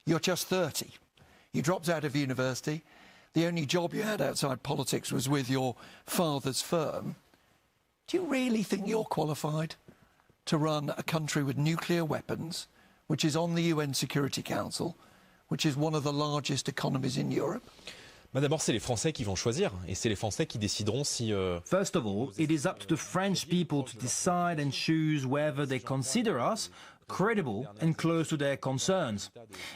You're just 30. You dropped out of university. The only job you had outside politics was with your father's firm. Do you really think you're qualified to run a country with nuclear weapons, which is on the UN Security Council, which is one of the largest economies in Europe? D'abord, c'est les Français qui vont choisir, et c'est les Français qui décideront si... First of all, it is up to the French people to decide and choose whether they consider us credible and close to their concerns.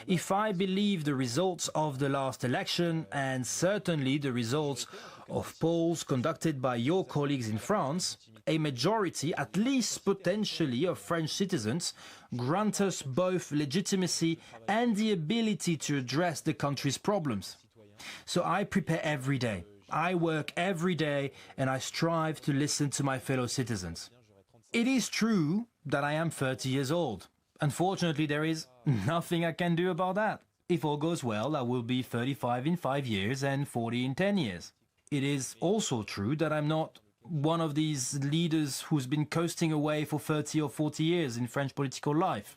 If I believe the results of the last election, and certainly the results of polls conducted by your colleagues in France, a majority, at least potentially, of French citizens grant us both legitimacy and the ability to address the country's problems. So I prepare every day. I work every day and I strive to listen to my fellow citizens. It is true that I am 30 years old. Unfortunately, there is nothing I can do about that. If all goes well, I will be 35 in 5 years and 40 in 10 years. It is also true that I'm not one of these leaders who's been coasting away for 30 or 40 years in French political life.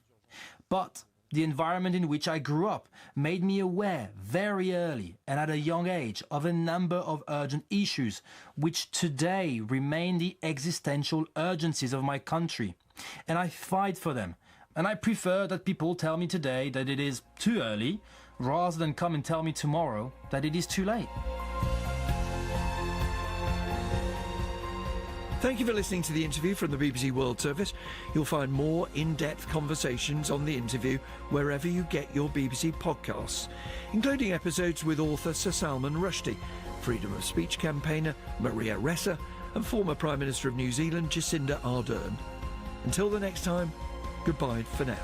But the environment in which I grew up made me aware very early and at a young age of a number of urgent issues which today remain the existential urgencies of my country. And I fight for them. And I prefer that people tell me today that it is too early rather than come and tell me tomorrow that it is too late. Thank you for listening to the interview from the BBC World Service. You'll find more in-depth conversations on the interview wherever you get your BBC podcasts, including episodes with author Sir Salman Rushdie, freedom of speech campaigner Maria Ressa, and former Prime Minister of New Zealand Jacinda Ardern. Until the next time, goodbye for now.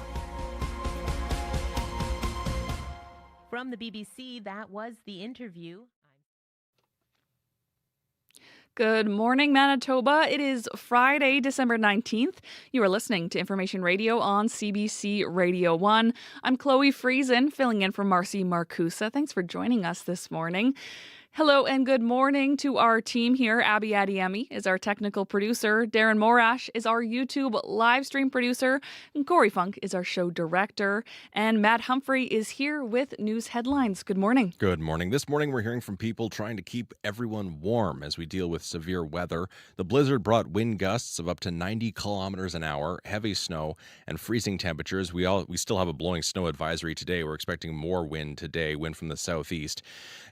From the BBC, that was the interview. Good morning, Manitoba. It is Friday, December 19th. You are listening to Information Radio on CBC Radio 1. I'm Chloe Friesen, filling in for Marcy Marcusa. Thanks for joining us this morning. Hello and good morning to our team here. Abby Adiemi is our technical producer. Darren Morash is our YouTube live stream producer. And Corey Funk is our show director. And Matt Humphrey is here with news headlines. Good morning. Good morning. This morning we're hearing from people trying to keep everyone warm as we deal with severe weather. The blizzard brought wind gusts of up to 90 kilometers an hour, heavy snow, and freezing temperatures. We still have a blowing snow advisory today. We're expecting more wind today, wind from the southeast.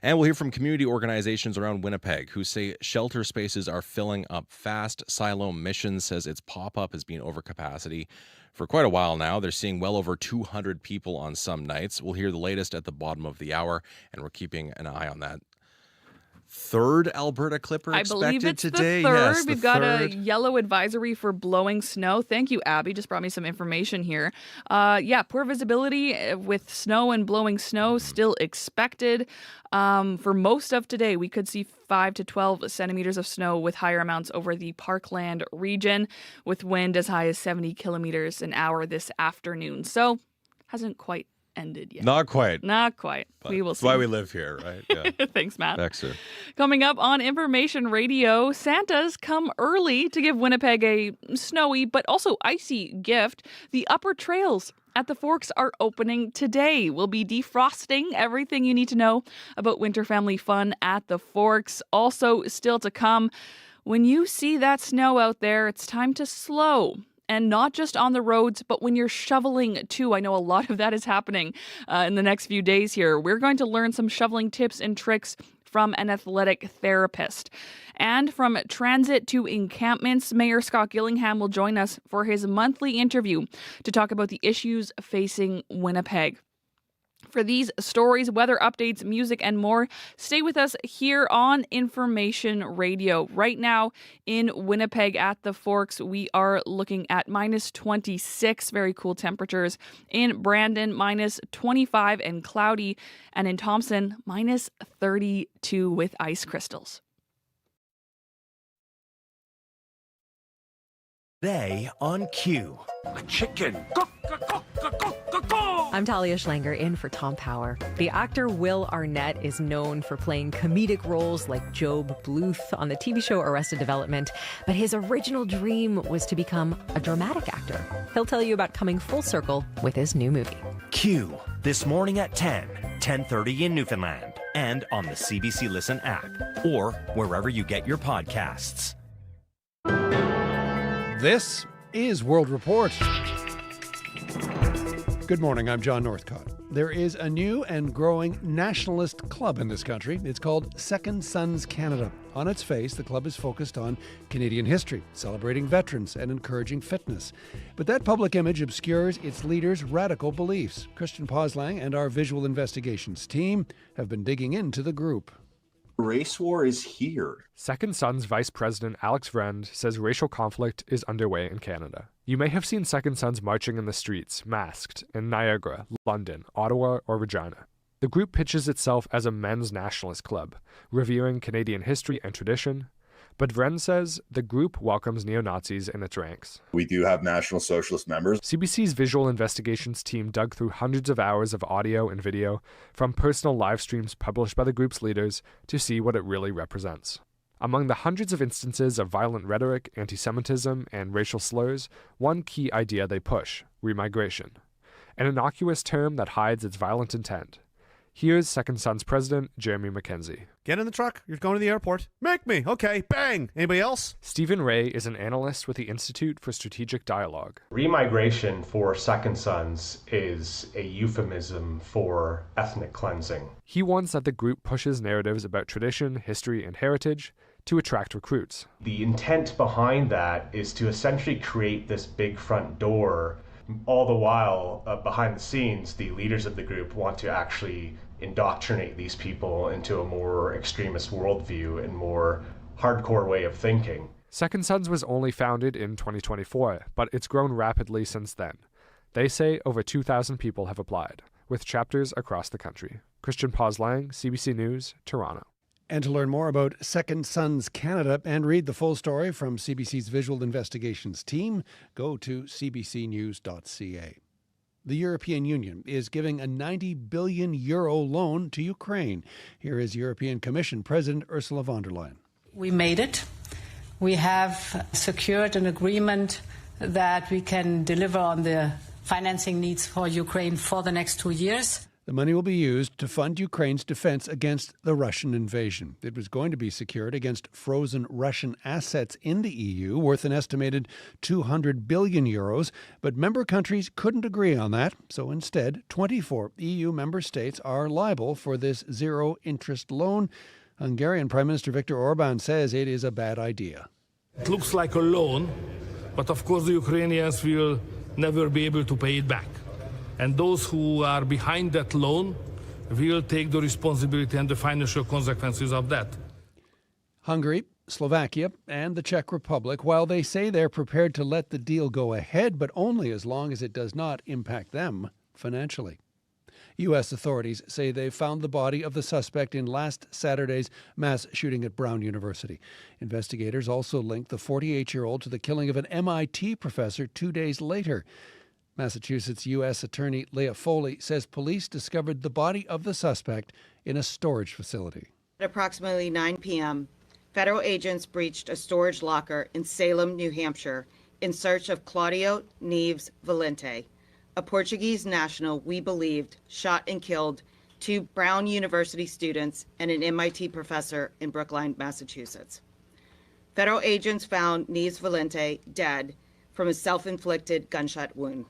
And we'll hear from community organizations around Winnipeg who say shelter spaces are filling up fast. Siloam Mission says its pop-up has been over capacity for quite a while now. They're seeing well over 200 people on some nights. We'll hear the latest at the bottom of the hour, and we're keeping an eye on that. Third Alberta Clipper expected I believe it's today. The third. Yes, We've got a yellow advisory for blowing snow. Thank you, Abby. Just brought me some information here. Poor visibility with snow and blowing snow still expected. For most of today, we could see 5 to 12 centimeters of snow with higher amounts over the Parkland region, with wind as high as 70 kilometers an hour this afternoon. So, hasn't quite ended yet. Not quite. But we will see. That's why we live here, right? Yeah. Thanks, Matt. Dexter. Coming up on Information Radio, Santa's come early to give Winnipeg a snowy but also icy gift. The upper trails at the Forks are opening today. We'll be defrosting everything you need to know about winter family fun at the Forks. Also, still to come, when you see that snow out there, it's time to slow. And not just on the roads, but when you're shoveling too. I know a lot of that is happening in the next few days here. We're going to learn some shoveling tips and tricks from an athletic therapist. And from transit to encampments, Mayor Scott Gillingham will join us for his monthly interview to talk about the issues facing Winnipeg. For these stories, weather updates, music, and more, stay with us here on Information Radio. Right now in Winnipeg at the Forks, we are looking at minus 26, very cool temperatures. In Brandon, minus 25 and cloudy. And in Thompson, minus 32 with ice crystals. Today on Q. A chicken. I'm Talia Schlanger in for Tom Power. The actor Will Arnett is known for playing comedic roles like Job Bluth on the TV show Arrested Development, but his original dream was to become a dramatic actor. He'll tell you about coming full circle with his new movie. Q. This morning at 10, 10:30 in Newfoundland, and on the CBC Listen app, or wherever you get your podcasts. This is World Report. Good morning, I'm John Northcott. There is a new and growing nationalist club in this country. It's called Second Sons Canada. On its face, the club is focused on Canadian history, celebrating veterans and encouraging fitness. But that public image obscures its leaders' radical beliefs. Christian Poslang and our visual investigations team have been digging into the group. Race war is here. Second Sons Vice President Alex Vrend says racial conflict is underway in Canada. You may have seen Second Sons marching in the streets, masked, in Niagara, London, Ottawa, or Regina. The group pitches itself as a men's nationalist club, revering Canadian history and tradition. But Vrend says the group welcomes neo-Nazis in its ranks. We do have National Socialist members. CBC's visual investigations team dug through hundreds of hours of audio and video from personal live streams published by the group's leaders to see what it really represents. Among the hundreds of instances of violent rhetoric, anti-Semitism, and racial slurs, one key idea they push: remigration, an innocuous term that hides its violent intent. Here's Second Sons President Jeremy McKenzie. Get in the truck. You're going to the airport. Make me. Okay, bang. Anybody else? Stephen Ray is an analyst with the Institute for Strategic Dialogue. Remigration for Second Sons is a euphemism for ethnic cleansing. He warns that the group pushes narratives about tradition, history, and heritage to attract recruits. The intent behind that is to essentially create this big front door. All the while, behind the scenes, the leaders of the group want to actually indoctrinate these people into a more extremist worldview and more hardcore way of thinking. Second Sons was only founded in 2024, but it's grown rapidly since then. They say over 2,000 people have applied, with chapters across the country. Christian Poslang, CBC News, Toronto. And to learn more about Second Sons Canada and read the full story from CBC's Visual Investigations team, go to cbcnews.ca. The European Union is giving a €90 billion loan to Ukraine. Here is European Commission President Ursula von der Leyen. We made it. We have secured an agreement that we can deliver on the financing needs for Ukraine for the next 2 years. The money will be used to fund Ukraine's defense against the Russian invasion. It was going to be secured against frozen Russian assets in the EU, worth an estimated €200 billion, but member countries couldn't agree on that. So instead, 24 EU member states are liable for this zero-interest loan. Hungarian Prime Minister Viktor Orban says it is a bad idea. It looks like a loan, but of course the Ukrainians will never be able to pay it back. And those who are behind that loan will take the responsibility and the financial consequences of that. Hungary, Slovakia, and the Czech Republic, while they say they're prepared to let the deal go ahead, but only as long as it does not impact them financially. U.S. authorities say they found the body of the suspect in last Saturday's mass shooting at Brown University. Investigators also linked the 48-year-old to the killing of an MIT professor 2 days later. Massachusetts U.S. Attorney Leah Foley says police discovered the body of the suspect in a storage facility. At approximately 9 p.m., federal agents breached a storage locker in Salem, New Hampshire, in search of Claudio Neves Valente, a Portuguese national we believed shot and killed 2 Brown University students and an MIT professor in Brookline, Massachusetts. Federal agents found Neves Valente dead from a self-inflicted gunshot wound.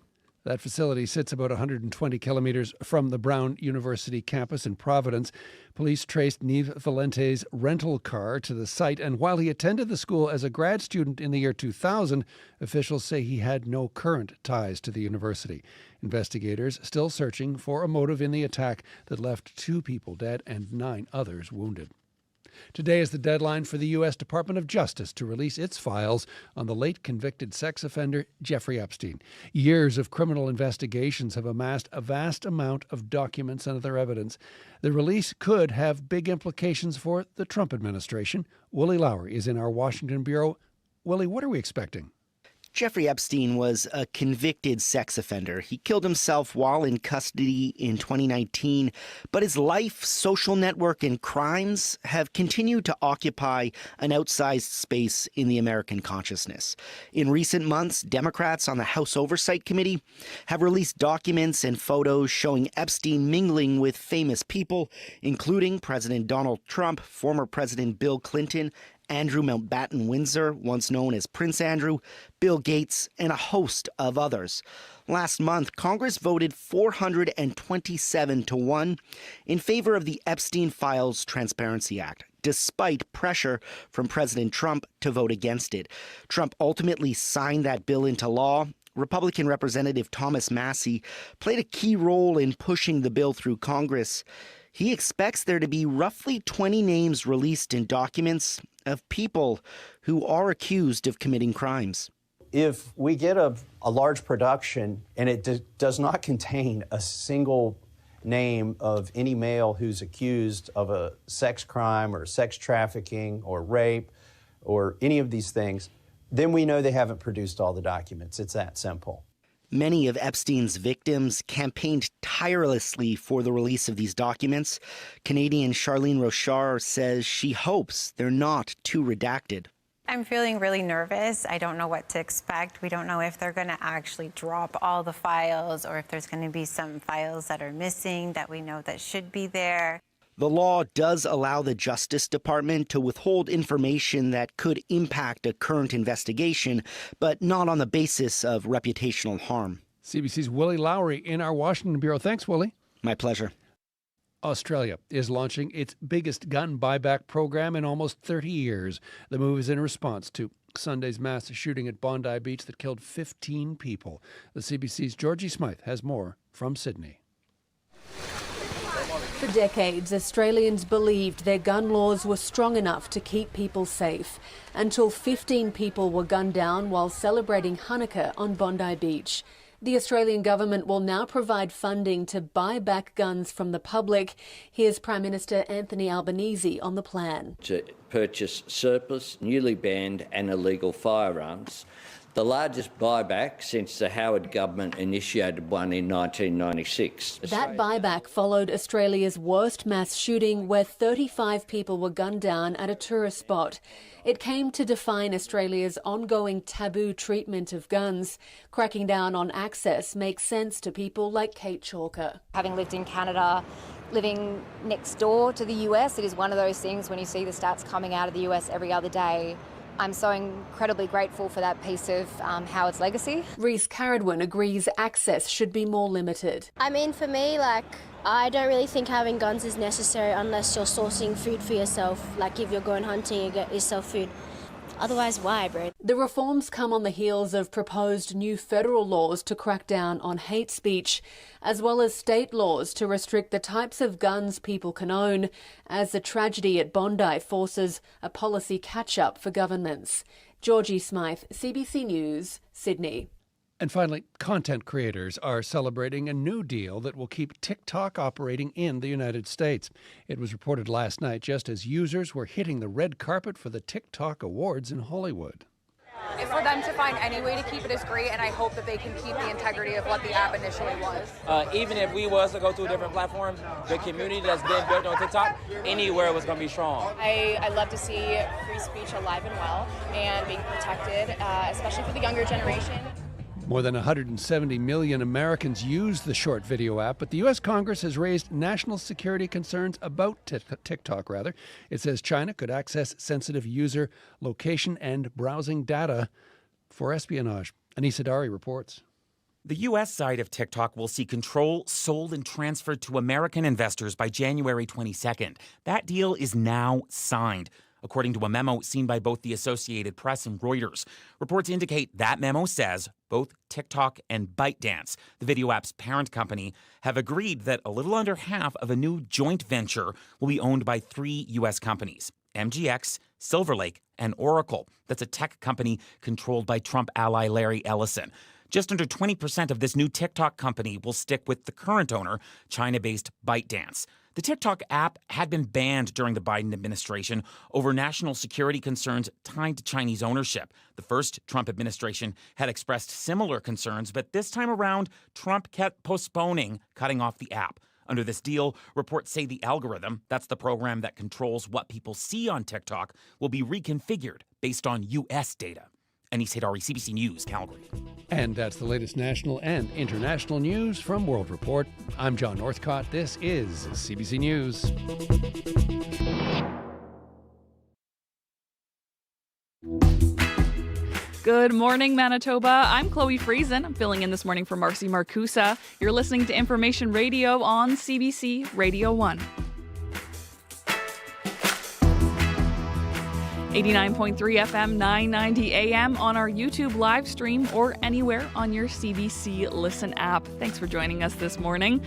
That facility sits about 120 kilometers from the Brown University campus in Providence. Police traced Neves Valente's rental car to the site, and while he attended the school as a grad student in the year 2000, officials say he had no current ties to the university. Investigators still searching for a motive in the attack that left 2 people dead and 9 others wounded. Today is the deadline for the U.S. Department of Justice to release its files on the late convicted sex offender Jeffrey Epstein. Years of criminal investigations have amassed a vast amount of documents and other evidence. The release could have big implications for the Trump administration. Willie Lowry is in our Washington bureau. Willie, what are we expecting? Jeffrey Epstein was a convicted sex offender. He killed himself while in custody in 2019, but his life, social network, and crimes have continued to occupy an outsized space in the American consciousness. In recent months, Democrats on the House Oversight Committee have released documents and photos showing Epstein mingling with famous people, including President Donald Trump, former President Bill Clinton, Andrew Mountbatten Windsor, once known as Prince Andrew, Bill Gates, and a host of others. Last month, Congress voted 427 to 1 in favor of the Epstein Files Transparency Act, despite pressure from President Trump to vote against it. Trump ultimately signed that bill into law. Republican Representative Thomas Massey played a key role in pushing the bill through Congress. He expects there to be roughly 20 names released in documents of people who are accused of committing crimes. If we get a large production and it does not contain a single name of any male who's accused of a sex crime or sex trafficking or rape or any of these things, then we know they haven't produced all the documents. It's that simple. Many of Epstein's victims campaigned tirelessly for the release of these documents. Canadian Charlene Rochard says she hopes they're not too redacted. I'm feeling really nervous. I don't know what to expect. We don't know if they're going to actually drop all the files or if there's going to be some files that are missing that we know that should be there. The law does allow the Justice Department to withhold information that could impact a current investigation, but not on the basis of reputational harm. CBC's Willie Lowry in our Washington Bureau. Thanks, Willie. My pleasure. Australia is launching its biggest gun buyback program in almost 30 years. The move is in response to Sunday's mass shooting at Bondi Beach that killed 15 people. The CBC's Georgie Smythe has more from Sydney. For decades, Australians believed their gun laws were strong enough to keep people safe, until 15 people were gunned down while celebrating Hanukkah on Bondi Beach. The Australian government will now provide funding to buy back guns from the public. Here's Prime Minister Anthony Albanese on the plan. To purchase surplus, newly banned and illegal firearms, the largest buyback since the Howard government initiated one in 1996. That buyback followed Australia's worst mass shooting where 35 people were gunned down at a tourist spot. It came to define Australia's ongoing taboo treatment of guns. Cracking down on access makes sense to people like Kate Chalker. Having lived in Canada, living next door to the US, it is one of those things when you see the stats coming out of the US every other day. I'm so incredibly grateful for that piece of Howard's legacy. Reese Caradwin agrees access should be more limited. I mean, for me, I don't really think having guns is necessary unless you're sourcing food for yourself. Like if you're going hunting, you get yourself food. Otherwise, why, bro? The reforms come on the heels of proposed new federal laws to crack down on hate speech, as well as state laws to restrict the types of guns people can own, as the tragedy at Bondi forces a policy catch-up for governments. Georgie Smythe, CBC News, Sydney. And finally, content creators are celebrating a new deal that will keep TikTok operating in the United States. It was reported last night just as users were hitting the red carpet for the TikTok Awards in Hollywood. It's for them to find any way to keep it as great, and I hope that they can keep the integrity of what the app initially was. Even if we was to go through different platforms, the community that's been built on TikTok, anywhere was going to be strong. I love to see free speech alive and well and being protected, especially for the younger generation. More than 170 million Americans use the short video app, but the U.S. Congress has raised national security concerns about TikTok. It says China could access sensitive user location and browsing data for espionage. Anisa Dari reports. The U.S. side of TikTok will see control sold and transferred to American investors by January 22nd. That deal is now signed, according to a memo seen by both the Associated Press and Reuters. Reports indicate that memo says both TikTok and ByteDance, the video app's parent company, have agreed that a little under half of a new joint venture will be owned by 3 U.S. companies: MGX, Silver Lake, and Oracle. That's a tech company controlled by Trump ally Larry Ellison. Just under 20% of this new TikTok company will stick with the current owner, China-based ByteDance. The TikTok app had been banned during the Biden administration over national security concerns tied to Chinese ownership. The first Trump administration had expressed similar concerns, but this time around, Trump kept postponing cutting off the app. Under this deal, reports say the algorithm, that's the program that controls what people see on TikTok, will be reconfigured based on U.S. data. Anis Haidari, CBC News, Calgary. And that's the latest national and international news from World Report. I'm John Northcott. This is CBC News. Good morning, Manitoba. I'm Chloe Friesen. I'm filling in this morning for Marcy Marcusa. You're listening to Information Radio on CBC Radio 1. 89.3 FM, 990 AM on our YouTube live stream or anywhere on your CBC Listen app. Thanks for joining us this morning.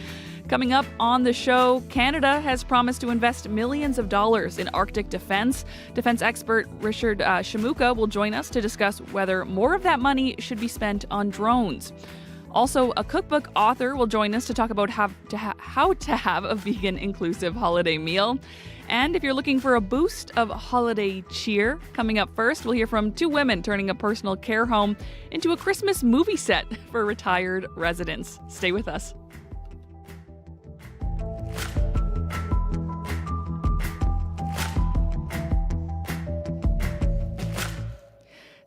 Coming up on the show, Canada has promised to invest millions of dollars in Arctic defense. Defense expert Richard Shamuka will join us to discuss whether more of that money should be spent on drones. Also, a cookbook author will join us to talk about how to have a vegan inclusive holiday meal. And if you're looking for a boost of holiday cheer, coming up first, we'll hear from two women turning a personal care home into a Christmas movie set for retired residents. Stay with us.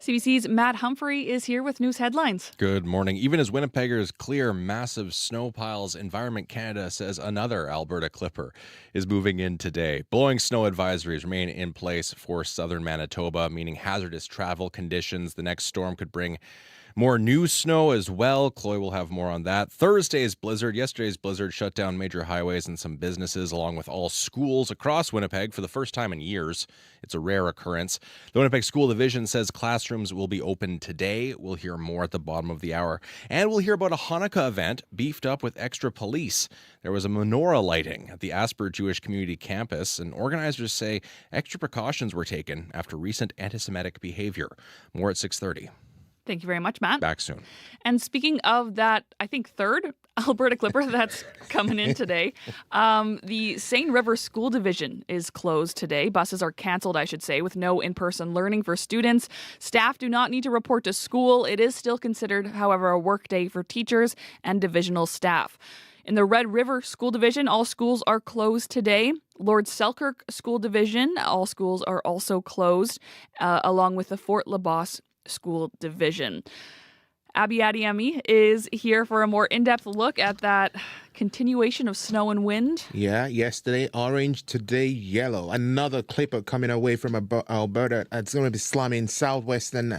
CBC's Matt Humphrey is here with news headlines. Good morning. Even as Winnipeggers clear massive snow piles, Environment Canada says another Alberta clipper is moving in today. Blowing snow advisories remain in place for southern Manitoba, meaning hazardous travel conditions. The next storm could bring more new snow as well. Chloe will have more on that. Thursday's blizzard. Yesterday's blizzard shut down major highways and some businesses, along with all schools across Winnipeg for the first time in years. It's a rare occurrence. The Winnipeg School Division says classrooms will be open today. We'll hear more at the bottom of the hour. And we'll hear about a Hanukkah event beefed up with extra police. There was a menorah lighting at the Asper Jewish Community Campus, and organizers say extra precautions were taken after recent anti-Semitic behavior. More at 6:30. Thank you very much, Matt. Back soon. And speaking of that, I think third Alberta clipper that's coming in today, the Seine River School Division is closed today. Buses are canceled, I should say, with no in-person learning for students. Staff do not need to report to school. It is still considered, however, a work day for teachers and divisional staff. In the Red River School Division, all schools are closed today. Lord Selkirk School Division, all schools are also closed, along with the Fort LaBosse School Division. Abby Adiemi is here for a more in-depth look at that continuation of snow and wind. Yeah, yesterday orange, today yellow. Another clipper coming away from Alberta. It's going to be slamming southern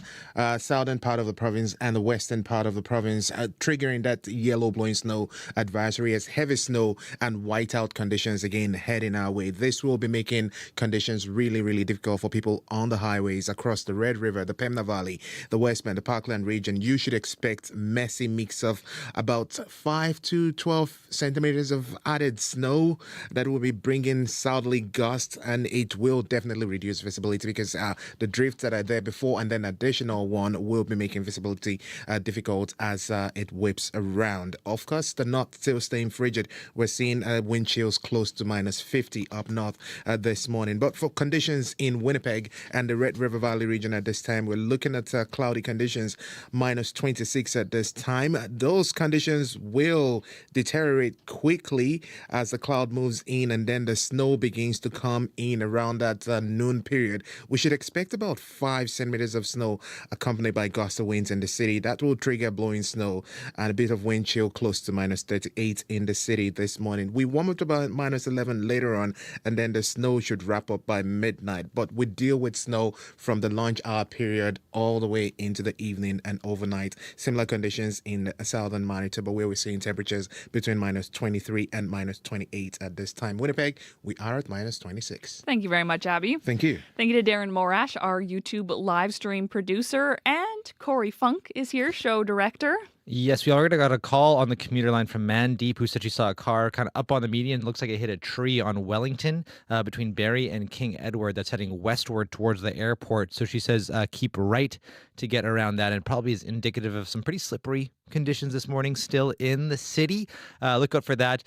part of the province and the western part of the province, triggering that yellow blowing snow advisory as heavy snow and whiteout conditions again heading our way. This will be making conditions really, really difficult for people on the highways across the Red River, the Pembina Valley, the Westman, the Parkland region. You should expect messy mix of about 5 to 12 centimeters of added snow that will be bringing southerly gusts, and it will definitely reduce visibility because the drifts that are there before and then additional one will be making visibility difficult as it whips around. Of course, the north still staying frigid. We're seeing wind chills close to minus 50 up north this morning. But for conditions in Winnipeg and the Red River Valley region at this time, we're looking at cloudy conditions, minus 26 at this time. Those conditions will deteriorate quickly as the cloud moves in and then the snow begins to come in around that noon period. We should expect about 5 centimeters of snow accompanied by gusty winds in the city. That will trigger blowing snow and a bit of wind chill close to minus 38 in the city this morning. We warm up to about minus 11 later on, and then the snow should wrap up by midnight. But we deal with snow from the lunch hour period all the way into the evening and overnight. Similar conditions in southern Manitoba, where we're seeing temperatures between minus 23 and minus 28 at this time. Winnipeg, we are at minus 26. Thank you very much, Abby. Thank you. Thank you to Darren Morash, our YouTube live stream producer, and Corey Funk is here, show director. Yes, we already got a call on the commuter line from Mandeep, who said she saw a car kind of up on the median. Looks like it hit a tree on Wellington between Barrie and King Edward. That's heading westward towards the airport. So she says keep right to get around that, and probably is indicative of some pretty slippery conditions this morning still in the city. Look out for that.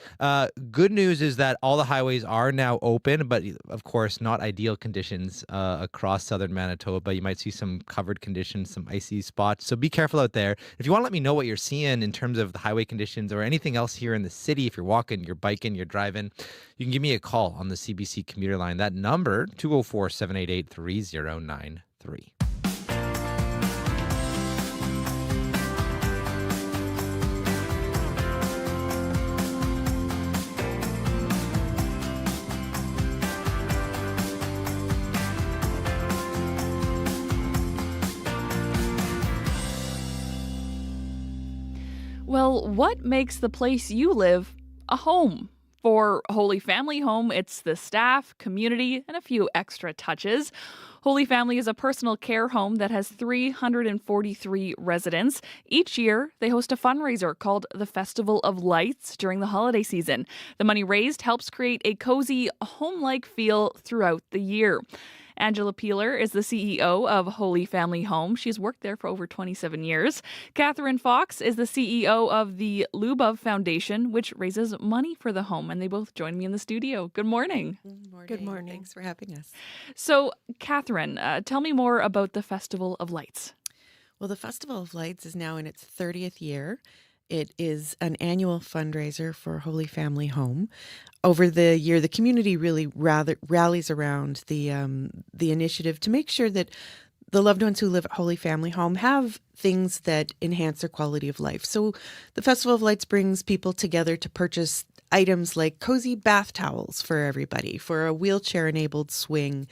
Good news is that all the highways are now open, but of course not ideal conditions across southern Manitoba. You might see some covered conditions, some icy spots. So be careful out there. If you want to let me know what you're seeing in terms of the highway conditions or anything else here in the city, if you're walking, you're biking, you're driving, you can give me a call on the CBC commuter line. That number, 204-788-3093. Well, what makes the place you live a home? For Holy Family Home, it's the staff, community, and a few extra touches. Holy Family is a personal care home that has 343 residents. Each year, they host a fundraiser called the Festival of Lights during the holiday season. The money raised helps create a cozy, home-like feel throughout the year. Angela Peeler is the CEO of Holy Family Home. She's worked there for over 27 years. Catherine Fox is the CEO of the Lubov Foundation, which raises money for the home. And they both join me in the studio. Good morning. Good morning. Thanks for having us. So, Catherine, tell me more about the Festival of Lights. Well, the Festival of Lights is now in its 30th year. It is an annual fundraiser for Holy Family Home. Over the year, the community really rallies around the initiative to make sure that the loved ones who live at Holy Family Home have things that enhance their quality of life. So the Festival of Lights brings people together to purchase items like cozy bath towels for everybody, for a wheelchair-enabled swing.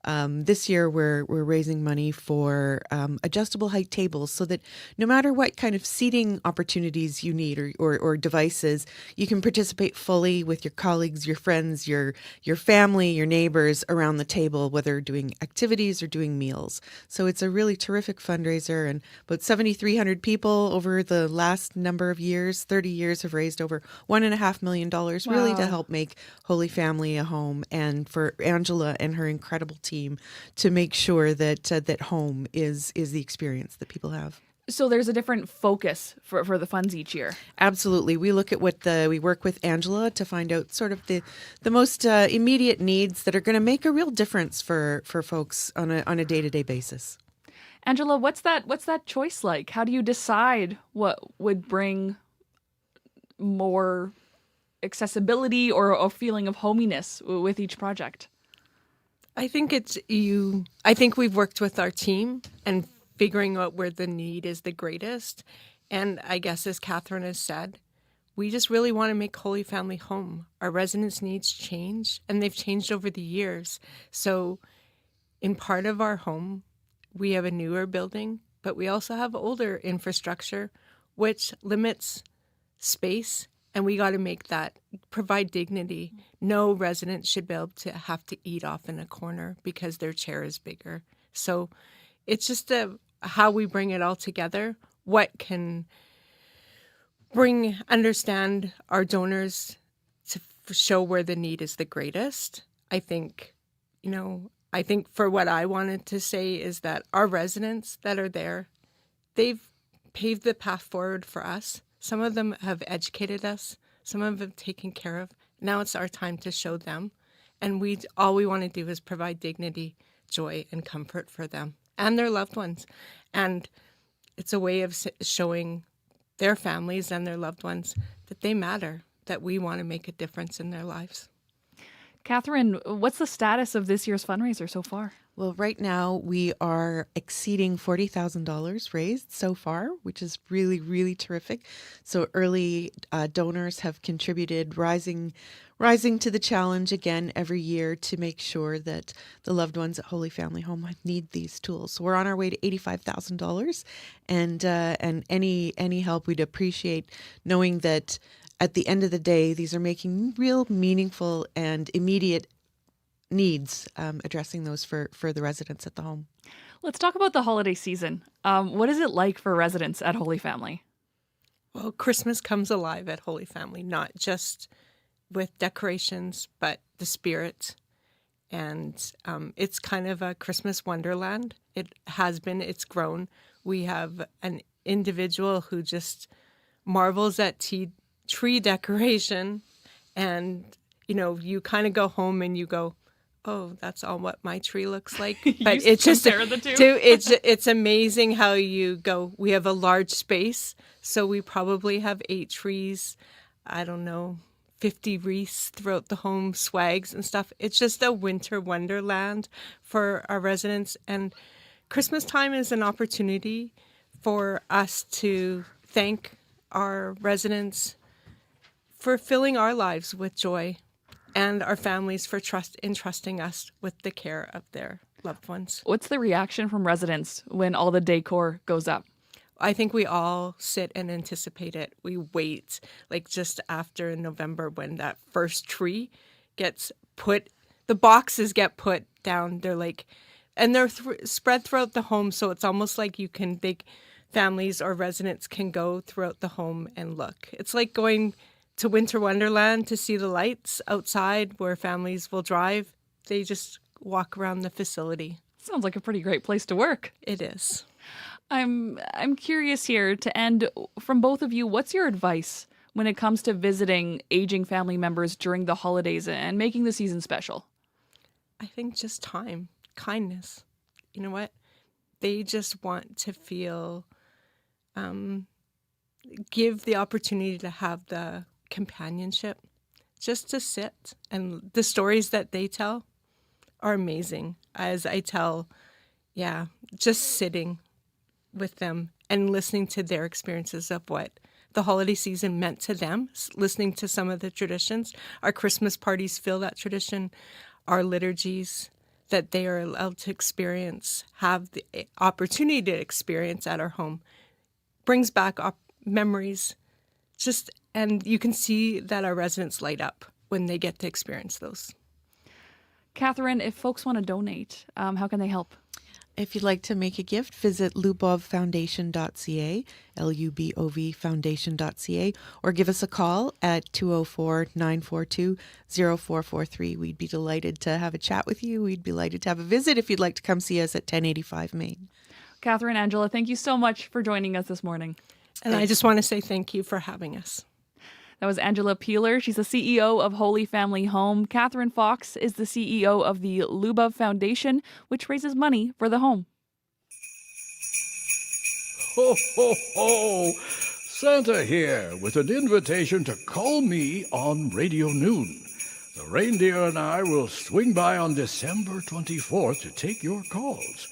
This year, we're raising money for adjustable height tables so that no matter what kind of seating opportunities you need or devices, you can participate fully with your colleagues, your friends, your family, your neighbors around the table, whether doing activities or doing meals. So it's a really terrific fundraiser, and about 7,300 people over the last number of years, 30 years, have raised over $1.5 million really to help make Holy Family a home, and for Angela and her incredible team to make sure that that home is the experience that people have. So there's a different focus for the funds each year. Absolutely. We look at we work with Angela to find out sort of the most immediate needs that are going to make a real difference for folks on a day-to-day basis. Angela, what's that choice like? How do you decide what would bring more accessibility or a feeling of hominess with each project? I think I think we've worked with our team and figuring out where the need is the greatest. And I guess, as Catherine has said, we just really want to make Holy Family home. Our residents' needs change, and they've changed over the years. So in part of our home, we have a newer building, but we also have older infrastructure, which limits space. And we got to make that provide dignity. No resident should be able to have to eat off in a corner because their chair is bigger. So it's just how we bring it all together. What can understand our donors to show where the need is the greatest. I think for what I wanted to say is that our residents that are there, they've paved the path forward for us. Some of them have educated us. Some of them have taken care of. Now it's our time to show them. And all we want to do is provide dignity, joy, and comfort for them and their loved ones. And it's a way of showing their families and their loved ones that they matter, that we want to make a difference in their lives. Catherine, what's the status of this year's fundraiser so far? Well, right now we are exceeding $40,000 raised so far, which is really, really terrific. So early donors have contributed, rising to the challenge again every year to make sure that the loved ones at Holy Family Home need these tools. So we're on our way to $85,000, and any help we'd appreciate, knowing that at the end of the day, these are making real meaningful and immediate needs, addressing those for the residents at the home. Let's talk about the holiday season. What is it like for residents at Holy Family? Well, Christmas comes alive at Holy Family, not just with decorations, but the spirit. And it's kind of a Christmas wonderland. It has been, it's grown. We have an individual who just marvels at tree decoration. And, you kind of go home and you go, oh, that's all what my tree looks like. But it's just compare the two. it's amazing how you go. We have a large space, so we probably have 8 trees. I don't know, 50 wreaths throughout the home, swags and stuff. It's just a winter wonderland for our residents. And Christmas time is an opportunity for us to thank our residents for filling our lives with joy, and our families for entrusting us with the care of their loved ones. What's the reaction from residents when all the decor goes up? I think we all sit and anticipate it. We wait, like just after November when that first tree gets put, the boxes get put down. They're like, and they're spread throughout the home. So it's almost like big families or residents can go throughout the home and look. It's like going to Winter Wonderland to see the lights outside where families will drive. They just walk around the facility. Sounds like a pretty great place to work. It is. I'm curious here to end from both of you. What's your advice when it comes to visiting aging family members during the holidays and making the season special? I think just time, kindness. You know what? They just want to feel, give the opportunity to have the companionship, just to sit. And the stories that they tell are amazing. As I tell, just sitting with them and listening to their experiences of what the holiday season meant to them, listening to some of the traditions. Our Christmas parties feel that tradition, our liturgies that they are allowed to experience, have the opportunity to experience at our home, brings back memories. And you can see that our residents light up when they get to experience those. Catherine, if folks want to donate, how can they help? If you'd like to make a gift, visit lubovfoundation.ca, LUBOV foundation.ca, or give us a call at 204-942-0443. We'd be delighted to have a chat with you. We'd be delighted to have a visit if you'd like to come see us at 1085 Main. Catherine, Angela, thank you so much for joining us this morning. And I just want to say thank you for having us. That was Angela Peeler. She's the CEO of Holy Family Home. Catherine Fox is the CEO of the Lubov Foundation, which raises money for the home. Ho, ho, ho! Santa here with an invitation to call me on Radio Noon. The reindeer and I will swing by on December 24th to take your calls.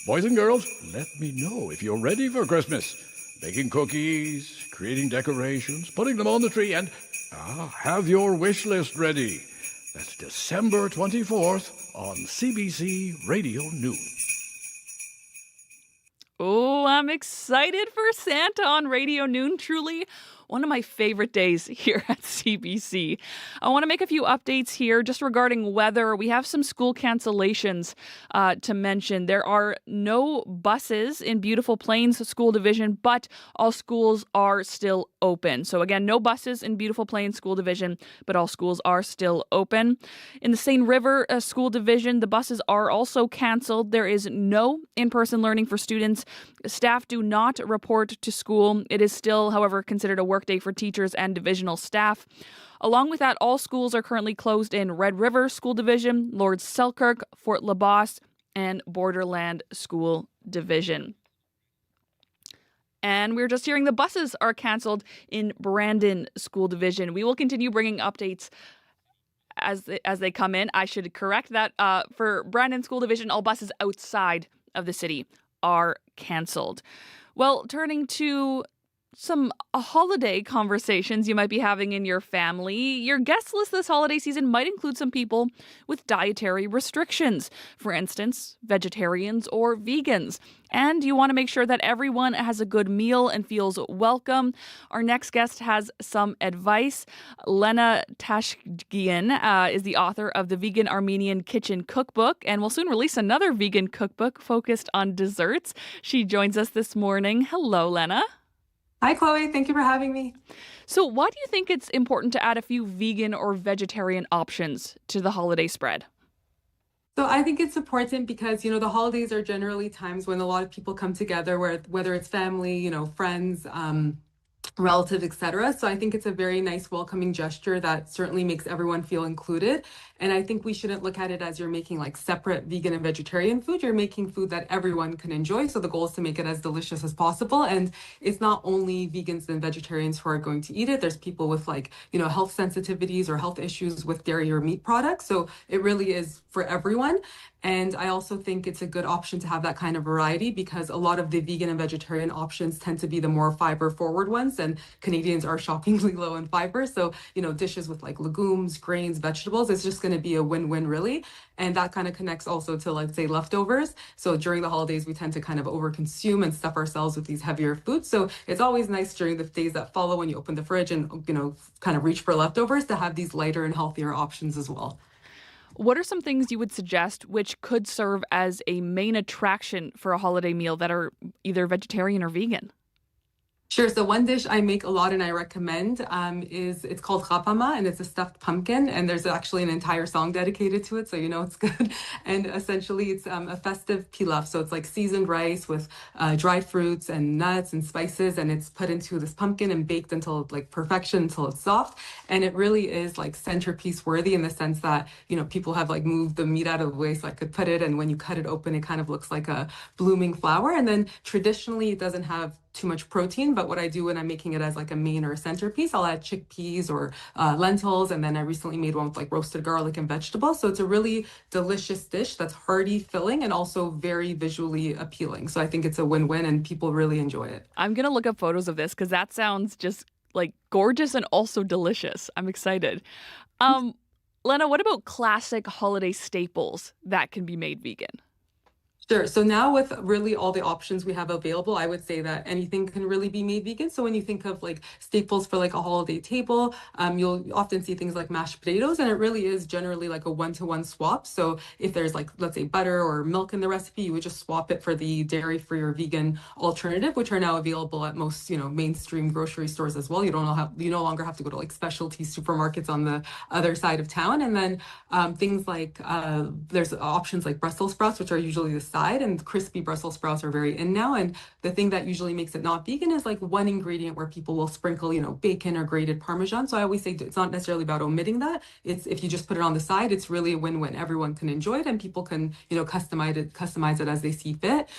Boys and girls, let me know if you're ready for Christmas. Baking cookies, creating decorations, putting them on the tree, and have your wish list ready. That's December 24th on CBC Radio Noon. Oh, I'm excited for Santa on Radio Noon. Truly one of my favorite days here at CBC. I want to make a few updates here just regarding weather. We have some school cancellations to mention. There are no buses in Beautiful Plains School Division, but all schools are still open. So again, no buses in Beautiful Plains School Division, but all schools are still open. In the Seine River School Division, the buses are also canceled. There is no in-person learning for students. Staff do not report to school. It is still, however, considered a workday for teachers and divisional staff. Along with that, all schools are currently closed in Red River School Division, Lord Selkirk, Fort LaBosse, and Borderland School Division. And we're just hearing the buses are canceled in Brandon School Division. We will continue bringing updates as they come in. I should correct that. For Brandon School Division, all buses outside of the city are canceled. Well, turning to some holiday conversations you might be having in your family. Your guest list this holiday season might include some people with dietary restrictions, for instance, vegetarians or vegans. And you want to make sure that everyone has a good meal and feels welcome. Our next guest has some advice. Lena Tashgian is the author of the Vegan Armenian Kitchen Cookbook and will soon release another vegan cookbook focused on desserts. She joins us this morning. Hello, Lena. Hi, Chloe. Thank you for having me. So, why do you think it's important to add a few vegan or vegetarian options to the holiday spread? So I think it's important because, the holidays are generally times when a lot of people come together, whether it's family, friends, relatives, etc. So I think it's a very nice welcoming gesture that certainly makes everyone feel included. And I think we shouldn't look at it as you're making like separate vegan and vegetarian food. You're making food that everyone can enjoy. So the goal is to make it as delicious as possible. And it's not only vegans and vegetarians who are going to eat it. There's people with like, health sensitivities or health issues with dairy or meat products. So it really is for everyone. And I also think it's a good option to have that kind of variety because a lot of the vegan and vegetarian options tend to be the more fiber forward ones, and Canadians are shockingly low in fiber. So, dishes with like legumes, grains, vegetables, it's just going to be a win-win really. And that kind of connects also to, let's say, leftovers. So during the holidays, we tend to kind of overconsume and stuff ourselves with these heavier foods. So it's always nice during the days that follow when you open the fridge and, kind of reach for leftovers to have these lighter and healthier options as well. What are some things you would suggest which could serve as a main attraction for a holiday meal that are either vegetarian or vegan? Sure. So one dish I make a lot and I recommend it's called rapama, and it's a stuffed pumpkin. And there's actually an entire song dedicated to it, so it's good. And essentially, it's a festive pilaf. So it's like seasoned rice with dried fruits and nuts and spices, and it's put into this pumpkin and baked until like perfection, until it's soft. And it really is like centerpiece worthy in the sense that people have like moved the meat out of the way so I could put it. And when you cut it open, it kind of looks like a blooming flower. And then traditionally, it doesn't have too much protein, but what I do when I'm making it as like a main or a centerpiece, I'll add chickpeas or lentils, and then I recently made one with like roasted garlic and vegetables. So it's a really delicious dish that's hearty, filling, and also very visually appealing. So I think it's a win-win, and people really enjoy it. I'm going to look up photos of this because that sounds just like gorgeous and also delicious. I'm excited. Lena, what about classic holiday staples that can be made vegan? Sure. So now with really all the options we have available, I would say that anything can really be made vegan. So when you think of like staples for like a holiday table, you'll often see things like mashed potatoes, and it really is generally like a one-to-one swap. So if there's like, let's say butter or milk in the recipe, you would just swap it for the dairy-free or vegan alternative, which are now available at most, mainstream grocery stores as well. You no longer have to go to like specialty supermarkets on the other side of town. And then things like there's options like Brussels sprouts, which are usually the side, and crispy Brussels sprouts are very in now. And the thing that usually makes it not vegan is like one ingredient where people will sprinkle, bacon or grated Parmesan. So I always say it's not necessarily about omitting that. It's if you just put it on the side, it's really a win-win. Everyone can enjoy it, and people can, customize it as they see fit.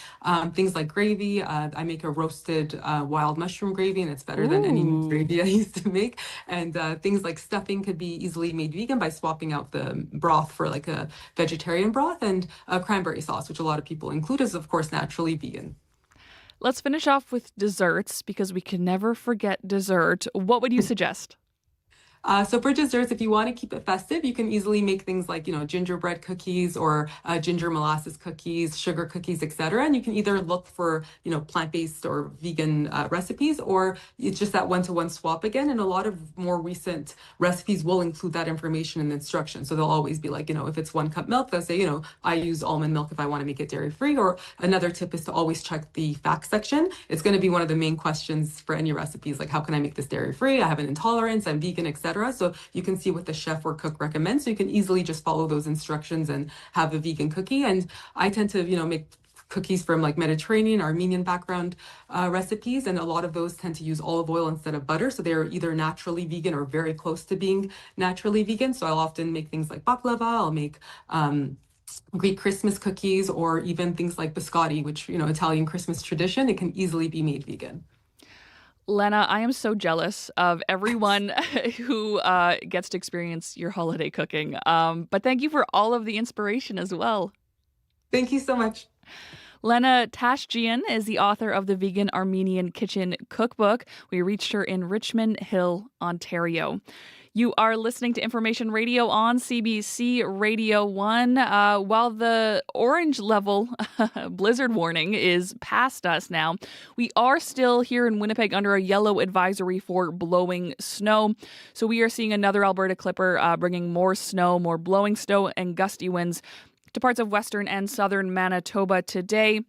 Things like gravy. I make a roasted wild mushroom gravy, and it's better than any gravy I used to make. And things like stuffing could be easily made vegan by swapping out the broth for like a vegetarian broth, and cranberry sauce, which a lot of people include, is of course naturally vegan. Let's finish off with desserts because we can never forget dessert. What would you suggest? So for desserts, if you want to keep it festive, you can easily make things like, gingerbread cookies or ginger molasses cookies, sugar cookies, etc. And you can either look for, plant-based or vegan recipes, or it's just that one-to-one swap again. And a lot of more recent recipes will include that information in the instructions. So they'll always be like, if it's 1 cup milk, they'll say, I use almond milk if I want to make it dairy-free. Or another tip is to always check the facts section. It's going to be one of the main questions for any recipes, like how can I make this dairy-free? I have an intolerance, I'm vegan, etc. So you can see what the chef or cook recommends. So you can easily just follow those instructions and have a vegan cookie. And I tend to, make cookies from like Mediterranean, Armenian background recipes. And a lot of those tend to use olive oil instead of butter. So they're either naturally vegan or very close to being naturally vegan. So I'll often make things like baklava. I'll make Greek Christmas cookies, or even things like biscotti, which, Italian Christmas tradition. It can easily be made vegan. Lena, I am so jealous of everyone who gets to experience your holiday cooking. But thank you for all of the inspiration as well. Thank you so much. Lena Tashjian is the author of the Vegan Armenian Kitchen Cookbook. We reached her in Richmond Hill, Ontario. You are listening to Information Radio on CBC Radio 1. While the orange level blizzard warning is past us now, we are still here in Winnipeg under a yellow advisory for blowing snow. So we are seeing another Alberta clipper bringing more snow, more blowing snow and gusty winds to parts of western and southern Manitoba today.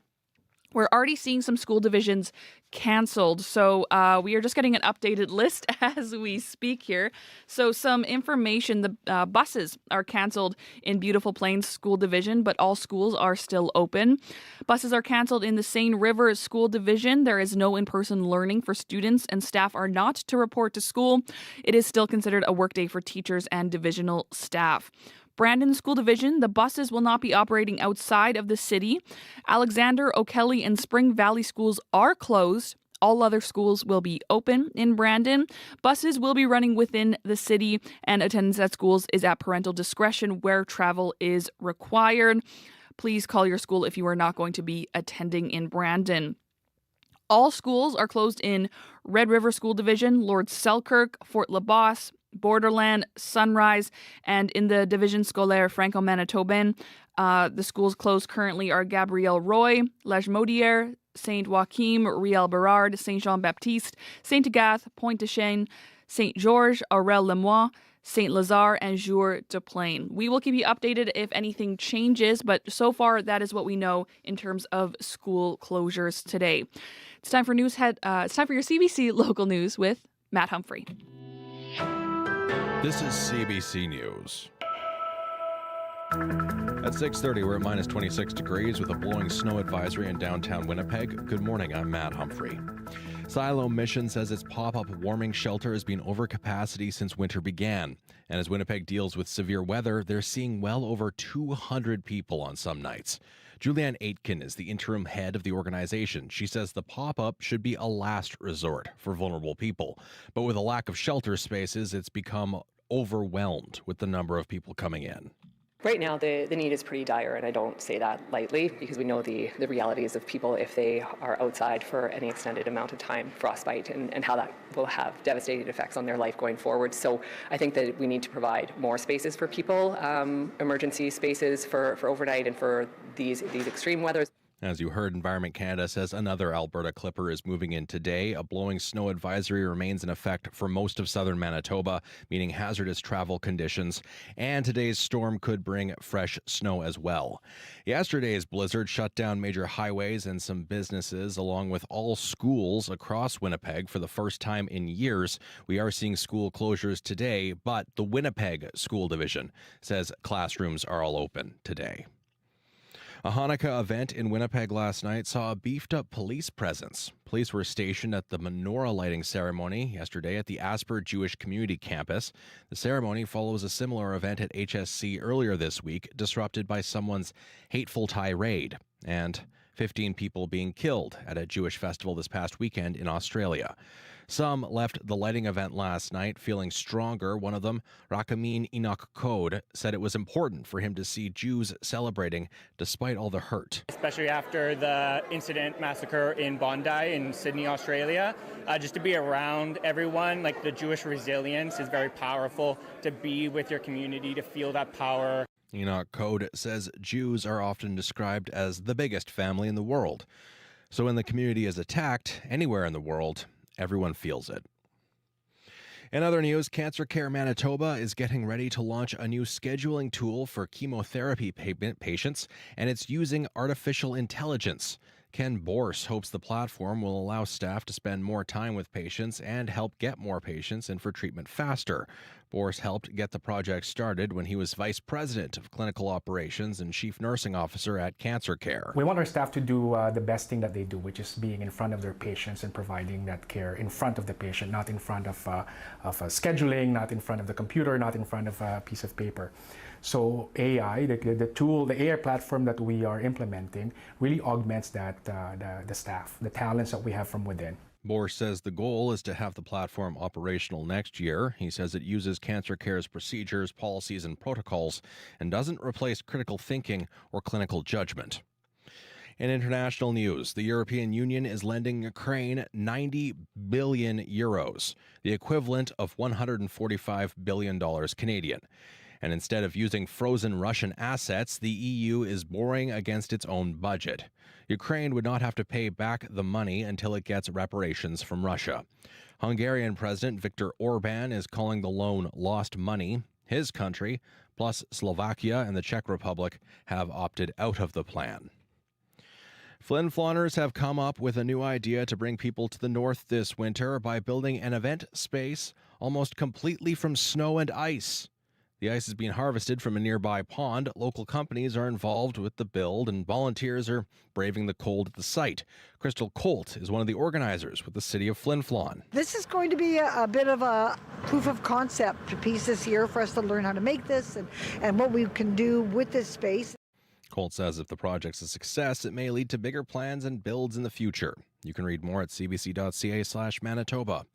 We're already seeing some school divisions canceled. So we are just getting an updated list as we speak here. So some information, the buses are canceled in Beautiful Plains School Division, but all schools are still open. Buses are canceled in the Seine River School Division. There is no in-person learning for students, and staff are not to report to school. It is still considered a workday for teachers and divisional staff. Brandon School Division, the buses will not be operating outside of the city. Alexander, O'Kelly, and Spring Valley schools are closed. All other schools will be open in Brandon. Buses will be running within the city, and attendance at schools is at parental discretion where travel is required. Please call your school if you are not going to be attending in Brandon. All schools are closed in Red River School Division, Lord Selkirk, Fort LaBosse, Borderland, Sunrise, and in the Division Scolaire Franco-Manitobain. The schools closed currently are Gabrielle Roy, Lagimodiere, Saint Joachim, Riel Berard, Saint Jean-Baptiste, Saint Agathe, Pointe de Chêne, Saint Georges, Aurel Lemois, Saint Lazare, and Jour de Plain. We will keep you updated if anything changes, but so far that is what we know in terms of school closures today. It's time for your CBC local news with Matt Humphrey. This is CBC News. At 6:30, we're at minus 26 degrees with a blowing snow advisory in downtown Winnipeg. Good morning, I'm Matt Humphrey. Silo Mission says its pop-up warming shelter has been over capacity since winter began. And as Winnipeg deals with severe weather, they're seeing well over 200 people on some nights. Julianne Aitken is the interim head of the organization. She says the pop-up should be a last resort for vulnerable people. But with a lack of shelter spaces, it's become overwhelmed with the number of people coming in. Right now, the need is pretty dire, and I don't say that lightly because we know the realities of people if they are outside for any extended amount of time, frostbite, and how that will have devastating effects on their life going forward. So I think that we need to provide more spaces for people, emergency spaces for overnight and for these extreme weathers. As you heard, Environment Canada says another Alberta clipper is moving in today. A blowing snow advisory remains in effect for most of southern Manitoba, meaning hazardous travel conditions. And today's storm could bring fresh snow as well. Yesterday's blizzard shut down major highways and some businesses, along with all schools across Winnipeg for the first time in years. We are seeing school closures today, but the Winnipeg School Division says classrooms are all open today. A Hanukkah event in Winnipeg last night saw a beefed-up police presence. Police were stationed at the menorah lighting ceremony yesterday at the Asper Jewish Community Campus. The ceremony follows a similar event at HSC earlier this week, disrupted by someone's hateful tirade, and 15 people being killed at a Jewish festival this past weekend in Australia. Some left the lighting event last night feeling stronger. One of them, Rakamin Enoch Code, said it was important for him to see Jews celebrating despite all the hurt. Especially after the incident massacre in Bondi in Sydney, Australia, just to be around everyone, like the Jewish resilience is very powerful, to be with your community, to feel that power. Enoch Code says Jews are often described as the biggest family in the world. So when the community is attacked anywhere in the world, everyone feels it. In other news, Cancer Care Manitoba is getting ready to launch a new scheduling tool for chemotherapy patients, and it's using artificial intelligence. Ken Borse hopes the platform will allow staff to spend more time with patients and help get more patients in for treatment faster. Borse helped get the project started when he was vice president of clinical operations and chief nursing officer at Cancer Care. We want our staff to do the best thing that they do, which is being in front of their patients and providing that care in front of the patient, not in front of scheduling, not in front of the computer, not in front of a piece of paper. So AI, the tool, the AI platform that we are implementing really augments that, the staff, the talents that we have from within. Borse says the goal is to have the platform operational next year. He says it uses Cancer Care's procedures, policies, and protocols and doesn't replace critical thinking or clinical judgment. In international news, the European Union is lending Ukraine 90 billion euros, the equivalent of $145 billion Canadian. And instead of using frozen Russian assets, the EU is borrowing against its own budget. Ukraine would not have to pay back the money until it gets reparations from Russia. Hungarian President Viktor Orban is calling the loan lost money. His country, plus Slovakia and the Czech Republic, have opted out of the plan. Flin Flonners have come up with a new idea to bring people to the north this winter by building an event space almost completely from snow and ice. The ice is being harvested from a nearby pond. Local companies are involved with the build, and volunteers are braving the cold at the site. Crystal Colt is one of the organizers with the city of Flin Flon. This is going to be a bit of a proof of concept piece this year for us to learn how to make this and what we can do with this space. Colt says if the project's a success, it may lead to bigger plans and builds in the future. You can read more at cbc.ca/Manitoba.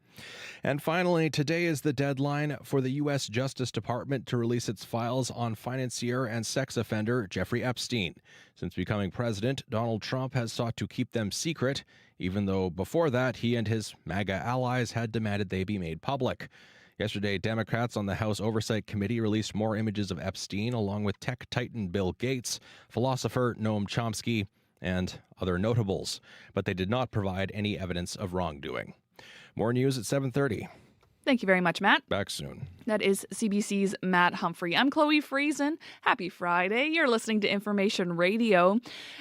And finally, today is the deadline for the U.S. Justice Department to release its files on financier and sex offender Jeffrey Epstein. Since becoming president, Donald Trump has sought to keep them secret, even though before that he and his MAGA allies had demanded they be made public. Yesterday, Democrats on the House Oversight Committee released more images of Epstein, along with tech titan Bill Gates, philosopher Noam Chomsky, and other notables. But they did not provide any evidence of wrongdoing. More news at 7:30. Thank you very much, Matt. Back soon. That is CBC's Matt Humphrey. I'm Chloe Friesen. Happy Friday. You're listening to Information Radio.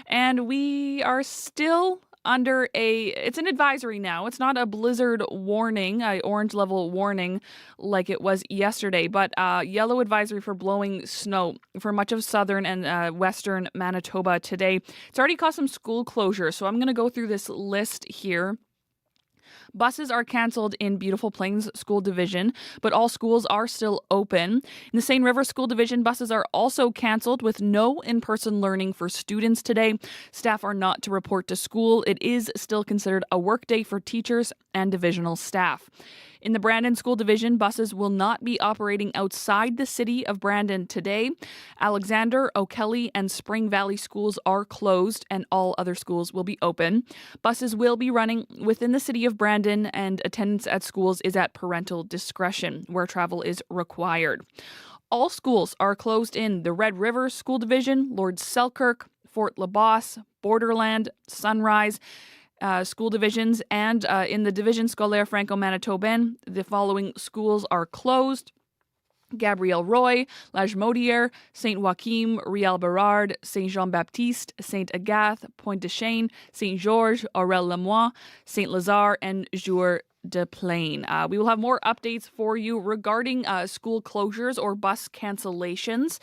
And we are still under it's an advisory now. It's not a blizzard warning, a orange level warning like it was yesterday, but yellow advisory for blowing snow for much of southern and western Manitoba today. It's already caused some school closures, so I'm going to go through this list here. Buses are canceled in Beautiful Plains School Division, but all schools are still open. In the Seine River School Division, buses are also canceled with no in-person learning for students today. Staff are not to report to school. It is still considered a work day for teachers and divisional staff. In the Brandon School Division, buses will not be operating outside the city of Brandon today. Alexander, O'Kelly, and Spring Valley schools are closed, and all other schools will be open. Buses will be running within the city of Brandon, and attendance at schools is at parental discretion, where travel is required. All schools are closed in the Red River School Division, Lord Selkirk, Fort LaBosse, Borderland, Sunrise, school divisions, and in the Division Scolaire Franco-Manitobaine, the following schools are closed: Gabriel Roy, Lagimodiere, Saint Joachim, Riel Berard, Saint Jean-Baptiste, Saint Agathe, Pointe de Chêne, Saint Georges, Aurel Lemoine, Saint Lazare, and Jour de Plaine. We will have more updates for you regarding school closures or bus cancellations.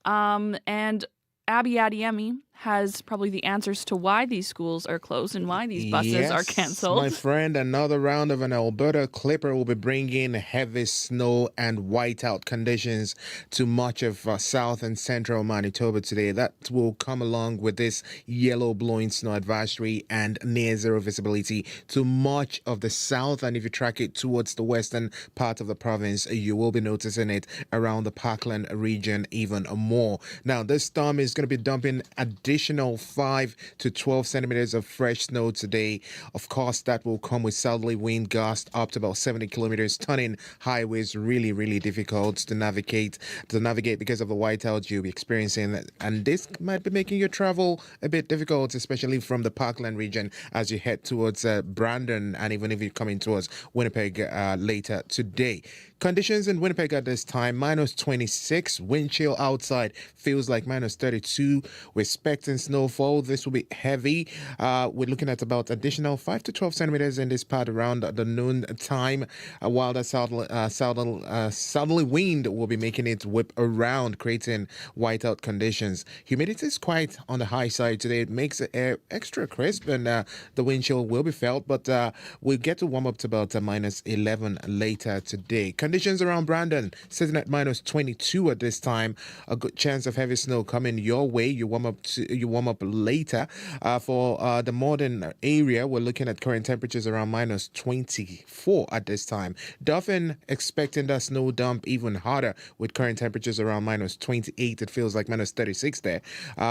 And Abby Adiemi has probably the answers to why these schools are closed and why these buses are canceled. My friend, another round of an Alberta Clipper will be bringing heavy snow and whiteout conditions to much of south and central Manitoba today. That will come along with this yellow blowing snow advisory and near zero visibility to much of the south. And if you track it towards the western part of the province, you will be noticing it around the Parkland region even more. Now, this storm is going to be dumping additional 5 to 12 centimeters of fresh snow today. Of course, that will come with southerly wind gusts up to about 70 kilometers, turning highways really, really difficult to navigate because of the whiteout you'll be experiencing. And this might be making your travel a bit difficult, especially from the Parkland region as you head towards Brandon, and even if you're coming towards Winnipeg later today. Conditions in Winnipeg at this time: minus 26, wind chill outside feels like minus 32. We're expecting snowfall. This will be heavy. We're looking at about additional 5 to 12 centimeters in this part around the noon time, while the southerly wind will be making it whip around, creating whiteout conditions. Humidity is quite on the high side today. It makes the air extra crisp, and the wind chill will be felt, but we'll get to warm up to about minus 11 later today. Conditions around Brandon sitting at minus 22 at this time. A good chance of heavy snow coming your way. You warm up later. For the northern area, we're looking at current temperatures around minus 24 at this time. Dauphin expecting that snow dump even harder with current temperatures around minus 28. It feels like minus 36 there.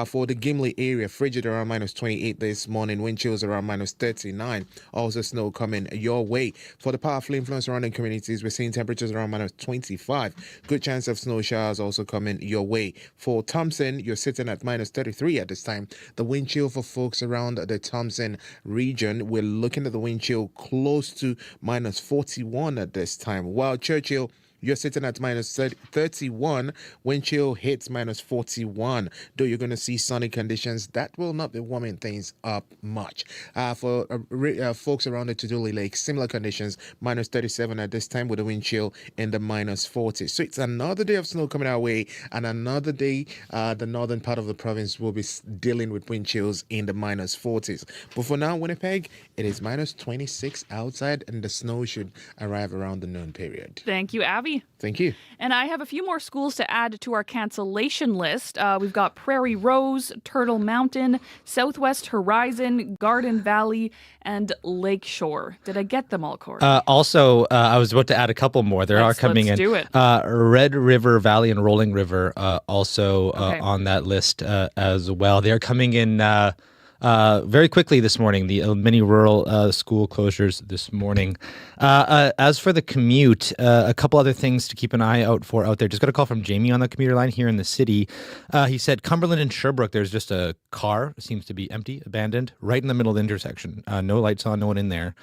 For the Gimli area, frigid around minus 28 this morning. Wind chills around minus 39. Also snow coming your way. For the powerful influence surrounding communities, we're seeing temperatures around minus 25. Good chance of snow showers also coming your way. For Thompson, you're sitting at minus 33 at this time. The wind chill for folks around the Thompson region, we're looking at the wind chill close to minus 41 at this time. While Churchill, you're sitting at minus 31. Wind chill hits minus 41. Though you're going to see sunny conditions, that will not be warming things up much. For folks around the Tuduli Lake, similar conditions, minus 37 at this time with a wind chill in the minus 40. So it's another day of snow coming our way, and another day the northern part of the province will be dealing with wind chills in the minus 40s. But for now, Winnipeg, it is minus 26 outside, and the snow should arrive around the noon period. Thank you, Abby. Thank you. And I have a few more schools to add to our cancellation list. We've got Prairie Rose, Turtle Mountain, Southwest Horizon, Garden Valley, and Lakeshore. Did I get them all, Corey? Also, I was about to add a couple more. Are coming in. Let's do it. Red River Valley and Rolling River also on that list as well. They are coming in very quickly this morning, the many rural school closures this morning. As for the commute, a couple other things to keep an eye out for out there. Just got a call from Jamie on the commuter line here in the city. He said Cumberland and Sherbrooke, there's just a car, seems to be empty, abandoned, right in the middle of the intersection. No lights on, no one in there.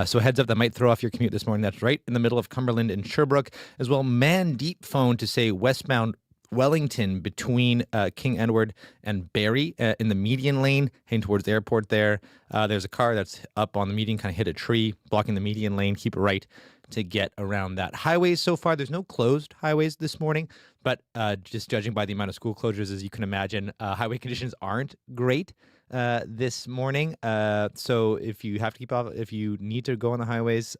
So heads up, that might throw off your commute this morning. That's right in the middle of Cumberland and Sherbrooke. As well, man deep phone to say westbound Wellington between King Edward and Barrie in the median lane, heading towards the airport there. There's a car that's up on the median, kind of hit a tree, blocking the median lane. Keep it right to get around that. Highways so far, there's no closed highways this morning, but just judging by the amount of school closures, as you can imagine, highway conditions aren't great this morning. So if you have to keep off, if you need to go on the highways,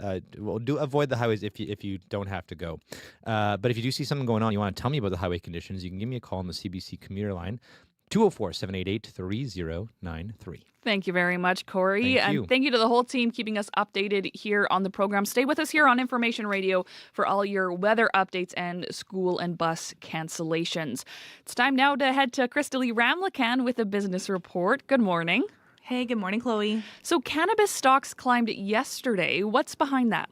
do avoid the highways if you don't have to go. But if you do see something going on, you want to tell me about the highway conditions, you can give me a call on the CBC commuter line, 204-788-3093. Thank you very much, Corey. And thank you to the whole team keeping us updated here on the program. Stay with us here on Information Radio for all your weather updates and school and bus cancellations. It's time now to head to Crystalie Ramlakan with a business report. Good morning. Hey, good morning, Chloe. So cannabis stocks climbed yesterday. What's behind that?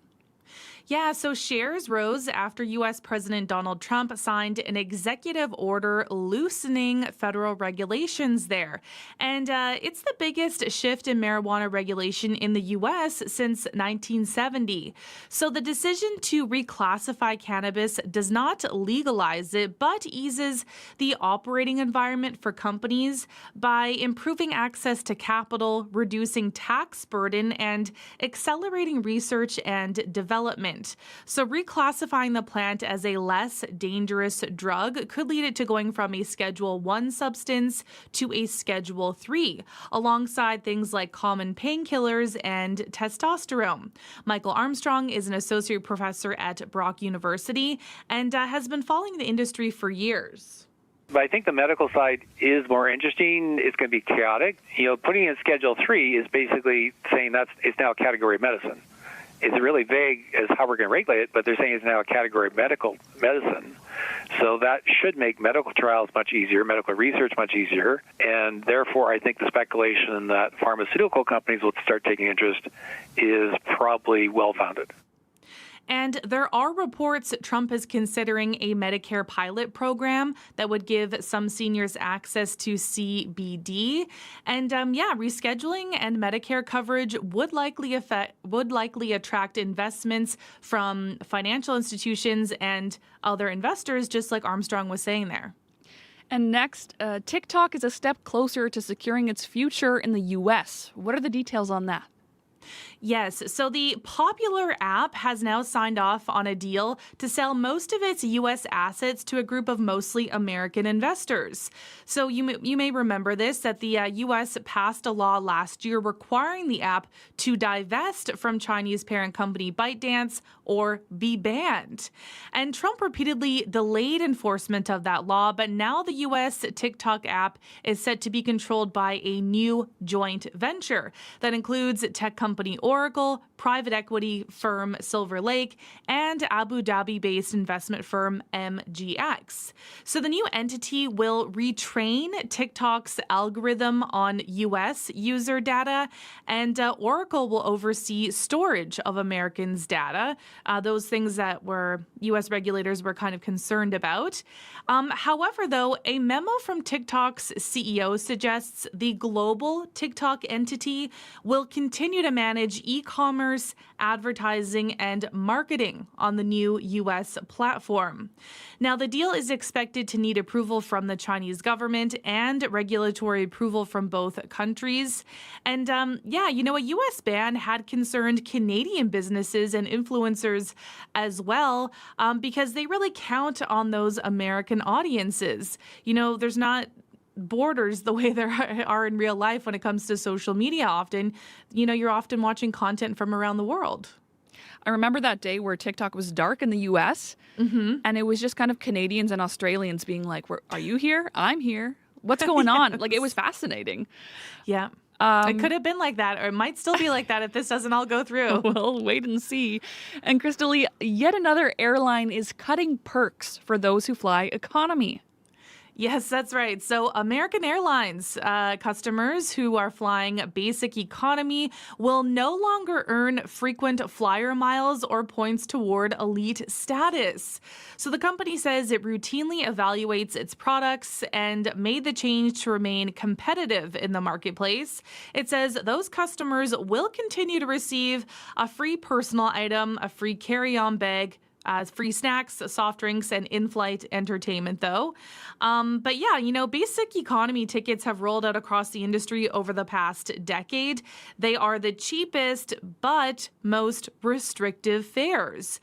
Yeah, so shares rose after U.S. President Donald Trump signed an executive order loosening federal regulations there. And it's the biggest shift in marijuana regulation in the U.S. since 1970. So the decision to reclassify cannabis does not legalize it, but eases the operating environment for companies by improving access to capital, reducing tax burden, and accelerating research and development. So reclassifying the plant as a less dangerous drug could lead it to going from a Schedule 1 substance to a Schedule 3, alongside things like common painkillers and testosterone. Michael Armstrong is an associate professor at Brock University and has been following the industry for years. But I think the medical side is more interesting. It's going to be chaotic. Putting in Schedule 3 is basically saying it's now a category of medicine. It's really vague as how we're going to regulate it, but they're saying it's now a category of medical medicine. So that should make medical trials much easier, medical research much easier, and therefore I think the speculation that pharmaceutical companies will start taking interest is probably well-founded. And there are reports Trump is considering a Medicare pilot program that would give some seniors access to CBD. And rescheduling and Medicare coverage would likely attract investments from financial institutions and other investors, just like Armstrong was saying there. And next, TikTok is a step closer to securing its future in the U.S. What are the details on that? Yes, so the popular app has now signed off on a deal to sell most of its U.S. assets to a group of mostly American investors. So you may remember this, that the U.S. passed a law last year requiring the app to divest from Chinese parent company ByteDance or be banned. And Trump repeatedly delayed enforcement of that law, but now the U.S. TikTok app is set to be controlled by a new joint venture that includes tech company Oracle, private equity firm Silver Lake, and Abu Dhabi-based investment firm MGX. So the new entity will retrain TikTok's algorithm on U.S. user data, and Oracle will oversee storage of Americans' data, those things that U.S. regulators were kind of concerned about. However, though, a memo from TikTok's CEO suggests the global TikTok entity will continue to manage e-commerce, advertising, and marketing on the new U.S. platform. Now, the deal is expected to need approval from the Chinese government and regulatory approval from both countries. And a U.S. ban had concerned Canadian businesses and influencers as well, because they really count on those American audiences. There's not borders the way there are in real life when it comes to social media often. You're often watching content from around the world. I remember that day where TikTok was dark in the U.S. And it was just kind of Canadians and Australians being like, are you here? I'm here. What's going on? Like, it was fascinating. Yeah. It could have been like that, or it might still be like that if this doesn't all go through. We'll wait and see. And Crystal Lee, yet another airline is cutting perks for those who fly economy. Yes, that's right. So American Airlines customers who are flying basic economy will no longer earn frequent flyer miles or points toward elite status. So the company says it routinely evaluates its products and made the change to remain competitive in the marketplace. It says those customers will continue to receive a free personal item, a free carry-on bag, free snacks, soft drinks, and in-flight entertainment, though. But yeah, basic economy tickets have rolled out across the industry over the past decade. They are the cheapest but most restrictive fares.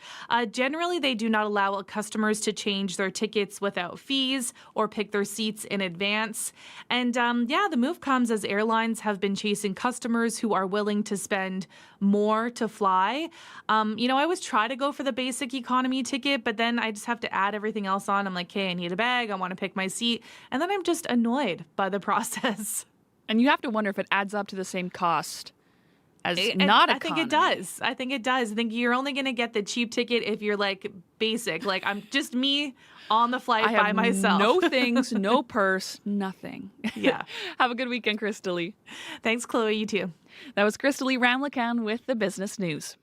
Generally, they do not allow customers to change their tickets without fees or pick their seats in advance. And the move comes as airlines have been chasing customers who are willing to spend more to fly. I always try to go for the basic economy ticket, but then I just have to add everything else on. I'm like, hey, I need a bag. I want to pick my seat. And then I'm just annoyed by the process. And you have to wonder if it adds up to the same cost as not economy. I think it does. I think you're only going to get the cheap ticket if you're like basic. Like, I'm just me on the flight by myself. No things, no purse, nothing. Yeah. Have a good weekend, Crystal Lee. Thanks, Chloe. You too. That was Crystal Lee Ramlakan with the Business News.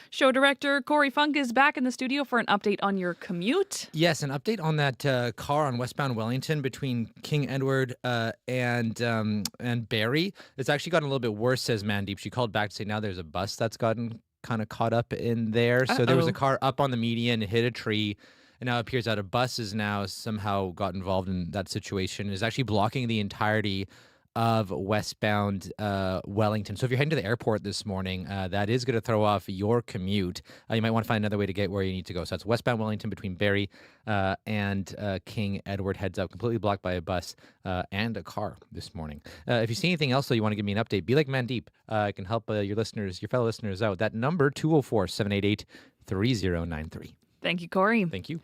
Show director Corey Funk is back in the studio for an update on your commute. Yes, an update on that car on westbound Wellington between King Edward and Barrie. It's actually gotten a little bit worse, says Mandeep. She called back to say now there's a bus that's gotten kind of caught up in there. So there was a car up on the median, hit a tree, and now it appears that a bus is now somehow got involved in that situation. It is actually blocking the entirety of westbound Wellington. So if you're heading to the airport this morning, that is going to throw off your commute. You might want to find another way to get where you need to go. So that's westbound Wellington between Barrie and King Edward. Heads up, completely blocked by a bus and a car this morning. If you see anything else, though, you want to give me an update, be like Mandeep. I can help your fellow listeners out. That number, 204-788-3093. Thank you, Corey. Thank you.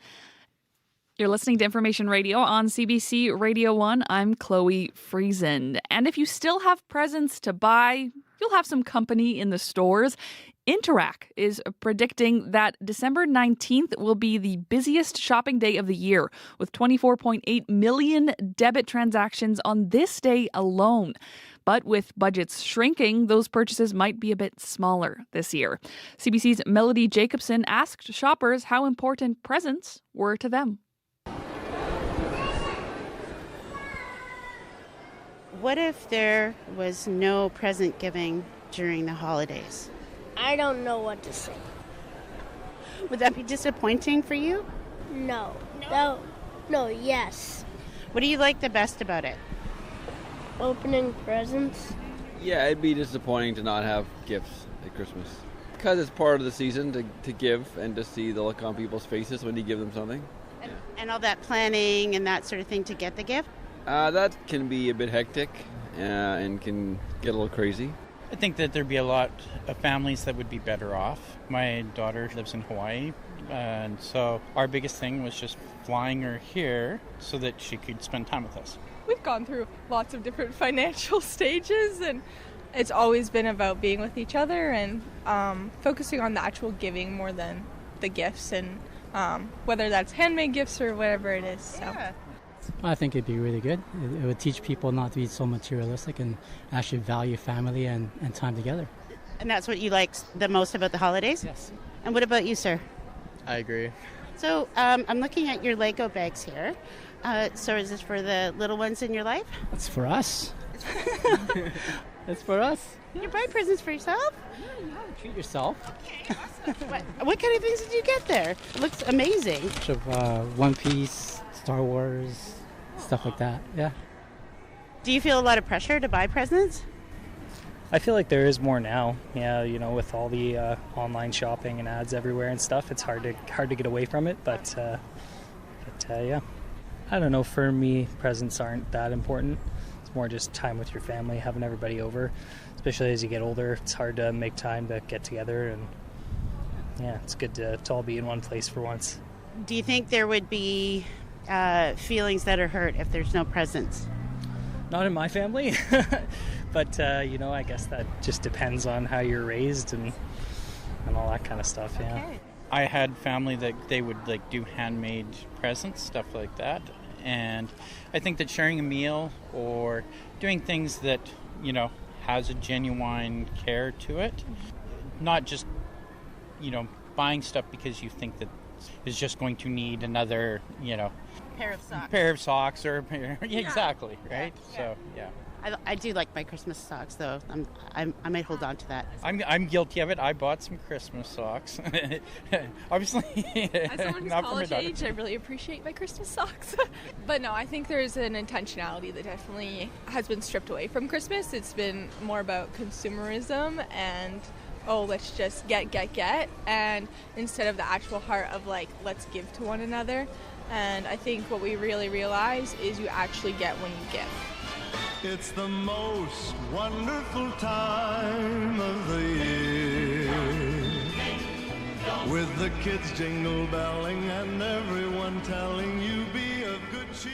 You're listening to Information Radio on CBC Radio 1. I'm Chloe Friesen. And if you still have presents to buy, you'll have some company in the stores. Interac is predicting that December 19th will be the busiest shopping day of the year, with 24.8 million debit transactions on this day alone. But with budgets shrinking, those purchases might be a bit smaller this year. CBC's Melody Jacobson asked shoppers how important presents were to them. What if there was no present giving during the holidays? I don't know what to say. Would that be disappointing for you? No, yes. What do you like the best about it? Opening presents. Yeah, it'd be disappointing to not have gifts at Christmas. Because it's part of the season to give and to see the look on people's faces when you give them something. And all that planning and that sort of thing to get the gift? That can be a bit hectic and can get a little crazy. I think that there'd be a lot of families that would be better off. My daughter lives in Hawaii, and so our biggest thing was just flying her here so that she could spend time with us. We've gone through lots of different financial stages, and it's always been about being with each other and focusing on the actual giving more than the gifts, and whether that's handmade gifts or whatever it is. So. Yeah. I think it'd be really good. It would teach people not to be so materialistic and actually value family and time together. And that's what you like the most about the holidays? Yes. And what about you, sir? I agree. So I'm looking at your Lego bags here. So is this for the little ones in your life? It's for us. It's for us. You're buying presents for yourself? Yeah, you have to treat yourself. Okay, awesome. What kind of things did you get there? It looks amazing. A bunch of One Piece, Star Wars, stuff like that. Yeah. Do you feel a lot of pressure to buy presents? I feel like there is more now. Yeah, with all the online shopping and ads everywhere and stuff, it's hard to get away from it. But yeah, I don't know. For me, presents aren't that important. It's more just time with your family, having everybody over. Especially as you get older, it's hard to make time to get together, and yeah, it's good to all be in one place for once. Do you think there would be feelings that are hurt if there's no presents? Not in my family, but I guess that just depends on how you're raised and all that kind of stuff. Yeah. Okay. I had family that they would do handmade presents, stuff like that, and I think that sharing a meal or doing things that has a genuine care to it, not just buying stuff because you think that is just going to need another pair of socks or exactly, right? Yeah. So yeah, I do like my Christmas socks, though. I might hold on to that. I'm guilty of it. I bought some Christmas socks. Obviously, as someone who's college age, I really appreciate my Christmas socks. But no, I think there's an intentionality that definitely has been stripped away from Christmas. It's been more about consumerism and let's just get, and instead of the actual heart of let's give to one another. And I think what we really realize is you actually get when you give. It's the most wonderful time of the year, with the kids jingle belling and everyone telling you be of good cheer.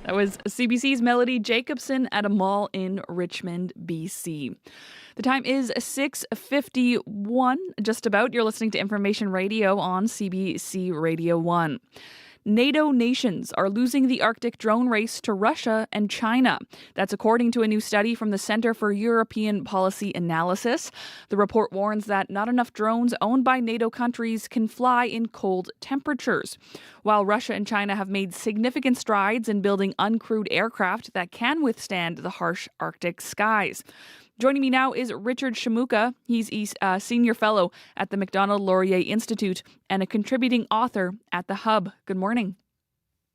That was CBC's Melody Jacobson at a mall in Richmond, BC. The time is 6:51, just about. You're listening to Information Radio on CBC Radio 1. NATO nations are losing the Arctic drone race to Russia and China. That's according to a new study from the Centre for European Policy Analysis. The report warns that not enough drones owned by NATO countries can fly in cold temperatures. While Russia and China have made significant strides in building uncrewed aircraft that can withstand the harsh Arctic skies. Joining me now is Richard Shamuka. He's a senior fellow at the Macdonald-Laurier Institute and a contributing author at The Hub. Good morning.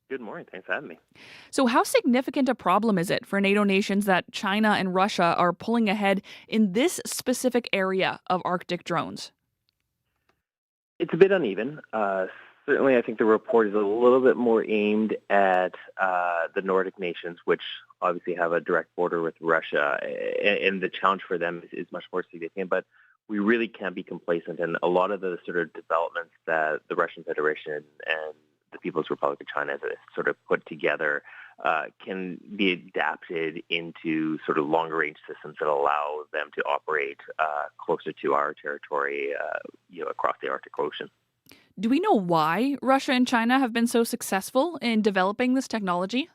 Good morning. Thanks for having me. So how significant a problem is it for NATO nations that China and Russia are pulling ahead in this specific area of Arctic drones? It's a bit uneven. Certainly, I think the report is a little bit more aimed at the Nordic nations, which obviously have a direct border with Russia, and the challenge for them is much more significant. But we really can't be complacent, and a lot of the sort of developments that the Russian Federation and the People's Republic of China has sort of put together can be adapted into sort of longer-range systems that allow them to operate closer to our territory, across the Arctic Ocean. Do we know why Russia and China have been so successful in developing this technology?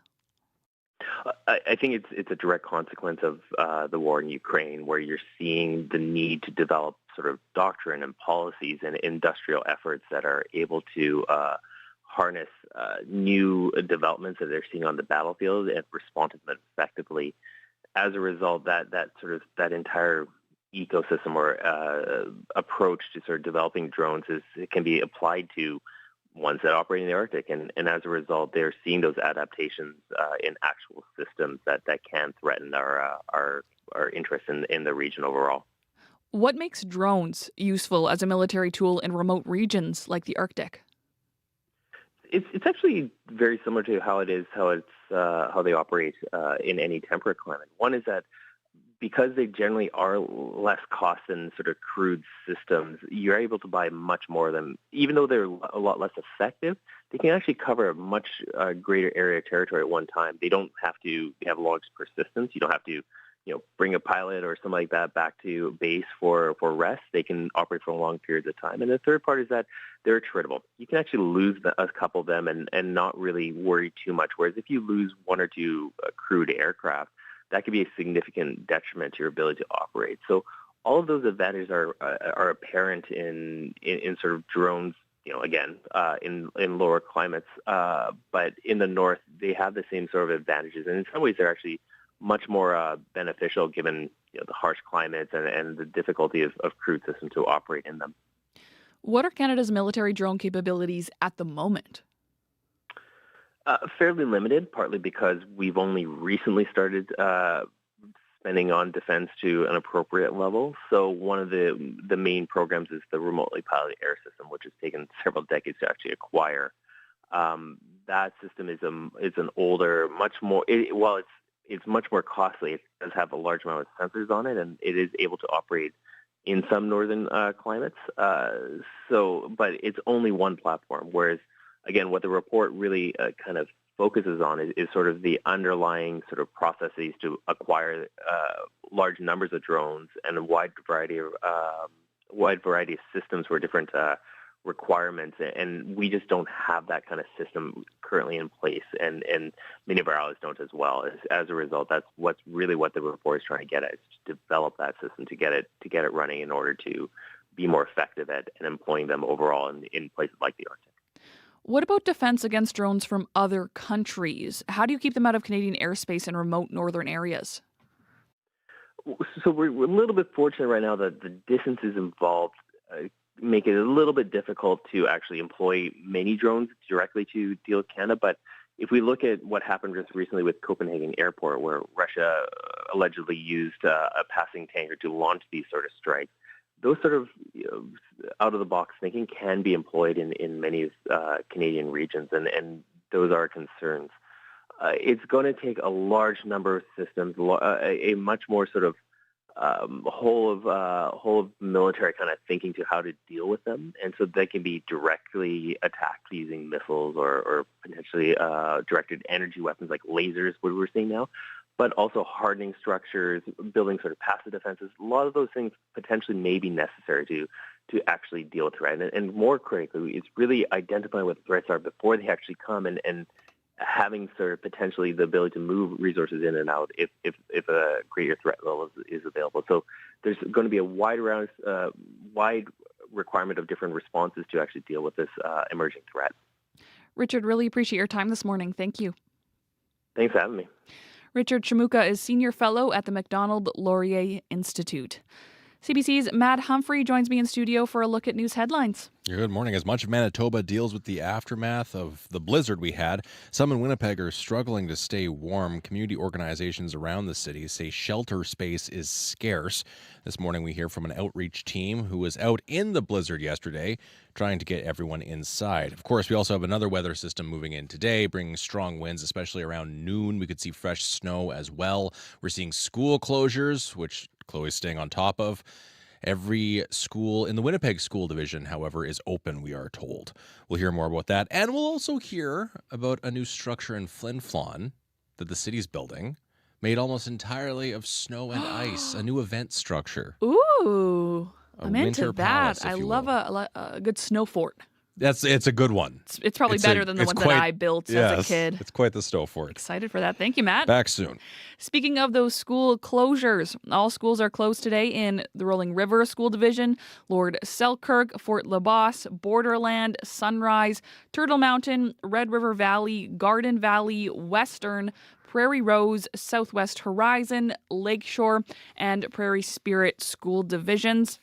I think it's a direct consequence of the war in Ukraine, where you're seeing the need to develop sort of doctrine and policies and industrial efforts that are able to harness new developments that they're seeing on the battlefield and respond to them effectively. As a result, that entire ecosystem or approach to sort of developing drones can be applied to ones that operate in the Arctic, and as a result, they're seeing those adaptations in actual systems that can threaten our interest in the region overall. What makes drones useful as a military tool in remote regions like the Arctic? It's actually very similar to how they operate in any temperate climate. One is that because they generally are less cost than sort of crude systems, you're able to buy much more of them. Even though they're a lot less effective, they can actually cover a much greater area of territory at one time. They don't have to have long persistence. You don't have to, bring a pilot or something like that back to base for rest. They can operate for long periods of time. And the third part is that they're attritable. You can actually lose a couple of them and not really worry too much. Whereas if you lose one or two crewed aircraft, that could be a significant detriment to your ability to operate. So all of those advantages are apparent in sort of drones again, in lower climates. But in the north, they have the same sort of advantages. And in some ways, they're actually much more beneficial given the harsh climates and the difficulty of crude systems to operate in them. What are Canada's military drone capabilities at the moment? Fairly limited, partly because we've only recently started spending on defense to an appropriate level. So one of the main programs is the remotely piloted air system, which has taken several decades to actually acquire. That system is an older, much more it's much more costly. It does have a large amount of sensors on it, and it is able to operate in some northern climates. But it's only one platform. Whereas, again, what the report really kind of focuses on is sort of the underlying sort of processes to acquire large numbers of drones and a wide variety of systems for different requirements, and we just don't have that kind of system currently in place, and many of our allies don't as well. As a result, that's what the report is trying to get at, is to develop that system to get it running in order to be more effective at and employing them overall in places like the Arctic. What about defense against drones from other countries? How do you keep them out of Canadian airspace in remote northern areas? So we're a little bit fortunate right now that the distances involved make it a little bit difficult to actually employ many drones directly to deal with Canada. But if we look at what happened just recently with Copenhagen Airport, where Russia allegedly used a passing tanker to launch these sort of strikes, those sort of out-of-the-box thinking can be employed in many Canadian regions, and those are concerns. It's going to take a large number of systems, a much more sort of whole of military kind of thinking to how to deal with them, and so they can be directly attacked using missiles or potentially directed energy weapons like lasers, what we're seeing now, but also hardening structures, building sort of passive defenses. A lot of those things potentially may be necessary to actually deal with threat, and more critically, it's really identifying what the threats are before they actually come, and having sort of potentially the ability to move resources in and out if a greater threat level is available. So there's going to be a wide requirement of different responses to actually deal with this emerging threat. Richard, really appreciate your time this morning. Thank you. Thanks for having me. Richard Chimuka is Senior Fellow at the Macdonald-Laurier Institute. CBC's Matt Humphrey joins me in studio for a look at news headlines. Good morning. As much of Manitoba deals with the aftermath of the blizzard we had, some in Winnipeg are struggling to stay warm. Community organizations around the city say shelter space is scarce. This morning we hear from an outreach team who was out in the blizzard yesterday trying to get everyone inside. Of course, we also have another weather system moving in today, bringing strong winds, especially around noon. We could see fresh snow as well. We're seeing school closures, which Chloe's staying on top of. Every school in the Winnipeg School Division, however, is open, we are told. We'll hear more about that. And we'll also hear about a new structure in Flin Flon that the city's building, made almost entirely of snow and ice, a new event structure. Ooh, I'm into winter that. palace, I if you love a good snow fort. It's a good one. It's probably better than the ones that I built as a kid. It's quite the snow fort. Excited for that. Thank you, Matt. Back soon. Speaking of those school closures, all schools are closed today in the Rolling River School Division, Lord Selkirk, Fort LaBosse, Borderland, Sunrise, Turtle Mountain, Red River Valley, Garden Valley, Western, Prairie Rose, Southwest Horizon, Lakeshore, and Prairie Spirit School Divisions.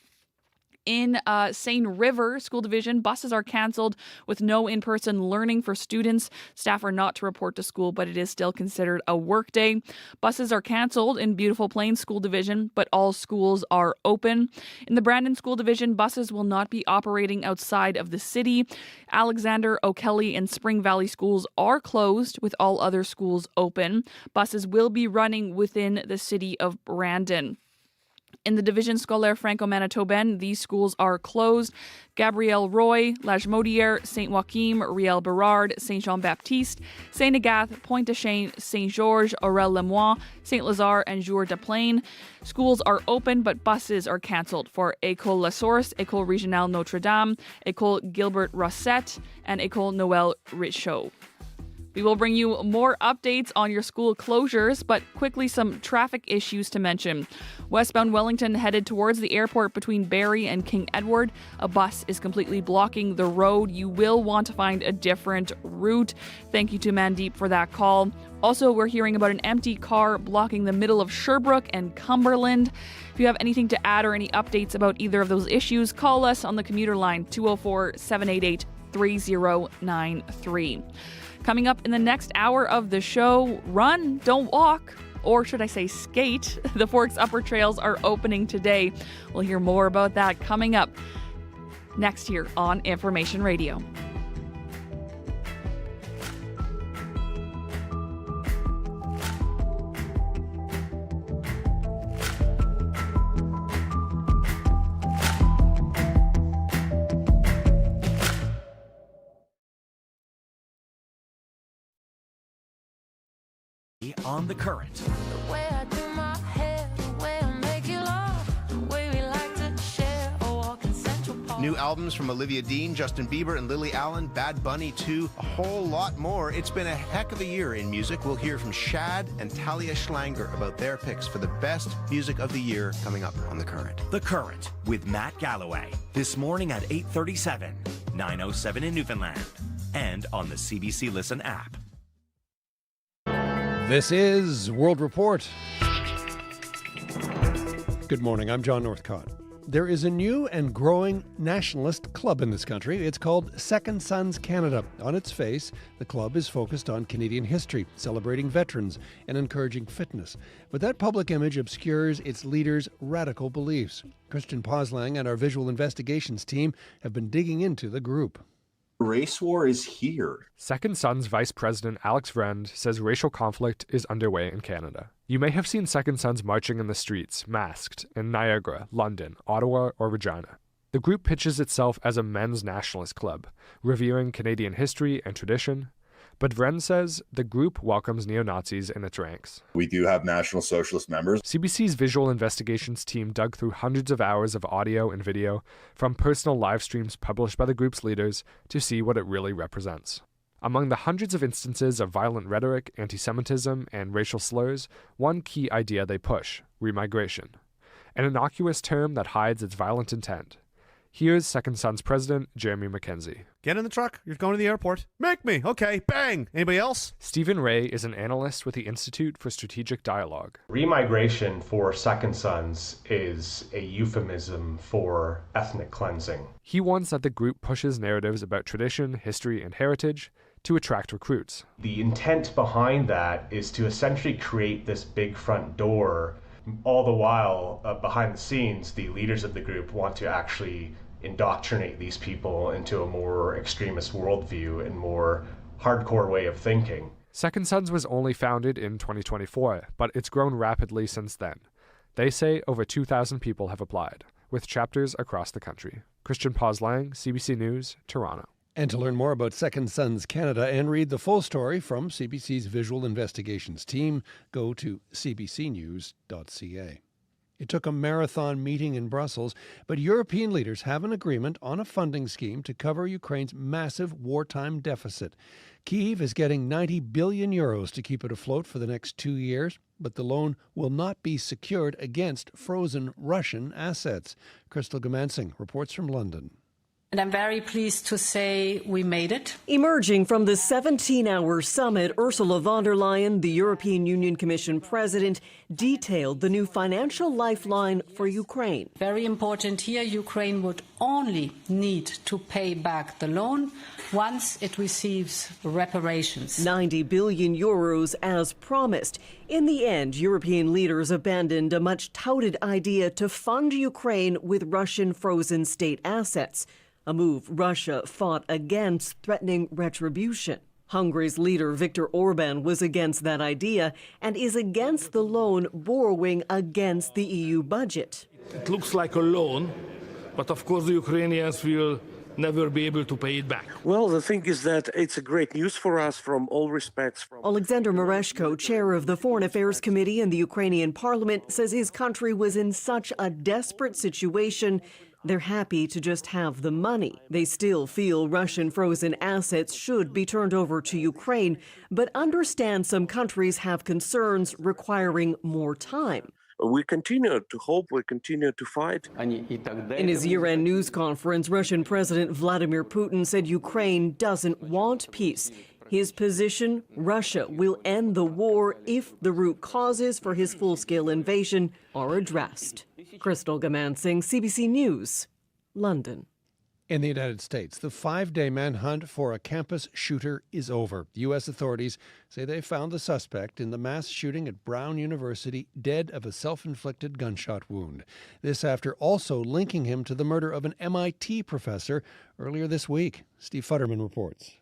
In Seine River School Division, buses are canceled with no in-person learning for students. Staff are not to report to school, but it is still considered a work day. Buses are canceled in Beautiful Plains School Division, but all schools are open. In the Brandon School Division, buses will not be operating outside of the city. Alexander, O'Kelly, and Spring Valley schools are closed, with all other schools open. Buses will be running within the city of Brandon. In the Division Scolaire Franco-Manitobaine, these schools are closed. Gabrielle Roy, Lagimodiere, Saint-Joachim, Riel Berard, Saint-Jean-Baptiste, Saint-Agathe, Pointe-de-Chêne, Saint-Georges, Aurel-le-Moine, Saint-Lazare, and Jour-de-Plaine. Schools are open, but buses are cancelled for École La Source, École Régionale Notre-Dame, École Gilbert Rosset, and École Noël Richaud. We will bring you more updates on your school closures, but quickly some traffic issues to mention. Westbound Wellington headed towards the airport between Barrie and King Edward. A bus is completely blocking the road. You will want to find a different route. Thank you to Mandeep for that call. Also, we're hearing about an empty car blocking the middle of Sherbrooke and Cumberland. If you have anything to add or any updates about either of those issues, call us on the commuter line 204-788-3093. Coming up in the next hour of the show, run, don't walk, or should I say skate. The Forks Upper Trails are opening today. We'll hear more about that coming up next here on Information Radio. On the Current. The way I do my hair, the way I make you laugh, the way we like to share a walk in Central Park. New albums from Olivia Dean, Justin Bieber, and Lily Allen, Bad Bunny 2, a whole lot more. It's been a heck of a year in music. We'll hear from Shad and Talia Schlanger about their picks for the best music of the year coming up on The Current. The Current with Matt Galloway. This morning at 8:37, 9:07 in Newfoundland, and on the CBC Listen app. This is World Report. Good morning, I'm John Northcott. There is a new and growing nationalist club in this country. It's called Second Sons Canada. On its face, the club is focused on Canadian history, celebrating veterans, and encouraging fitness. But that public image obscures its leaders' radical beliefs. Christian Poslang and our visual investigations team have been digging into the group. Race war is here. Second Sons Vice President Alex Vrend says racial conflict is underway in Canada. You may have seen Second Sons marching in the streets, masked, in Niagara, London, Ottawa, or Regina. The group pitches itself as a men's nationalist club, revering Canadian history and tradition. But Vrend says the group welcomes neo-Nazis in its ranks. We do have National Socialist members. CBC's visual investigations team dug through hundreds of hours of audio and video from personal live streams published by the group's leaders to see what it really represents. Among the hundreds of instances of violent rhetoric, anti-Semitism, and racial slurs, one key idea they push: remigration. An innocuous term that hides its violent intent. Here's Second Sons President Jeremy McKenzie. Get in the truck. You're going to the airport. Make me. Okay, bang. Anybody else? Stephen Ray is an analyst with the Institute for Strategic Dialogue. Remigration for Second Sons is a euphemism for ethnic cleansing. He warns that the group pushes narratives about tradition, history, and heritage to attract recruits. The intent behind that is to essentially create this big front door. All the while, behind the scenes, the leaders of the group want to actually indoctrinate these people into a more extremist worldview and more hardcore way of thinking. Second Sons was only founded in 2024, but it's grown rapidly since then. They say over 2,000 people have applied, with chapters across the country. Christian Poslang, CBC News, Toronto. And to learn more about Second Sons Canada and read the full story from CBC's Visual Investigations team, go to cbcnews.ca. It took a marathon meeting in Brussels, but European leaders have an agreement on a funding scheme to cover Ukraine's massive wartime deficit. Kyiv is getting 90 billion euros to keep it afloat for the next 2 years, but the loan will not be secured against frozen Russian assets. Crystal Gamansing reports from London. And I'm very pleased to say we made it. Emerging from the 17-hour summit, Ursula von der Leyen, the European Union Commission president, detailed the new financial lifeline for Ukraine. Very important here, Ukraine would only need to pay back the loan once it receives reparations. 90 billion euros as promised. In the end, European leaders abandoned a much-touted idea to fund Ukraine with Russian frozen state assets, a move Russia fought against, threatening retribution. Hungary's leader Viktor Orban was against that idea and is against the loan borrowing against the EU budget. It looks like a loan, but of course the Ukrainians will never be able to pay it back. Well, the thing is that it's a great news for us from all respects. Alexander Mereshko, chair of the Foreign Affairs Committee in the Ukrainian parliament, says his country was in such a desperate situation. They're happy to just have the money. They still feel Russian frozen assets should be turned over to Ukraine, but understand some countries have concerns requiring more time. We continue to hope, we continue to fight. In his year-end news conference, Russian President Vladimir Putin said Ukraine doesn't want peace. His position, Russia will end the war if the root causes for his full-scale invasion are addressed. Crystal Gamansing, CBC News, London. In the United States, the 5-day manhunt for a campus shooter is over. U.S. authorities say they found the suspect in the mass shooting at Brown University dead of a self-inflicted gunshot wound. This after also linking him to the murder of an MIT professor earlier this week. Steve Futterman reports.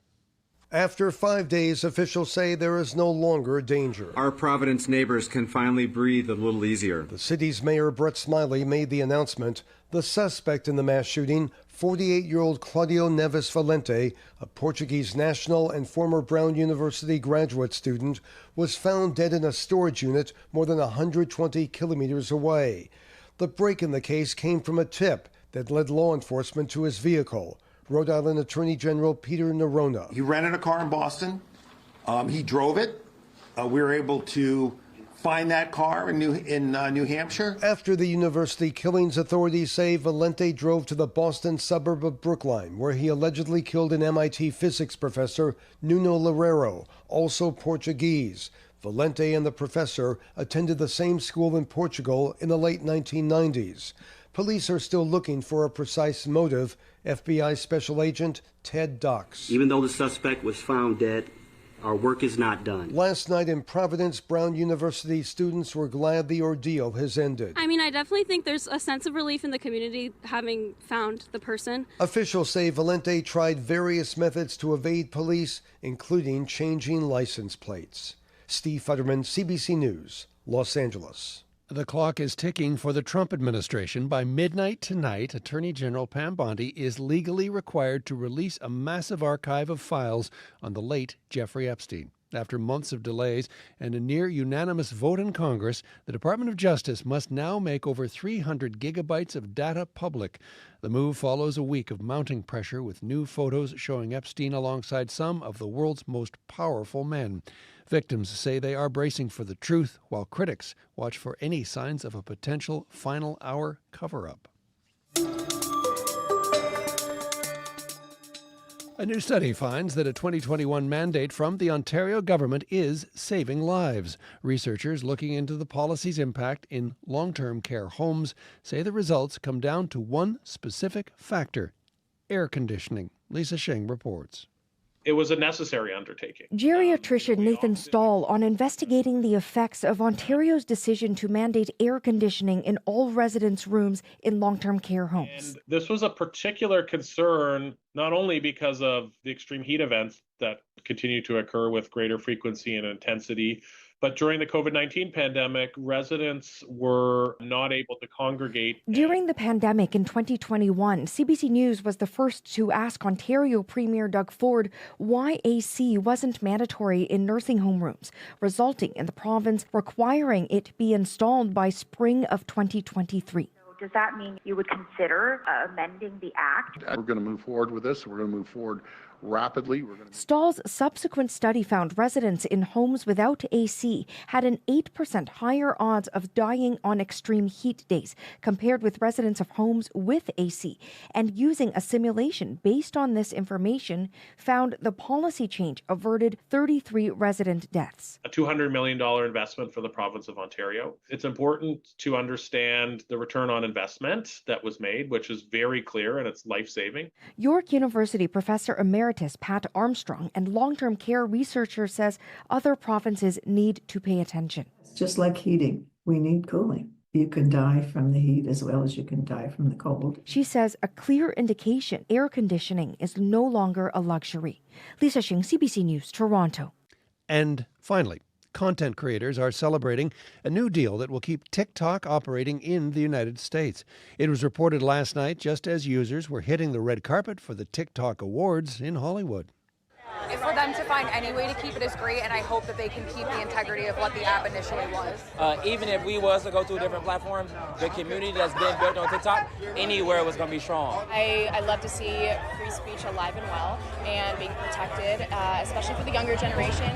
After 5 days, officials say there is no longer danger. Our Providence neighbors can finally breathe a little easier. The city's mayor, Brett Smiley, made the announcement. The suspect in the mass shooting, 48-year-old Claudio Neves Valente, a Portuguese national and former Brown University graduate student, was found dead in a storage unit more than 120 kilometers away. The break in the case came from a tip that led law enforcement to his vehicle. Rhode Island Attorney General Peter Nerona. He rented a car in Boston. He drove it. We were able to find that car in New Hampshire. After the university killings, authorities say Valente drove to the Boston suburb of Brookline, where he allegedly killed an MIT physics professor, Nuno Loureiro, also Portuguese. Valente and the professor attended the same school in Portugal in the late 1990s. Police are still looking for a precise motive. FBI Special Agent Ted Dox. Even though the suspect was found dead, our work is not done. Last night in Providence, Brown University students were glad the ordeal has ended. I mean, I definitely think there's a sense of relief in the community having found the person. Officials say Valente tried various methods to evade police, including changing license plates. Steve Futterman, CBC News, Los Angeles. The clock is ticking for the Trump administration. By midnight tonight, Attorney General Pam Bondi is legally required to release a massive archive of files on the late Jeffrey Epstein. After months of delays and a near unanimous vote in Congress, the Department of Justice must now make over 300 gigabytes of data public. The move follows a week of mounting pressure with new photos showing Epstein alongside some of the world's most powerful men. Victims say they are bracing for the truth, while critics watch for any signs of a potential final hour cover-up. A new study finds that a 2021 mandate from the Ontario government is saving lives. Researchers looking into the policy's impact in long-term care homes say the results come down to one specific factor: air conditioning. Lisa Shing reports. It was a necessary undertaking. Geriatrician Nathan Stahl on investigating the effects of Ontario's decision to mandate air conditioning in all residents' rooms in long-term care homes. And this was a particular concern, not only because of the extreme heat events that continue to occur with greater frequency and intensity, but during the COVID-19 pandemic, residents were not able to congregate. During the pandemic in 2021, CBC News was the first to ask Ontario Premier Doug Ford why AC wasn't mandatory in nursing home rooms, resulting in the province requiring it be installed by spring of 2023. Does that mean you would consider amending the Act? We're going to move forward with this. We're going to move forward rapidly. Stahl's subsequent study found residents in homes without AC had an 8% higher odds of dying on extreme heat days compared with residents of homes with AC. And using a simulation based on this information, found the policy change averted 33 resident deaths. A $200 million investment for the province of Ontario. It's important to understand the return on investment that was made, which is very clear and it's life-saving. York University Professor Emeritus Pat Armstrong and long-term care researcher says other provinces need to pay attention. It's just like heating. We need cooling. You can die from the heat as well as you can die from the cold. She says a clear indication air conditioning is no longer a luxury. Lisa Shing, CBC News, Toronto. And finally, content creators are celebrating a new deal that will keep TikTok operating in the United States. It was reported last night just as users were hitting the red carpet for the TikTok Awards in Hollywood. For them to find any way to keep it is great, and I hope that they can keep the integrity of what the app initially was. Even if we was to go to a different platform, the community that's been built on TikTok, anywhere was going to be strong. I love to see free speech alive and well and being protected, especially for the younger generation.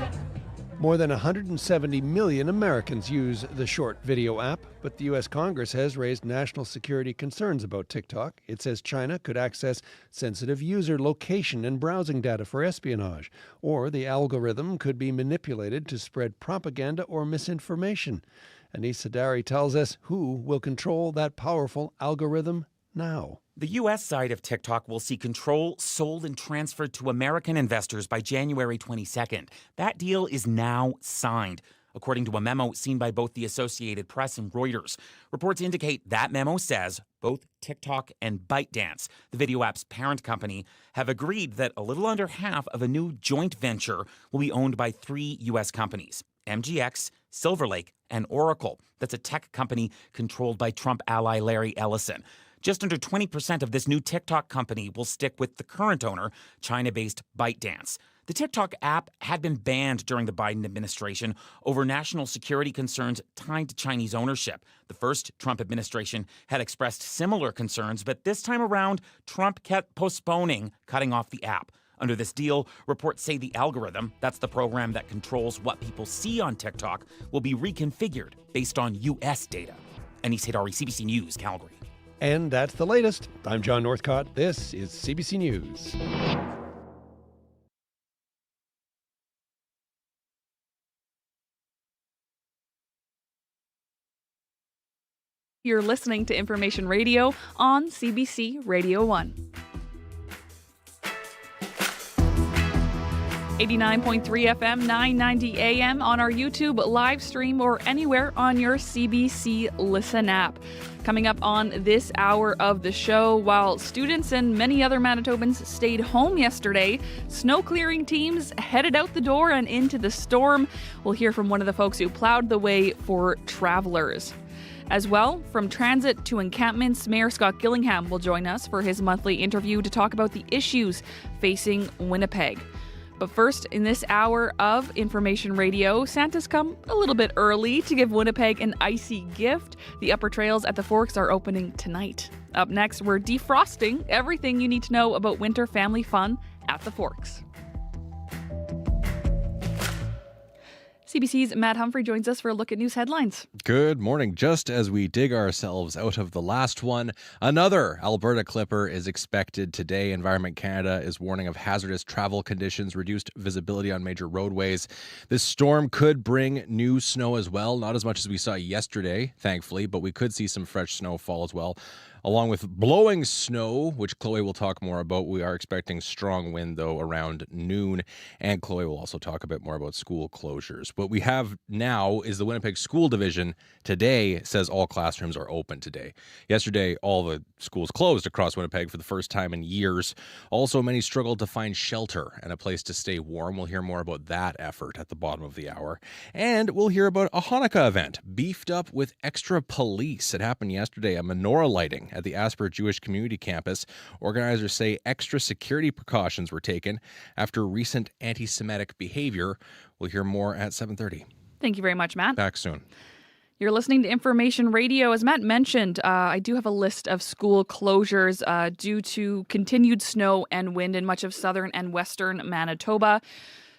More than 170 million Americans use the short video app, but the U.S. Congress has raised national security concerns about TikTok. It says China could access sensitive user location and browsing data for espionage, or the algorithm could be manipulated to spread propaganda or misinformation. Anis Sadari tells us who will control that powerful algorithm now. The U.S. side of TikTok will see control sold and transferred to American investors by January 22nd. That deal is now signed, according to a memo seen by both the Associated Press and Reuters. Reports indicate that memo says both TikTok and ByteDance, the video app's parent company, have agreed that a little under half of a new joint venture will be owned by 3 U.S. companies: MGX, Silver Lake, and Oracle. That's a tech company controlled by Trump ally Larry Ellison. Just under 20% of this new TikTok company will stick with the current owner, China-based ByteDance. The TikTok app had been banned during the Biden administration over national security concerns tied to Chinese ownership. The first Trump administration had expressed similar concerns, but this time around, Trump kept postponing cutting off the app. Under this deal, reports say the algorithm, that's the program that controls what people see on TikTok, will be reconfigured based on U.S. data. Anis Sadari, CBC News, Calgary. And that's the latest. I'm John Northcott. This is CBC News. You're listening to Information Radio on CBC Radio 1. 89.3 FM, 990 AM on our YouTube live stream or anywhere on your CBC Listen app. Coming up on this hour of the show, while students and many other Manitobans stayed home yesterday, snow clearing teams headed out the door and into the storm. We'll hear from one of the folks who plowed the way for travelers. As well, from transit to encampments, Mayor Scott Gillingham will join us for his monthly interview to talk about the issues facing Winnipeg. But first, in this hour of Information Radio, Santa's come a little bit early to give Winnipeg an icy gift. The upper trails at the Forks are opening tonight. Up next, we're defrosting everything you need to know about winter family fun at the Forks. CBC's Matt Humphrey joins us for a look at news headlines. Good morning. Just as we dig ourselves out of the last one, another Alberta Clipper is expected today. Environment Canada is warning of hazardous travel conditions, reduced visibility on major roadways. This storm could bring new snow as well, not as much as we saw yesterday, thankfully, but we could see some fresh snowfall as well. Along with blowing snow, which Chloe will talk more about. We are expecting strong wind, though, around noon. And Chloe will also talk a bit more about school closures. What we have now is the Winnipeg School Division today says all classrooms are open today. Yesterday, all the schools closed across Winnipeg for the first time in years. Also, many struggled to find shelter and a place to stay warm. We'll hear more about that effort at the bottom of the hour. And we'll hear about a Hanukkah event beefed up with extra police. It happened yesterday, a menorah lighting at the Asper Jewish Community Campus. Organizers say extra security precautions were taken after recent anti-Semitic behavior. We'll hear more at 7:30. Thank you very much, Matt. Back soon. You're listening to Information Radio. As Matt mentioned, I do have a list of school closures due to continued snow and wind in much of southern and western Manitoba.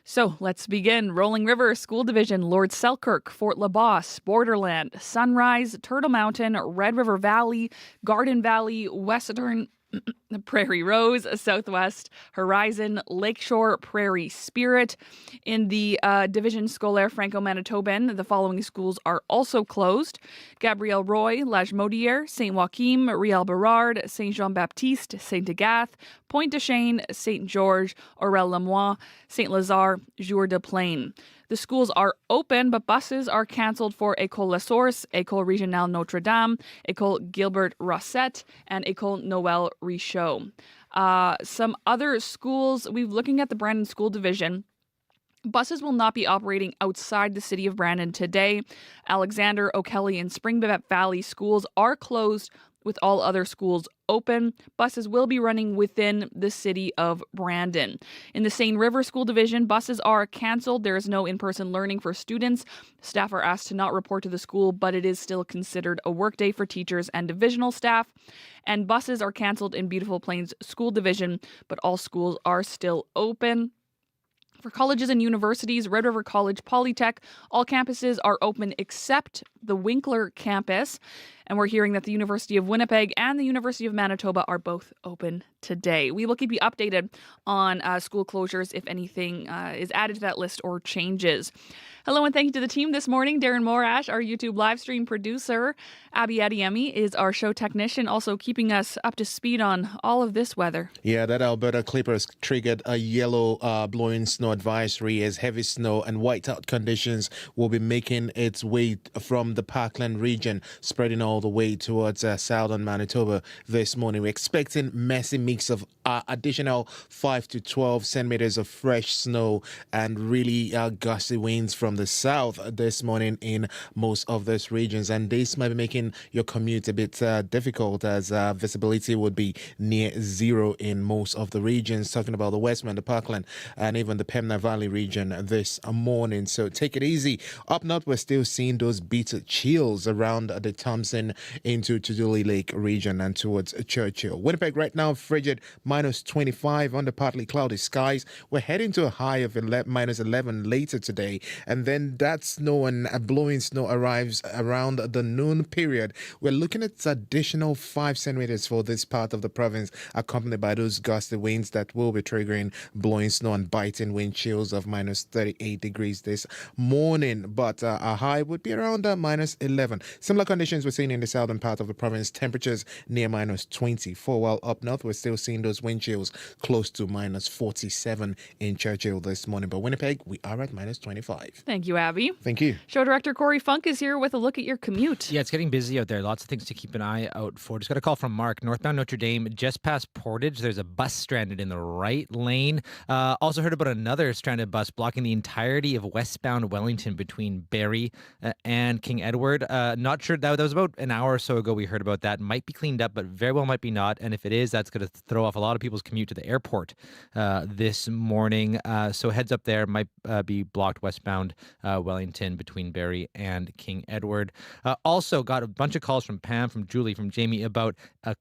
So let's begin. Rolling River School Division, Lord Selkirk, Fort LaBosse, Borderland, Sunrise, Turtle Mountain, Red River Valley, Garden Valley, Western Prairie Rose, Southwest Horizon, Lakeshore, Prairie Spirit. In the Division Scolaire Franco-Manitobaine, the following schools are also closed: Gabrielle Roy, Lagimodiere, St. Joachim, Riel Berard, St. Jean-Baptiste, St. Agathe, Pointe-de-Chêne, St. George, Aurel-Lemoine, St. Lazare, Jour de Plaine. The schools are open, but buses are cancelled for École La Source, École Régionale Notre-Dame, École Gilbert Rossette, and École Noël Richaud. Some other schools, we're looking at the Brandon School Division. Buses will not be operating outside the city of Brandon today. Alexander, O'Kelly, and Spring Valley schools are closed, with all other schools open. Buses will be running within the city of Brandon. In the Seine River School Division, buses are canceled. There is no in-person learning for students. Staff are asked to not report to the school, but it is still considered a workday for teachers and divisional staff. And buses are canceled in Beautiful Plains School Division, but all schools are still open. For colleges and universities, Red River College, Polytech, all campuses are open except the Winkler campus. And we're hearing that the University of Winnipeg and the University of Manitoba are both open today. We will keep you updated on school closures if anything is added to that list or changes. Hello and thank you to the team this morning. Darren Morash, our YouTube live stream producer. Abby Adiemi is our show technician, also keeping us up to speed on all of this weather. Yeah, that Alberta Clippers triggered a yellow blowing snow advisory as heavy snow and whiteout conditions will be making its way from the Parkland region, spreading all the way towards southern Manitoba this morning. We're expecting messy mix of additional 5 to 12 centimeters of fresh snow and really gusty winds from the south this morning in most of those regions, and this might be making your commute a bit difficult as visibility would be near zero in most of the regions. Talking about the Westman, the Parkland, and even the Pembina Valley region this morning. So take it easy. Up north, we're still seeing those bitter chills around the Thompson into Tuduli Lake region and towards Churchill. Winnipeg right now frigid, minus 25 under partly cloudy skies. We're heading to a high of minus 11 later today, and then that snow and blowing snow arrives around the noon period. We're looking at additional 5 centimeters for this part of the province, accompanied by those gusty winds that will be triggering blowing snow and biting wind chills of minus 38 degrees this morning. But a high would be around minus 11. Similar conditions we're seeing in the southern part of the province. Temperatures near minus 24, while up north we're still seeing those wind chills close to minus 47 in Churchill this morning. But Winnipeg, we are at minus 25. Thank you, Abby. Thank you. Show director Corey Funk is here with a look at your commute. Yeah, it's getting busy out there. Lots of things to keep an eye out for. Just got a call from Mark. Northbound Notre Dame, just past Portage, there's a bus stranded in the right lane. Also heard about another stranded bus blocking the entirety of westbound Wellington between Barrie and King Edward. Not sure. That was about an hour or so ago we heard about that. Might be cleaned up, but very well might be not. And if it is, that's going to throw off a lot of people's commute to the airport this morning. So heads up there. Might be blocked westbound Wellington between Barrie and King Edward. Also got a bunch of calls from Pam, from Julie, from Jamie about a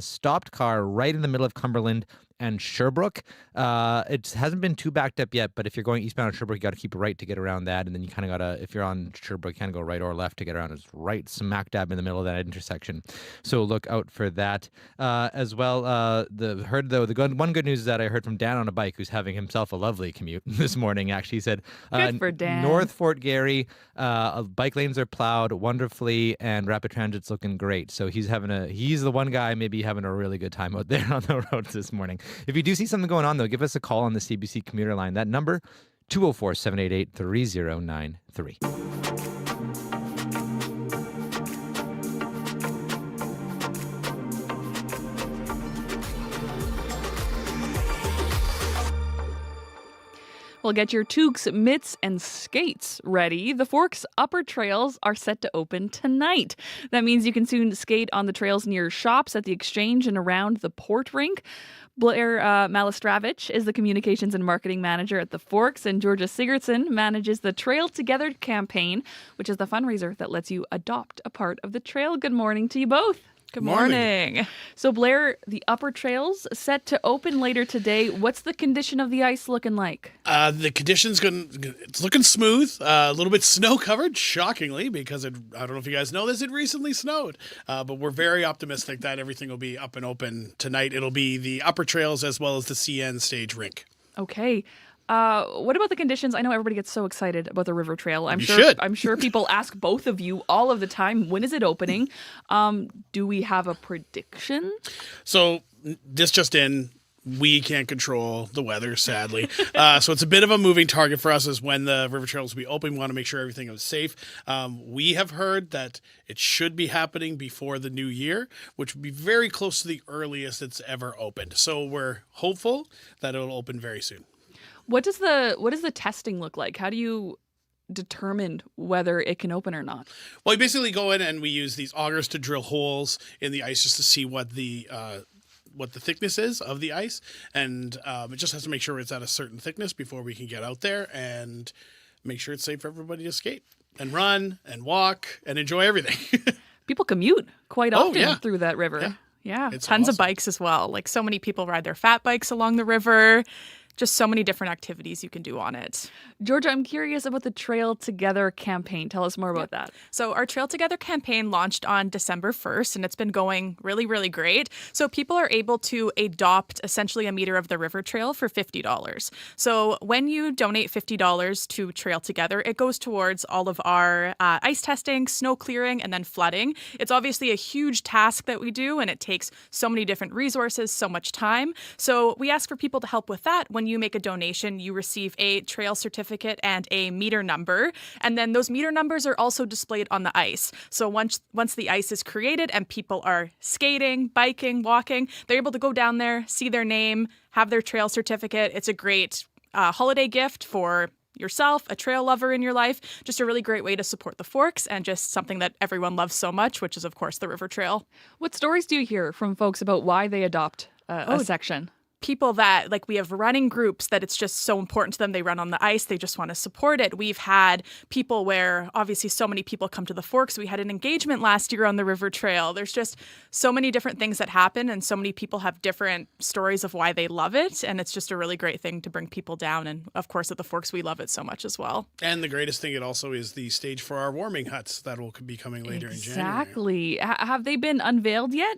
stopped car right in the middle of Cumberland and Sherbrooke. It hasn't been too backed up yet, but if you're going eastbound on Sherbrooke, you got to keep right to get around that. And then you kind of got to, if you're on Sherbrooke, you kind of go right or left to get around. It's right smack dab in the middle of that intersection. So look out for that as well. One good news is that I heard from Dan on a bike, who's having himself a lovely commute this morning. Actually, he said, good for Dan. North Fort Garry, bike lanes are plowed wonderfully and rapid transit's looking great. So he's the one guy maybe having a really good time out there on the roads this morning. If you do see something going on, though, give us a call on the CBC commuter line. That number, 204-788-3093. Well, get your toques, mitts, and skates ready. The Forks Upper Trails are set to open tonight. That means you can soon skate on the trails near shops, at the Exchange, and around the Port Rink. Blair Malistravich is the Communications and Marketing Manager at the Forks, and Georgia Sigurdsson manages the Trail Together campaign, which is the fundraiser that lets you adopt a part of the trail. Good morning to you both. Good morning. So Blair, the upper trails set to open later today. What's the condition of the ice looking like? The condition's it's looking smooth, a little bit snow covered, shockingly, because I don't know if you guys know this, it recently snowed. But we're very optimistic that everything will be up and open tonight. It'll be the upper trails as well as the CN stage rink. Okay. What about the conditions? I know everybody gets so excited about the river trail. I'm sure people ask both of you all of the time, when is it opening? Do we have a prediction? So this just in, we can't control the weather, sadly. So it's a bit of a moving target for us as when the river trails will be open. We want to make sure everything is safe. We have heard that it should be happening before the new year, which would be very close to the earliest it's ever opened. So we're hopeful that it'll open very soon. What does the testing look like? How do you determine whether it can open or not? Well, we basically go in and we use these augers to drill holes in the ice just to see what the thickness is of the ice, and it just has to make sure it's at a certain thickness before we can get out there and make sure it's safe for everybody to skate and run and walk and enjoy everything. People commute quite often yeah. through that river. Yeah. It's Tons awesome. of bikes as well. Like so many people ride their fat bikes along the river. Just so many different activities you can do on it. Georgia, I'm curious about the Trail Together campaign. Tell us more about that. So our Trail Together campaign launched on December 1st, and it's been going really, really great. So people are able to adopt essentially a meter of the river trail for $50. So when you donate $50 to Trail Together, it goes towards all of our ice testing, snow clearing, and then flooding. It's obviously a huge task that we do, and it takes so many different resources, so much time. So we ask for people to help with that. When you make a donation, you receive a trail certificate and a meter number. And then those meter numbers are also displayed on the ice. So once the ice is created and people are skating, biking, walking, they're able to go down there, see their name, have their trail certificate. It's a great holiday gift for yourself, a trail lover in your life. Just a really great way to support the Forks and just something that everyone loves so much, which is, of course, the river trail. What stories do you hear from folks about why they adopt a section? People that, like, we have running groups that it's just so important to them. They run on the ice. They just want to support it. We've had people where obviously so many people come to the Forks. We had an engagement last year on the river trail. There's just so many different things that happen, and so many people have different stories of why they love it. And it's just a really great thing to bring people down. And of course, at the Forks, we love it so much as well. And the greatest thing, it also is the stage for our warming huts that will be coming later in January. Exactly. Have they been unveiled yet?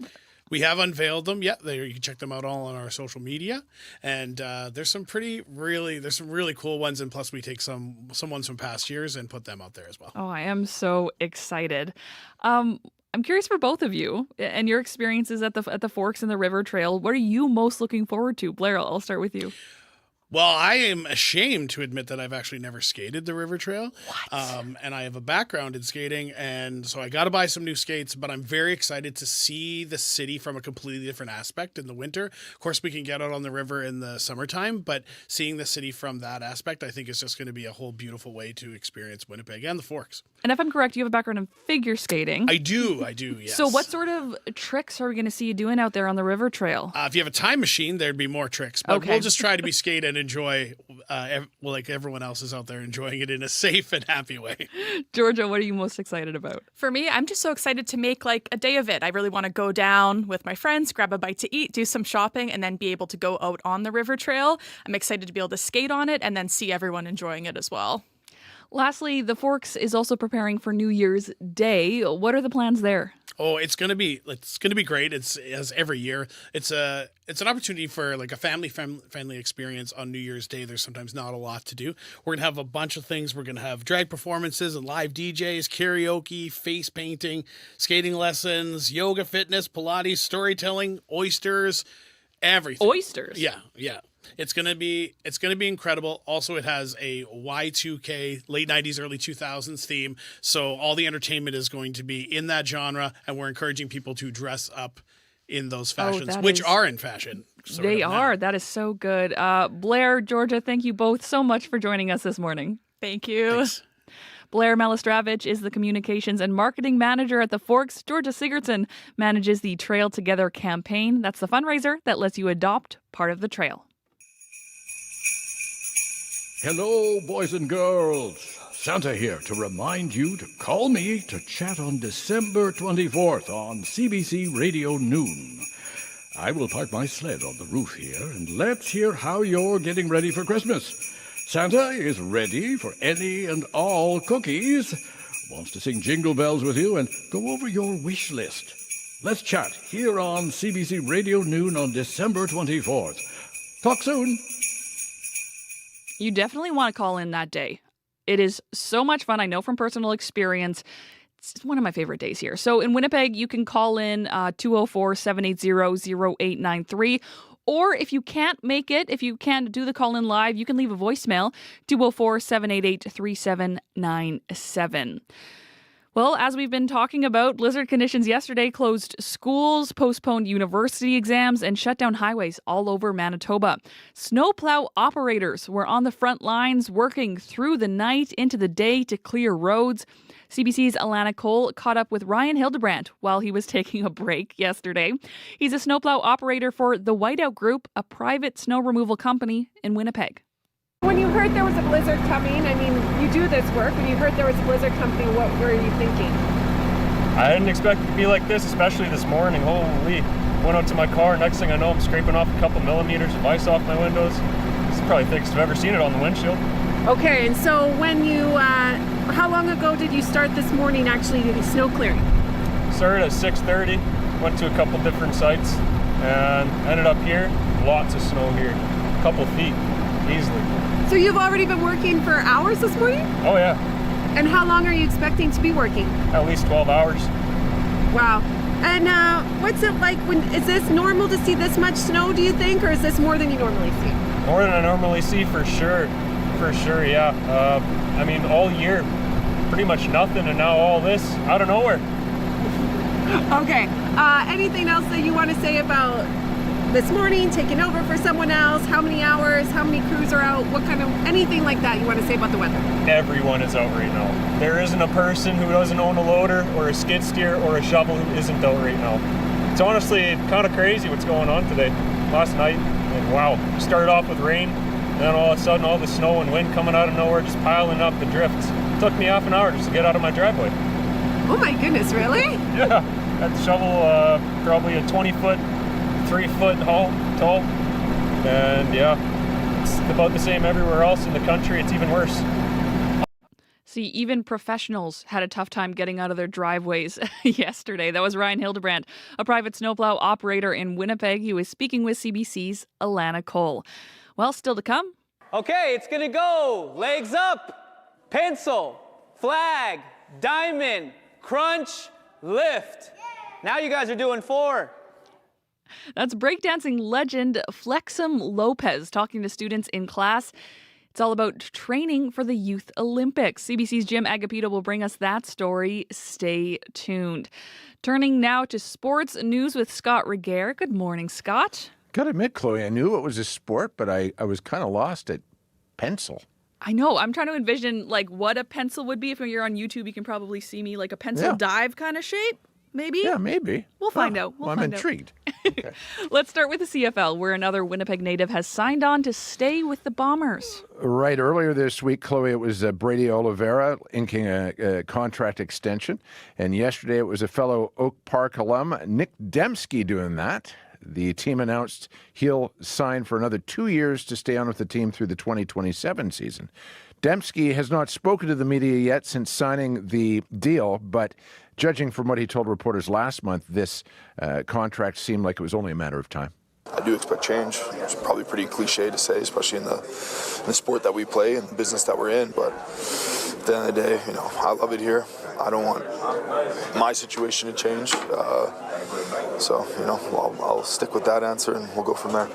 We have unveiled them. Yeah, you can check them out all on our social media. And there's some really cool ones. And plus, we take some ones from past years and put them out there as well. Oh, I am so excited. I'm curious for both of you and your experiences at the Forks and the River Trail. What are you most looking forward to? Blair, I'll start with you. Well, I am ashamed to admit that I've actually never skated the river trail. What? And I have a background in skating, and so I got to buy some new skates, but I'm very excited to see the city from a completely different aspect in the winter. Of course, we can get out on the river in the summertime, but seeing the city from that aspect, I think is just going to be a whole beautiful way to experience Winnipeg and the Forks. And if I'm correct, you have a background in figure skating. I do, yes. So what sort of tricks are we going to see you doing out there on the river trail? If you have a time machine, there'd be more tricks, but we'll just try to be skate and enjoy, like everyone else is out there, enjoying it in a safe and happy way. Georgia, what are you most excited about? For me, I'm just so excited to make like a day of it. I really want to go down with my friends, grab a bite to eat, do some shopping, and then be able to go out on the river trail. I'm excited to be able to skate on it and then see everyone enjoying it as well. Lastly, the Forks is also preparing for New Year's Day. What are the plans there? Oh, it's gonna be great. It's as every year. It's an opportunity for like a family experience on New Year's Day. There's sometimes not a lot to do. We're gonna have a bunch of things. We're gonna have drag performances and live DJs, karaoke, face painting, skating lessons, yoga, fitness, Pilates, storytelling, oysters, everything. Oysters? Yeah. It's gonna be incredible. Also, it has a Y2K, late 90s, early 2000s theme. So all the entertainment is going to be in that genre, and we're encouraging people to dress up in those fashions, which are in fashion. They are. That is so good. Blair, Georgia, thank you both so much for joining us this morning. Thank you. Thanks. Blair Malistravich is the communications and marketing manager at the Forks. Georgia Sigurdsson manages the Trail Together campaign. That's the fundraiser that lets you adopt part of the trail. Hello, boys and girls. Santa here to remind you to call me to chat on December 24th on CBC Radio Noon. I will park my sled on the roof here, and let's hear how you're getting ready for Christmas. Santa is ready for any and all cookies, wants to sing Jingle Bells with you, and go over your wish list. Let's chat here on CBC Radio Noon on December 24th. Talk soon. You definitely want to call in that day. It is so much fun. I know from personal experience. It's one of my favorite days here. So in Winnipeg, you can call in 204-780-0893. Or if you can't make it, if you can't do the call in live, you can leave a voicemail, 204-788-3797. Well, as we've been talking about, blizzard conditions yesterday closed schools, postponed university exams, and shut down highways all over Manitoba. Snowplow operators were on the front lines working through the night into the day to clear roads. CBC's Alana Cole caught up with Ryan Hildebrandt while he was taking a break yesterday. He's a snowplow operator for the Whiteout Group, a private snow removal company in Winnipeg. When you heard there was a blizzard coming, I mean, you do this work. When you heard there was a blizzard coming, what were you thinking? I didn't expect it to be like this, especially this morning. Holy. Went out to my car. Next thing I know, I'm scraping off a couple millimeters of ice off my windows. It's probably the thickest I've ever seen it on the windshield. Okay, and so when you, how long ago did you start this morning actually doing snow clearing? Started at 6:30, went to a couple different sites, and ended up here. Lots of snow here, a couple feet, easily. So you've already been working for hours this morning? Oh yeah. And how long are you expecting to be working? At least 12 hours. Wow. And what's it like is this normal to see this much snow, do you think, or is this more than you normally see? More than I normally see, for sure. For sure, yeah. I mean, all year, pretty much nothing, and now all this out of nowhere. Okay. Anything else that you want to say about this morning, taking over for someone else? How many hours? How many crews are out? What kind of, anything like that you want to say about the weather? Everyone is out right now. There isn't a person who doesn't own a loader or a skid steer or a shovel who isn't out right now. It's honestly kind of crazy what's going on today. Last night, and wow, started off with rain, and then all of a sudden all the snow and wind coming out of nowhere, just piling up the drifts. It took me half an hour just to get out of my driveway. Oh my goodness, really? Yeah, had to shovel probably a 20-foot, 3-foot tall, and yeah, it's about the same everywhere else in the country. It's even worse. See, even professionals had a tough time getting out of their driveways yesterday. That was Ryan Hildebrandt, a private snowplow operator in Winnipeg. He was speaking with CBC's Alana Cole. Well, still to come. Okay, it's gonna go. Legs up, pencil, flag, diamond, crunch, lift. Now you guys are doing 4. That's breakdancing legend Flexum Lopez talking to students in class. It's all about training for the Youth Olympics. CBC's Jim Agapito will bring us that story. Stay tuned. Turning now to sports news with Scott Regehr. Good morning, Scott. Gotta admit, Chloe, I knew it was a sport, but I was kind of lost at pencil. I know. I'm trying to envision like what a pencil would be. If you're on YouTube, you can probably see me like a pencil dive kind of shape. Maybe? Yeah, maybe. We'll find out. I'm intrigued. Okay. Let's start with the CFL, where another Winnipeg native has signed on to stay with the Bombers. Right. Earlier this week, Chloe, it was Brady Oliveira inking a contract extension. And yesterday, it was a fellow Oak Park alum, Nick Dembski, doing that. The team announced he'll sign for another 2 years to stay on with the team through the 2027 season. Dembski has not spoken to the media yet since signing the deal, but judging from what he told reporters last month, this contract seemed like it was only a matter of time. I do expect change. It's probably pretty cliche to say, especially in the sport that we play and the business that we're in. But at the end of the day, I love it here. I don't want my situation to change. So I'll stick with that answer and we'll go from there.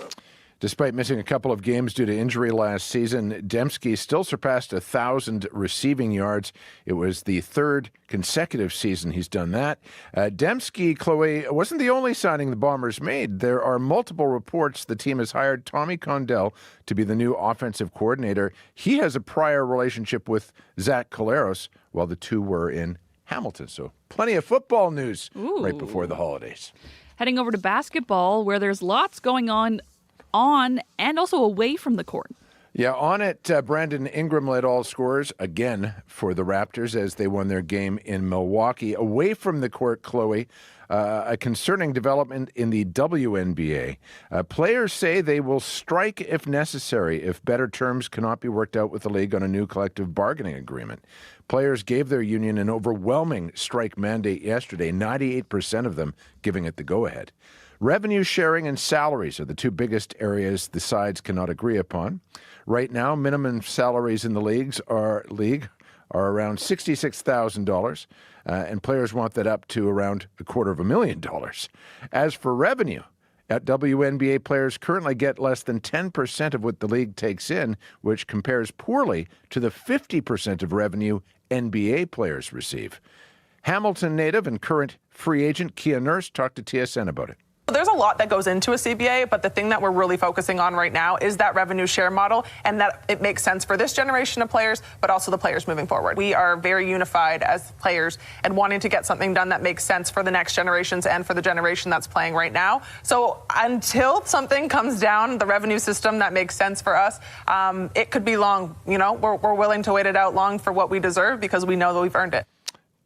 Despite missing a couple of games due to injury last season, Dembski still surpassed 1,000 receiving yards. It was the third consecutive season he's done that. Dembski, Chloe, wasn't the only signing the Bombers made. There are multiple reports the team has hired Tommy Condell to be the new offensive coordinator. He has a prior relationship with Zach Collaros while the two were in Hamilton. So plenty of football news right before the holidays. Heading over to basketball, where there's lots going on and also away from the court. Yeah, on it, Brandon Ingram led all scorers again for the Raptors as they won their game in Milwaukee. Away from the court, Chloe, a concerning development in the WNBA. Players say they will strike if necessary if better terms cannot be worked out with the league on a new collective bargaining agreement. Players gave their union an overwhelming strike mandate yesterday, 98% of them giving it the go-ahead. Revenue sharing and salaries are the two biggest areas the sides cannot agree upon. Right now, minimum salaries in the league are around $66,000, and players want that up to around $250,000. As for revenue, WNBA players currently get less than 10% of what the league takes in, which compares poorly to the 50% of revenue NBA players receive. Hamilton native and current free agent Kia Nurse talked to TSN about it. There's a lot that goes into a CBA, but the thing that we're really focusing on right now is that revenue share model, and that it makes sense for this generation of players, but also the players moving forward. We are very unified as players and wanting to get something done that makes sense for the next generations and for the generation that's playing right now. So until something comes down, the revenue system that makes sense for us, it could be long. You know, we're willing to wait it out long for what we deserve because we know that we've earned it.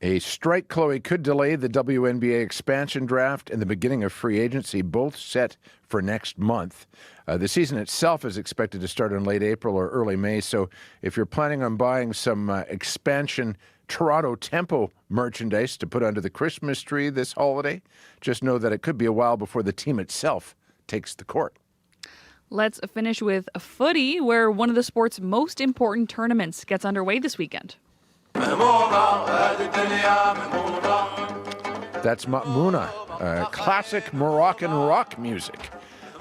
A strike, Chloe, could delay the WNBA expansion draft and the beginning of free agency, both set for next month. The season itself is expected to start in late April or early May, so if you're planning on buying some expansion Toronto Tempo merchandise to put under the Christmas tree this holiday, just know that it could be a while before the team itself takes the court. Let's finish with footy, where one of the sport's most important tournaments gets underway this weekend. That's Ma'muna, classic Moroccan rock music.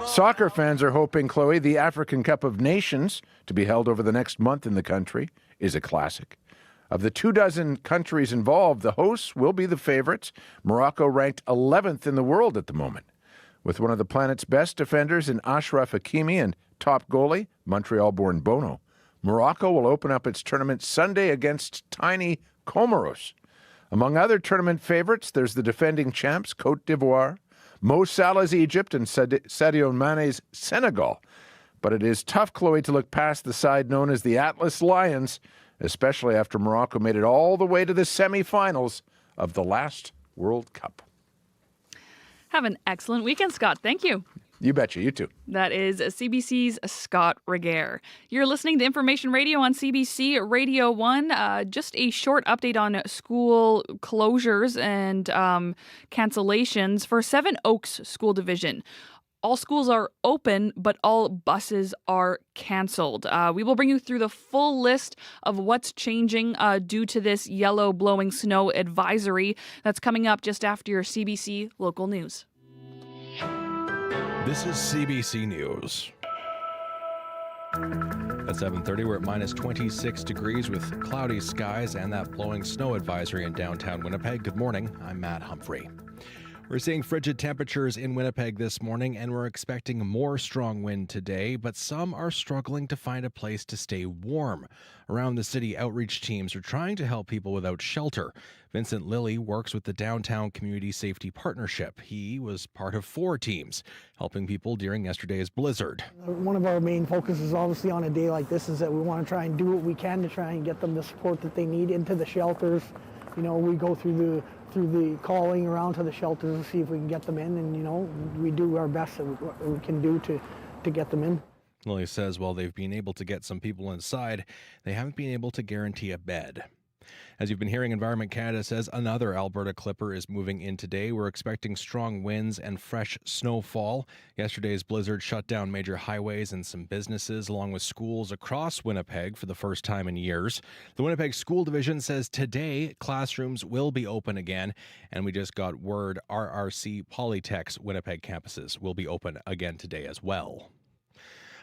Soccer fans are hoping, Chloe, the African Cup of Nations, to be held over the next month in the country, is a classic. Of the 24 countries involved, the hosts will be the favorites. Morocco ranked 11th in the world at the moment. With one of the planet's best defenders in Ashraf Hakimi and top goalie, Montreal-born Bono, Morocco will open up its tournament Sunday against tiny Comoros. Among other tournament favorites, there's the defending champs, Côte d'Ivoire, Mo Salah's Egypt, and Sadio Mane's Senegal. But it is tough, Chloe, to look past the side known as the Atlas Lions, especially after Morocco made it all the way to the semifinals of the last World Cup. Have an excellent weekend, Scott. Thank you. You betcha, you too. That is CBC's Scott Regehr. You're listening to Information Radio on CBC Radio 1. Just a short update on school closures and cancellations for Seven Oaks School Division. All schools are open, but all buses are canceled. We will bring you through the full list of what's changing due to this yellow blowing snow advisory. That's coming up just after your CBC local news. This is CBC News. At 7:30, we're at minus 26 degrees with cloudy skies and that blowing snow advisory in downtown Winnipeg. Good morning, I'm Matt Humphrey. We're seeing frigid temperatures in Winnipeg this morning, and we're expecting more strong wind today, but some are struggling to find a place to stay warm. Around the city, outreach teams are trying to help people without shelter. Vincent Lilly works with the Downtown Community Safety Partnership. He was part of 4 teams, helping people during yesterday's blizzard. One of our main focuses, obviously, on a day like this is that we want to try and do what we can to try and get them the support that they need into the shelters. You know, we go through the calling around to the shelters to see if we can get them in, and, you know, we do our best that we can do to get them in. Lilly says while they've been able to get some people inside, they haven't been able to guarantee a bed. As you've been hearing, Environment Canada says another Alberta clipper is moving in today. We're expecting strong winds and fresh snowfall. Yesterday's blizzard shut down major highways and some businesses, along with schools across Winnipeg for the first time in years. The Winnipeg School Division says today classrooms will be open again, and we just got word RRC Polytech's Winnipeg campuses will be open again today as well.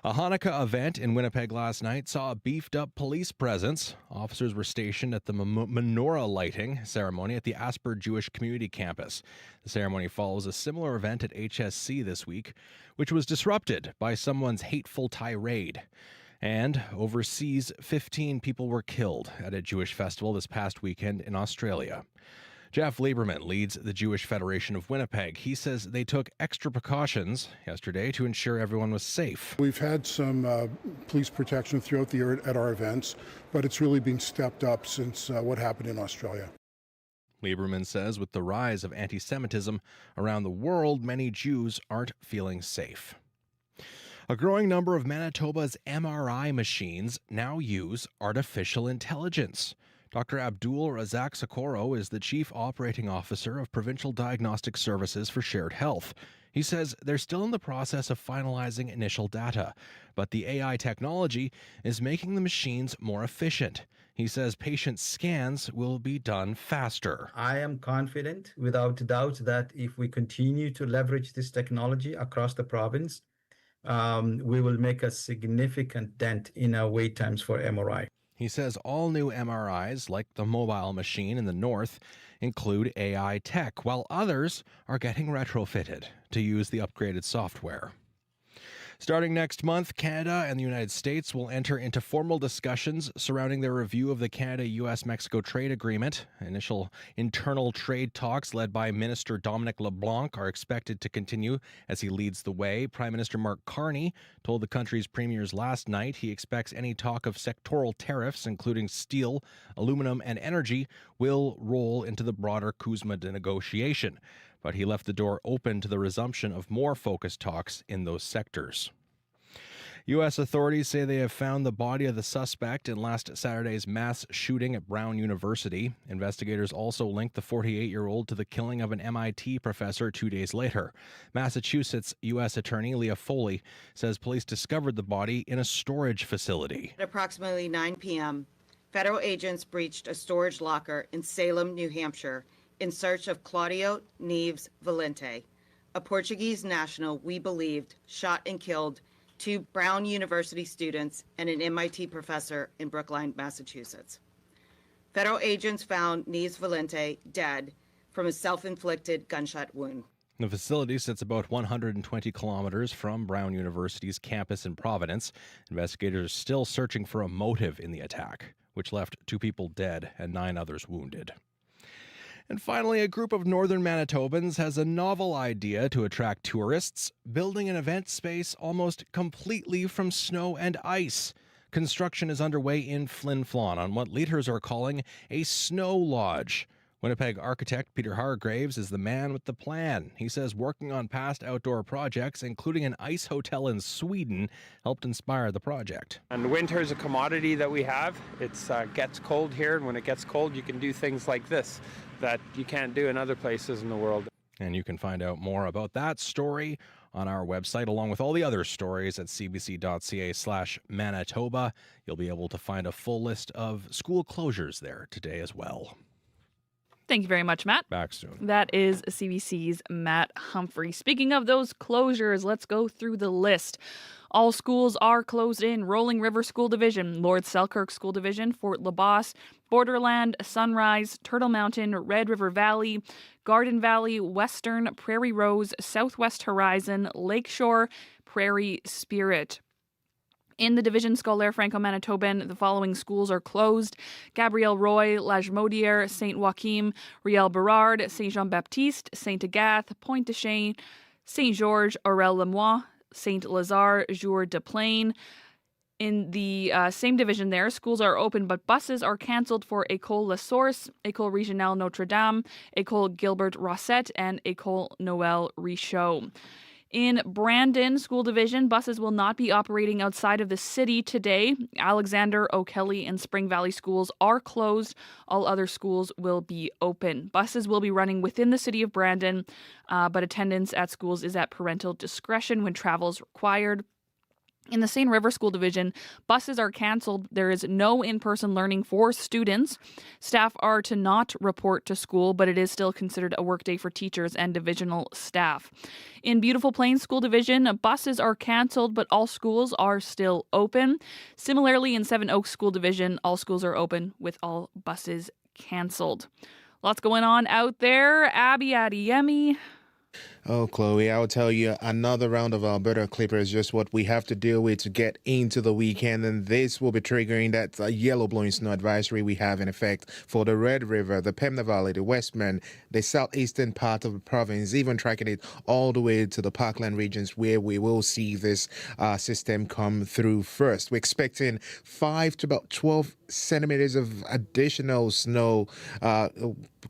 A Hanukkah event in Winnipeg last night saw a beefed-up police presence. Officers were stationed at the menorah lighting ceremony at the Asper Jewish Community Campus. The ceremony follows a similar event at HSC this week, which was disrupted by someone's hateful tirade. And overseas, 15 people were killed at a Jewish festival this past weekend in Australia. Jeff Lieberman leads the Jewish Federation of Winnipeg. He says they took extra precautions yesterday to ensure everyone was safe. We've had some police protection throughout the year at our events, but it's really been stepped up since what happened in Australia. Lieberman says with the rise of anti-Semitism around the world, many Jews aren't feeling safe. A growing number of Manitoba's MRI machines now use artificial intelligence. Dr. Abdul Razak Socorro is the Chief Operating Officer of Provincial Diagnostic Services for Shared Health. He says they're still in the process of finalizing initial data, but the AI technology is making the machines more efficient. He says patient scans will be done faster. I am confident, without doubt, that if we continue to leverage this technology across the province, we will make a significant dent in our wait times for MRI. He says all new MRIs, like the mobile machine in the north, include AI tech, while others are getting retrofitted to use the upgraded software. Starting next month, Canada and the United States will enter into formal discussions surrounding their review of the Canada-US-Mexico trade agreement. Initial internal trade talks led by Minister Dominic LeBlanc are expected to continue as he leads the way. Prime Minister Mark Carney told the country's premiers last night he expects any talk of sectoral tariffs, including steel, aluminum, and energy, will roll into the broader CUSMA negotiation. But he left the door open to the resumption of more focused talks in those sectors. U.S. authorities say they have found the body of the suspect in last Saturday's mass shooting at Brown University. Investigators also linked the 48-year-old to the killing of an MIT professor 2 days later. Massachusetts U.S. Attorney Leah Foley says police discovered the body in a storage facility. At approximately 9 p.m., federal agents breached a storage locker in Salem, New Hampshire, in search of Claudio Neves Valente, a Portuguese national we believed shot and killed 2 Brown University students and an MIT professor in Brookline, Massachusetts. Federal agents found Neves Valente dead from a self-inflicted gunshot wound. The facility sits about 120 kilometers from Brown University's campus in Providence. Investigators are still searching for a motive in the attack, which left 2 people dead and 9 others wounded. And finally, a group of northern Manitobans has a novel idea to attract tourists, building an event space almost completely from snow and ice. Construction is underway in Flin Flon on what leaders are calling a snow lodge. Winnipeg architect Peter Hargraves is the man with the plan. He says working on past outdoor projects, including an ice hotel in Sweden, helped inspire the project. And winter is a commodity that we have. It gets cold here, and when it gets cold, you can do things like this that you can't do in other places in the world. And you can find out more about that story on our website, along with all the other stories at cbc.ca/Manitoba. You'll be able to find a full list of school closures there today as well. Thank you very much, Matt. Back soon. That is CBC's Matt Humphrey. Speaking of those closures, let's go through the list. All schools are closed in Rolling River School Division, Lord Selkirk School Division, Fort LaBosse, Borderland, Sunrise, Turtle Mountain, Red River Valley, Garden Valley, Western, Prairie Rose, Southwest Horizon, Lakeshore, Prairie Spirit. In the Division Scolaire Franco-Manitoban, the following schools are closed: Gabrielle Roy, Lagimodiere, Saint Joachim, Riel Berard, Saint Jean-Baptiste, Saint Agathe, Pointe de Chêne, Saint Georges, Aurel-le-Mois, Saint Lazare, Jour de Plaine. In the same division there, schools are open, but buses are cancelled for École La Source, École Régionale Notre-Dame, École Gilbert Rossette, and École Noël Richaud. In Brandon School Division, buses will not be operating outside of the city today. Alexander, O'Kelly, and Spring Valley schools are closed. All other schools will be open. Buses will be running within the city of Brandon, but attendance at schools is at parental discretion when travel is required. In the Seine River School Division, buses are canceled. There is no in-person learning for students. Staff are to not report to school, but it is still considered a workday for teachers and divisional staff. In Beautiful Plains School Division, buses are canceled, but all schools are still open. Similarly, in Seven Oaks School Division, all schools are open with all buses canceled. Lots going on out there. Abby Adiyemi. Oh, Chloe, I'll tell you, another round of Alberta Clipper is just what we have to deal with to get into the weekend, and this will be triggering that yellow blowing snow advisory we have in effect for the Red River, the Pembina Valley, the Western, the southeastern part of the province, even tracking it all the way to the Parkland regions where we will see this system come through first. We're expecting 5 to about 12 centimeters of additional snow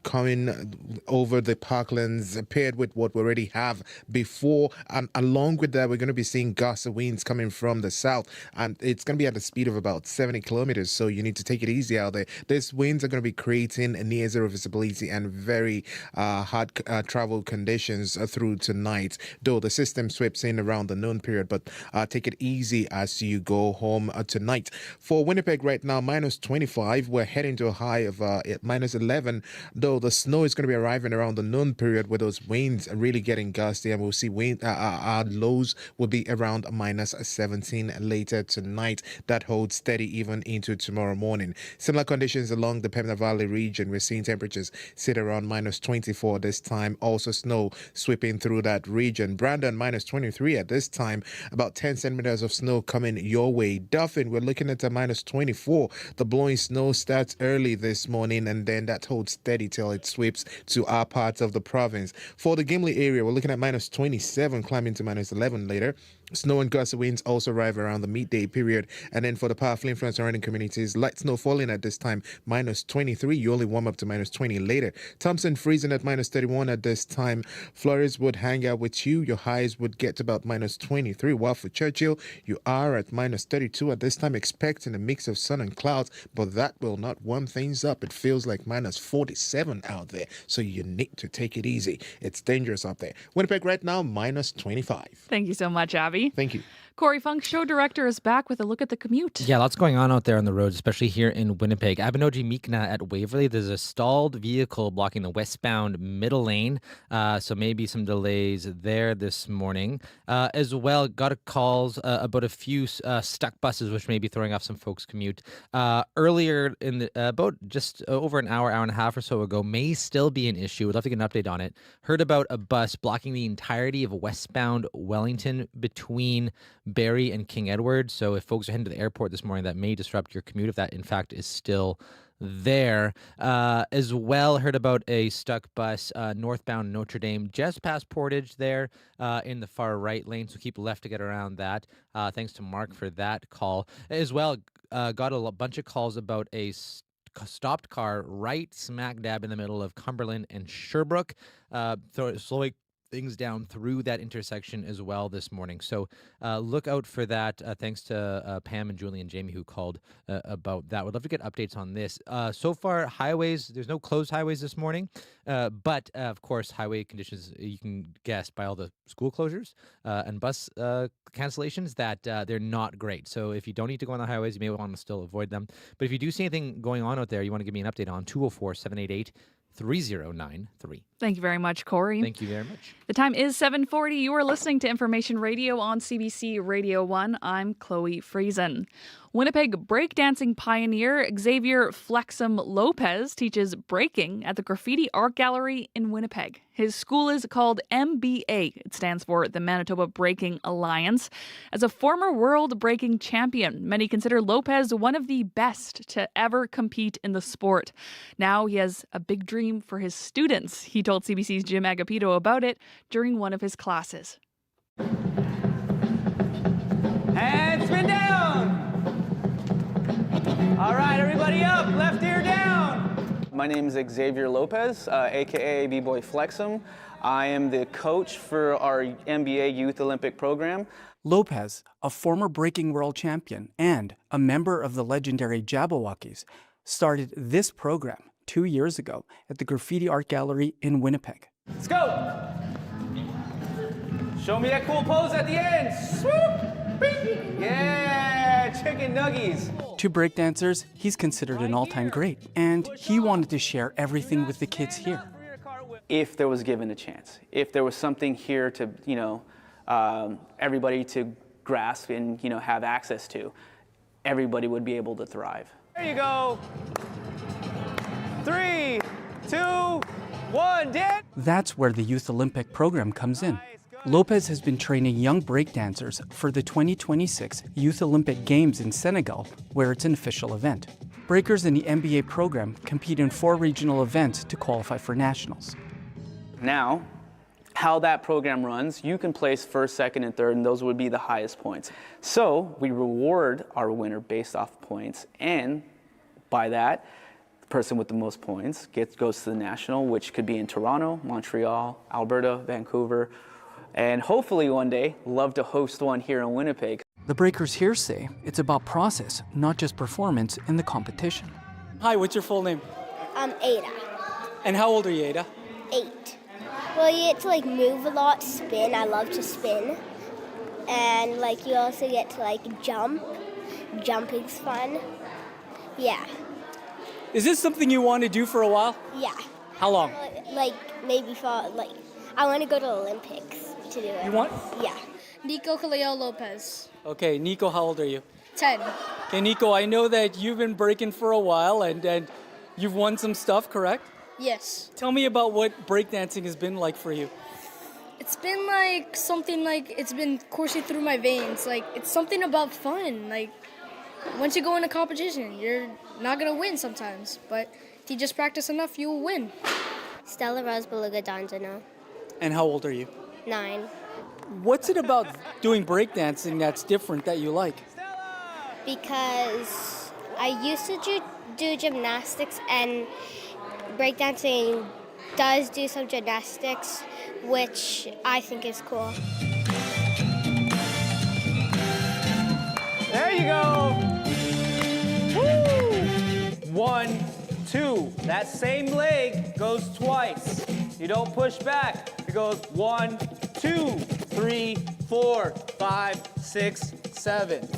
coming over the Parklands, paired with what we already have before. And along with that, we're going to be seeing gusts of winds coming from the south, and it's going to be at a speed of about 70 kilometers. So you need to take it easy out there. These winds are going to be creating near zero visibility and very hard travel conditions through tonight, though the system sweeps in around the noon period. But take it easy as you go home tonight. For Winnipeg right now, minus 25. We're heading to a high of minus 11, though the snow is going to be arriving around the noon period where those winds really get getting gusty, and we'll see wind. Our lows will be around minus 17 later tonight. That holds steady even into tomorrow morning. Similar conditions along the Pembina Valley region. We're seeing temperatures sit around minus 24 this time. Also snow sweeping through that region. Brandon minus 23 at this time. About 10 centimeters of snow coming your way. Dauphin, we're looking at a minus 24. The blowing snow starts early this morning, and then that holds steady till it sweeps to our parts of the province. For the Gimli area, we're looking at minus 27, climbing to minus 11 later. Snow and gusty winds also arrive around the midday period. And then for the powerful influence surrounding communities, light snow falling at this time, minus 23. You only warm up to minus 20 later. Thompson freezing at minus 31 at this time. Flores would hang out with you. Your highs would get to about minus 23. While for Churchill, you are at minus 32 at this time, expecting a mix of sun and clouds, but that will not warm things up. It feels like minus 47 out there, so you need to take it easy. It's dangerous out there. Winnipeg right now, minus 25. Thank you so much, Abby. Thank you. Corey Funk, show director, is back with a look at the commute. Yeah, lots going on out there on the roads, especially here in Winnipeg. Abinogi Mikna at Waverley, there's a stalled vehicle blocking the westbound middle lane, so maybe some delays there this morning. As well, got calls about a few stuck buses, which may be throwing off some folks' commute. Earlier, in about just over an hour and a half or so ago, may still be an issue. We'd love to get an update on it. Heard about a bus blocking the entirety of westbound Wellington between Barrie and King Edward. So if folks are heading to the airport this morning, that may disrupt your commute if that in fact is still there. As well, heard about a stuck bus northbound Notre Dame just past Portage there in the far right lane, so keep left to get around that. Thanks to Mark for that call. As well, got a bunch of calls about a stopped car right smack dab in the middle of Cumberland and Sherbrooke, slowing things down through that intersection as well this morning. So look out for that. Thanks to Pam and Julie and Jamie who called about that. Would love to get updates on this. So far, highways, there's no closed highways this morning, but of course, highway conditions, you can guess by all the school closures and bus cancellations that they're not great. So if you don't need to go on the highways, you may want to still avoid them. But if you do see anything going on out there, you want to give me an update on 204-788-3093. Thank you very much, Corey. Thank you very much. The time is 7:40. You are listening to Information Radio on CBC Radio 1. I'm Chloe Friesen. Winnipeg breakdancing pioneer Xavier Flexum Lopez teaches breaking at the Graffiti Art Gallery in Winnipeg. His school is called MBA. It stands for the Manitoba Breaking Alliance. As a former world breaking champion, many consider Lopez one of the best to ever compete in the sport. Now he has a big dream for his students. He told CBC's Jim Agapito about it during one of his classes. And spin down. All right, everybody up, left ear down. My name is Xavier Lopez, aka B-Boy Flexum. I am the coach for our MBA Youth Olympic program. Lopez, a former breaking world champion and a member of the legendary Jabberwockies, started this program 2 years ago at the Graffiti Art Gallery in Winnipeg. Let's go. Show me that cool pose at the end. Swoop. Bing. Yeah, chicken nuggies. To breakdancers, he's considered an all-time great, and he wanted to share everything with the kids here. If there was given a chance, if there was something here to, everybody to grasp and, have access to, everybody would be able to thrive. There you go. 3, 2, 1, dance. That's where the Youth Olympic program comes in. Lopez has been training young breakdancers for the 2026 Youth Olympic Games in Senegal, where it's an official event. Breakers in the MBA program compete in 4 regional events to qualify for nationals. Now, how that program runs, you can place first, second, and third, and those would be the highest points. So we reward our winner based off points, and by that, the person with the most points goes to the national, which could be in Toronto, Montreal, Alberta, Vancouver, and hopefully one day, love to host one here in Winnipeg. The breakers here say it's about process, not just performance in the competition. Hi, what's your full name? Ada. And how old are you, Ada? 8. Well, you get to move a lot, spin. I love to spin. And you also get to jump. Jumping's fun. Yeah. Is this something you want to do for a while? Yeah. How long? Maybe for I want to go to Olympics to do it. You want? Yeah. Nico Kaleo Lopez. Okay, Nico, how old are you? 10. Okay, Nico, I know that you've been breaking for a while and you've won some stuff, correct? Yes. Tell me about what breakdancing has been like for you. It's been like something like it's been coursing through my veins. Like it's something about fun. Like once you go in a competition, you're not gonna win sometimes, but if you just practice enough, you'll win. Stella Rose Beluga Donjano, And how old are you? 9. What's it about doing breakdancing that's different that you like? Because I used to do gymnastics, and breakdancing does do some gymnastics, which I think is cool. There you go. Woo! 1, 2. That same leg goes twice. You don't push back. It goes 1, 2, 3, 4, 5, 6, 7.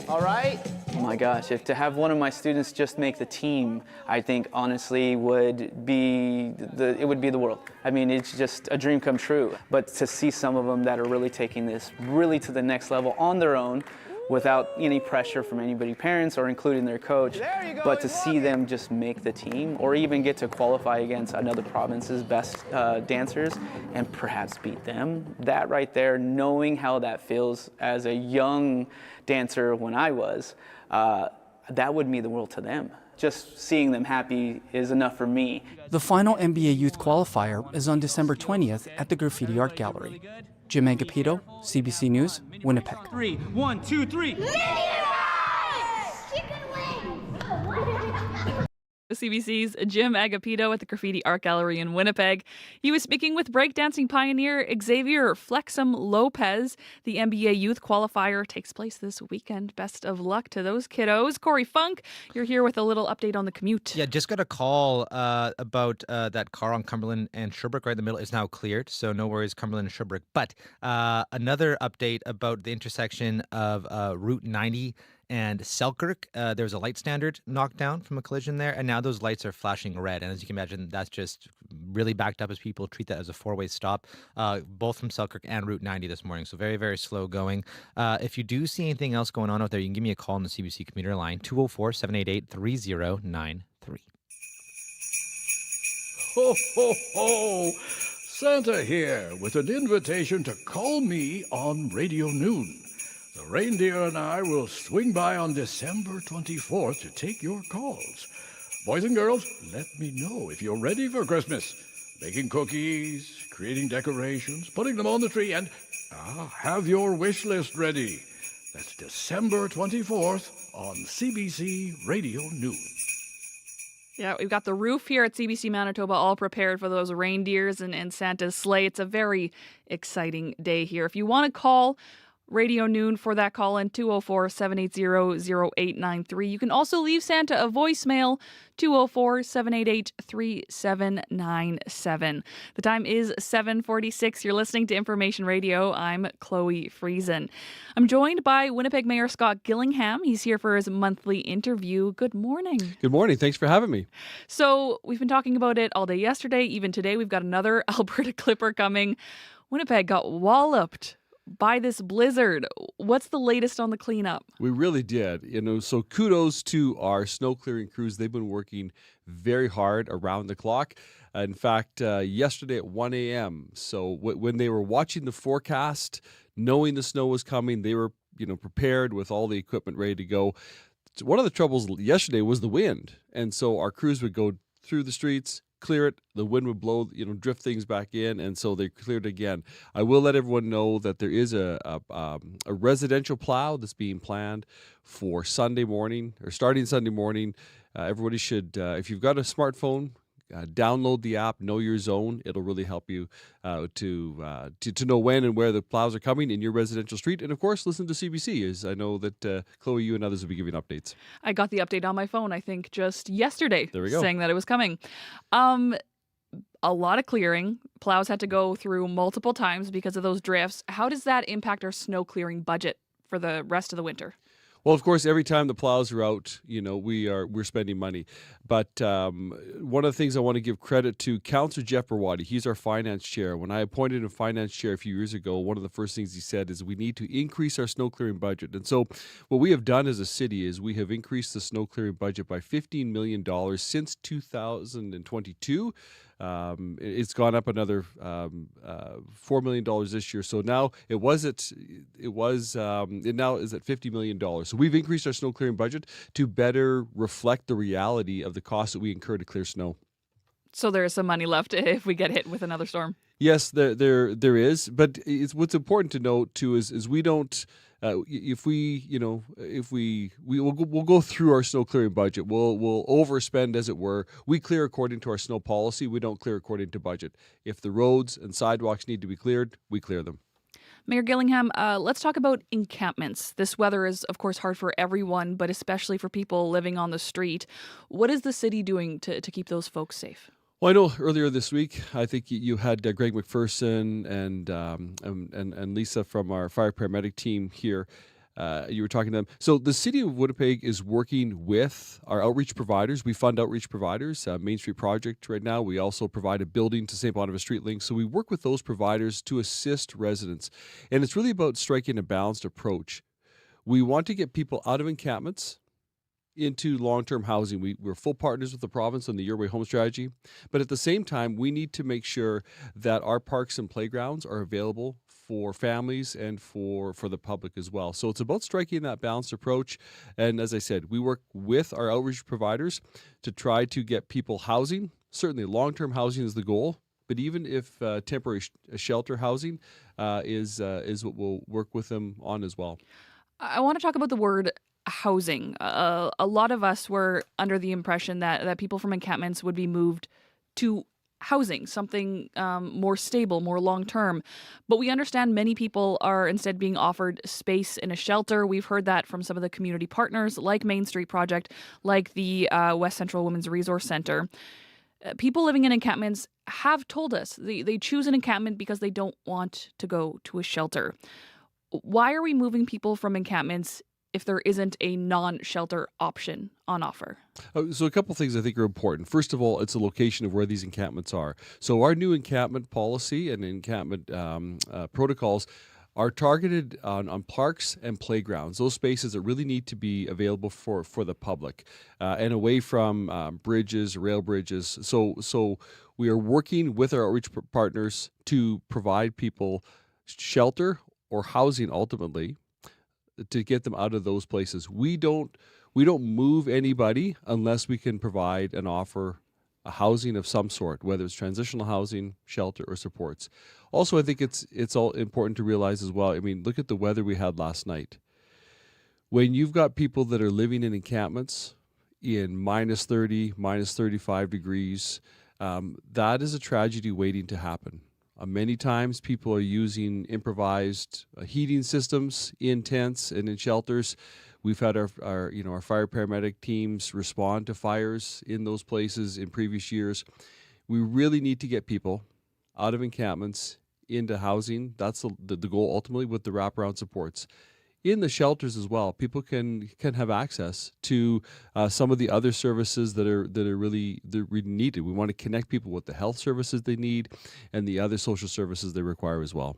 All right? Oh my gosh, if to have one of my students just make the team, I think honestly it would be the world. I mean, it's just a dream come true. But to see some of them that are really taking this really to the next level on their own, without any pressure from anybody, parents or including their coach, but to see them just make the team or even get to qualify against another province's best dancers and perhaps beat them, that right there, knowing how that feels as a young dancer when I was, that would mean the world to them. Just seeing them happy is enough for me. The final NBA Youth Qualifier is on December 20th at the Graffiti Art Gallery. Jim Agapito, CBC News, Winnipeg. 3, 1, 2, 3. CBC's Jim Agapito at the Graffiti Art Gallery in Winnipeg. He was speaking with breakdancing pioneer Xavier Flexum Lopez. The NBA Youth Qualifier takes place this weekend. Best of luck to those kiddos. Corey Funk, you're here with a little update on the commute. Yeah, just got a call about that car on Cumberland and Sherbrooke right in the middle is now cleared, so no worries, Cumberland and Sherbrooke. But another update about the intersection of Route 90 and Selkirk. There was a light standard knocked down from a collision there, and now those lights are flashing red. And as you can imagine, that's just really backed up as people treat that as a four-way stop, both from Selkirk and Route 90 this morning. So very, very slow going. If you do see anything else going on out there, you can give me a call on the CBC commuter line, 204-788-3093. Ho, ho, ho! Santa here with an invitation to call me on Radio Noon. The reindeer and I will swing by on December 24th to take your calls. Boys and girls, let me know if you're ready for Christmas. Baking cookies, creating decorations, putting them on the tree, and have your wish list ready. That's December 24th on CBC Radio Noon. Yeah, we've got the roof here at CBC Manitoba all prepared for those reindeers and Santa's sleigh. It's a very exciting day here. If you want to call Radio Noon for that call in 204-780-0893. You can also leave Santa a voicemail, 204-788-3797. The time is 7:46. You're listening to Information Radio. I'm Chloe Friesen. I'm joined by Winnipeg Mayor Scott Gillingham. He's here for his monthly interview. Good morning. Good morning. Thanks for having me. So we've been talking about it all day yesterday. Even today, we've got another Alberta Clipper coming. Winnipeg got walloped by this blizzard. What's the latest on the cleanup? We really did. So kudos to our snow clearing crews. They've been working very hard around the clock. In fact, yesterday at 1 a.m. So when they were watching the forecast, knowing the snow was coming, they were, prepared with all the equipment ready to go. One of the troubles yesterday was the wind. And so our crews would go through the streets, clear it, the wind would blow, drift things back in, and so they cleared again. I will let everyone know that there is a residential plow that's being planned for Sunday morning, or starting Sunday morning. Everybody should, if you've got a smartphone, download the app, Know Your Zone. It'll really help you to know when and where the plows are coming in your residential street. And, of course, listen to CBC, as I know that, Chloe, you and others will be giving updates. I got the update on my phone, I think, just yesterday. There we go. Saying that it was coming. A lot of clearing. Plows had to go through multiple times because of those drifts. How does that impact our snow clearing budget for the rest of the winter? Well, of course, every time the plows are out, we're spending money. But one of the things I want to give credit to Councillor Jeff Berwadi, he's our finance chair. When I appointed him finance chair a few years ago, one of the first things he said is we need to increase our snow clearing budget. And so what we have done as a city is we have increased the snow clearing budget by $15 million since 2022. It's gone up another $4 million this year. So now it now is at $50 million. So we've increased our snow clearing budget to better reflect the reality of the cost that we incur to clear snow. So there is some money left if we get hit with another storm. Yes, there is. But what's important to note too is we don't. We'll go through our snow clearing budget. We'll overspend, as it were. We clear according to our snow policy. We don't clear according to budget. If the roads and sidewalks need to be cleared, we clear them. Mayor Gillingham, let's talk about encampments. This weather is, of course, hard for everyone, but especially for people living on the street. What is the city doing to keep those folks safe? Well, I know earlier this week, I think you had Greg McPherson and Lisa from our fire paramedic team here. You were talking to them. So the city of Winnipeg is working with our outreach providers. We fund outreach providers, Main Street Project right now. We also provide a building to St. Boniface Street Link. So we work with those providers to assist residents. And it's really about striking a balanced approach. We want to get people out of encampments into long-term housing. We're full partners with the province on the Your Way Home strategy, but at the same time, we need to make sure that our parks and playgrounds are available for families and for the public as well. So it's about striking that balanced approach. And as I said, we work with our outreach providers to try to get people housing. Certainly long-term housing is the goal, but even if temporary shelter housing is what we'll work with them on as well. I want to talk about the word housing. A lot of us were under the impression that people from encampments would be moved to housing, something more stable, more long-term. But we understand many people are instead being offered space in a shelter. We've heard that from some of the community partners like Main Street Project, like the West Central Women's Resource Center. People living in encampments have told us they choose an encampment because they don't want to go to a shelter. Why are we moving people from encampments if there isn't a non-shelter option on offer? So a couple things I think are important. First of all, it's the location of where these encampments are. So our new encampment policy and encampment protocols are targeted on parks and playgrounds, those spaces that really need to be available for the public and away from bridges, rail bridges. So we are working with our outreach partners to provide people shelter or housing ultimately, to get them out of those places. We don't move anybody unless we can provide and offer a housing of some sort, whether it's transitional housing, shelter, or supports. Also, I think it's all important to realize as well. I mean, look at the weather we had last night. When you've got people that are living in encampments in minus 30, minus 35 degrees, that is a tragedy waiting to happen. Many times people are using improvised heating systems in tents and in shelters. We've had our fire paramedic teams respond to fires in those places in previous years. We really need to get people out of encampments into housing. That's the goal ultimately with the wraparound supports. In the shelters as well, people can have access to some of the other services that are really needed. We want to connect people with the health services they need and the other social services they require as well.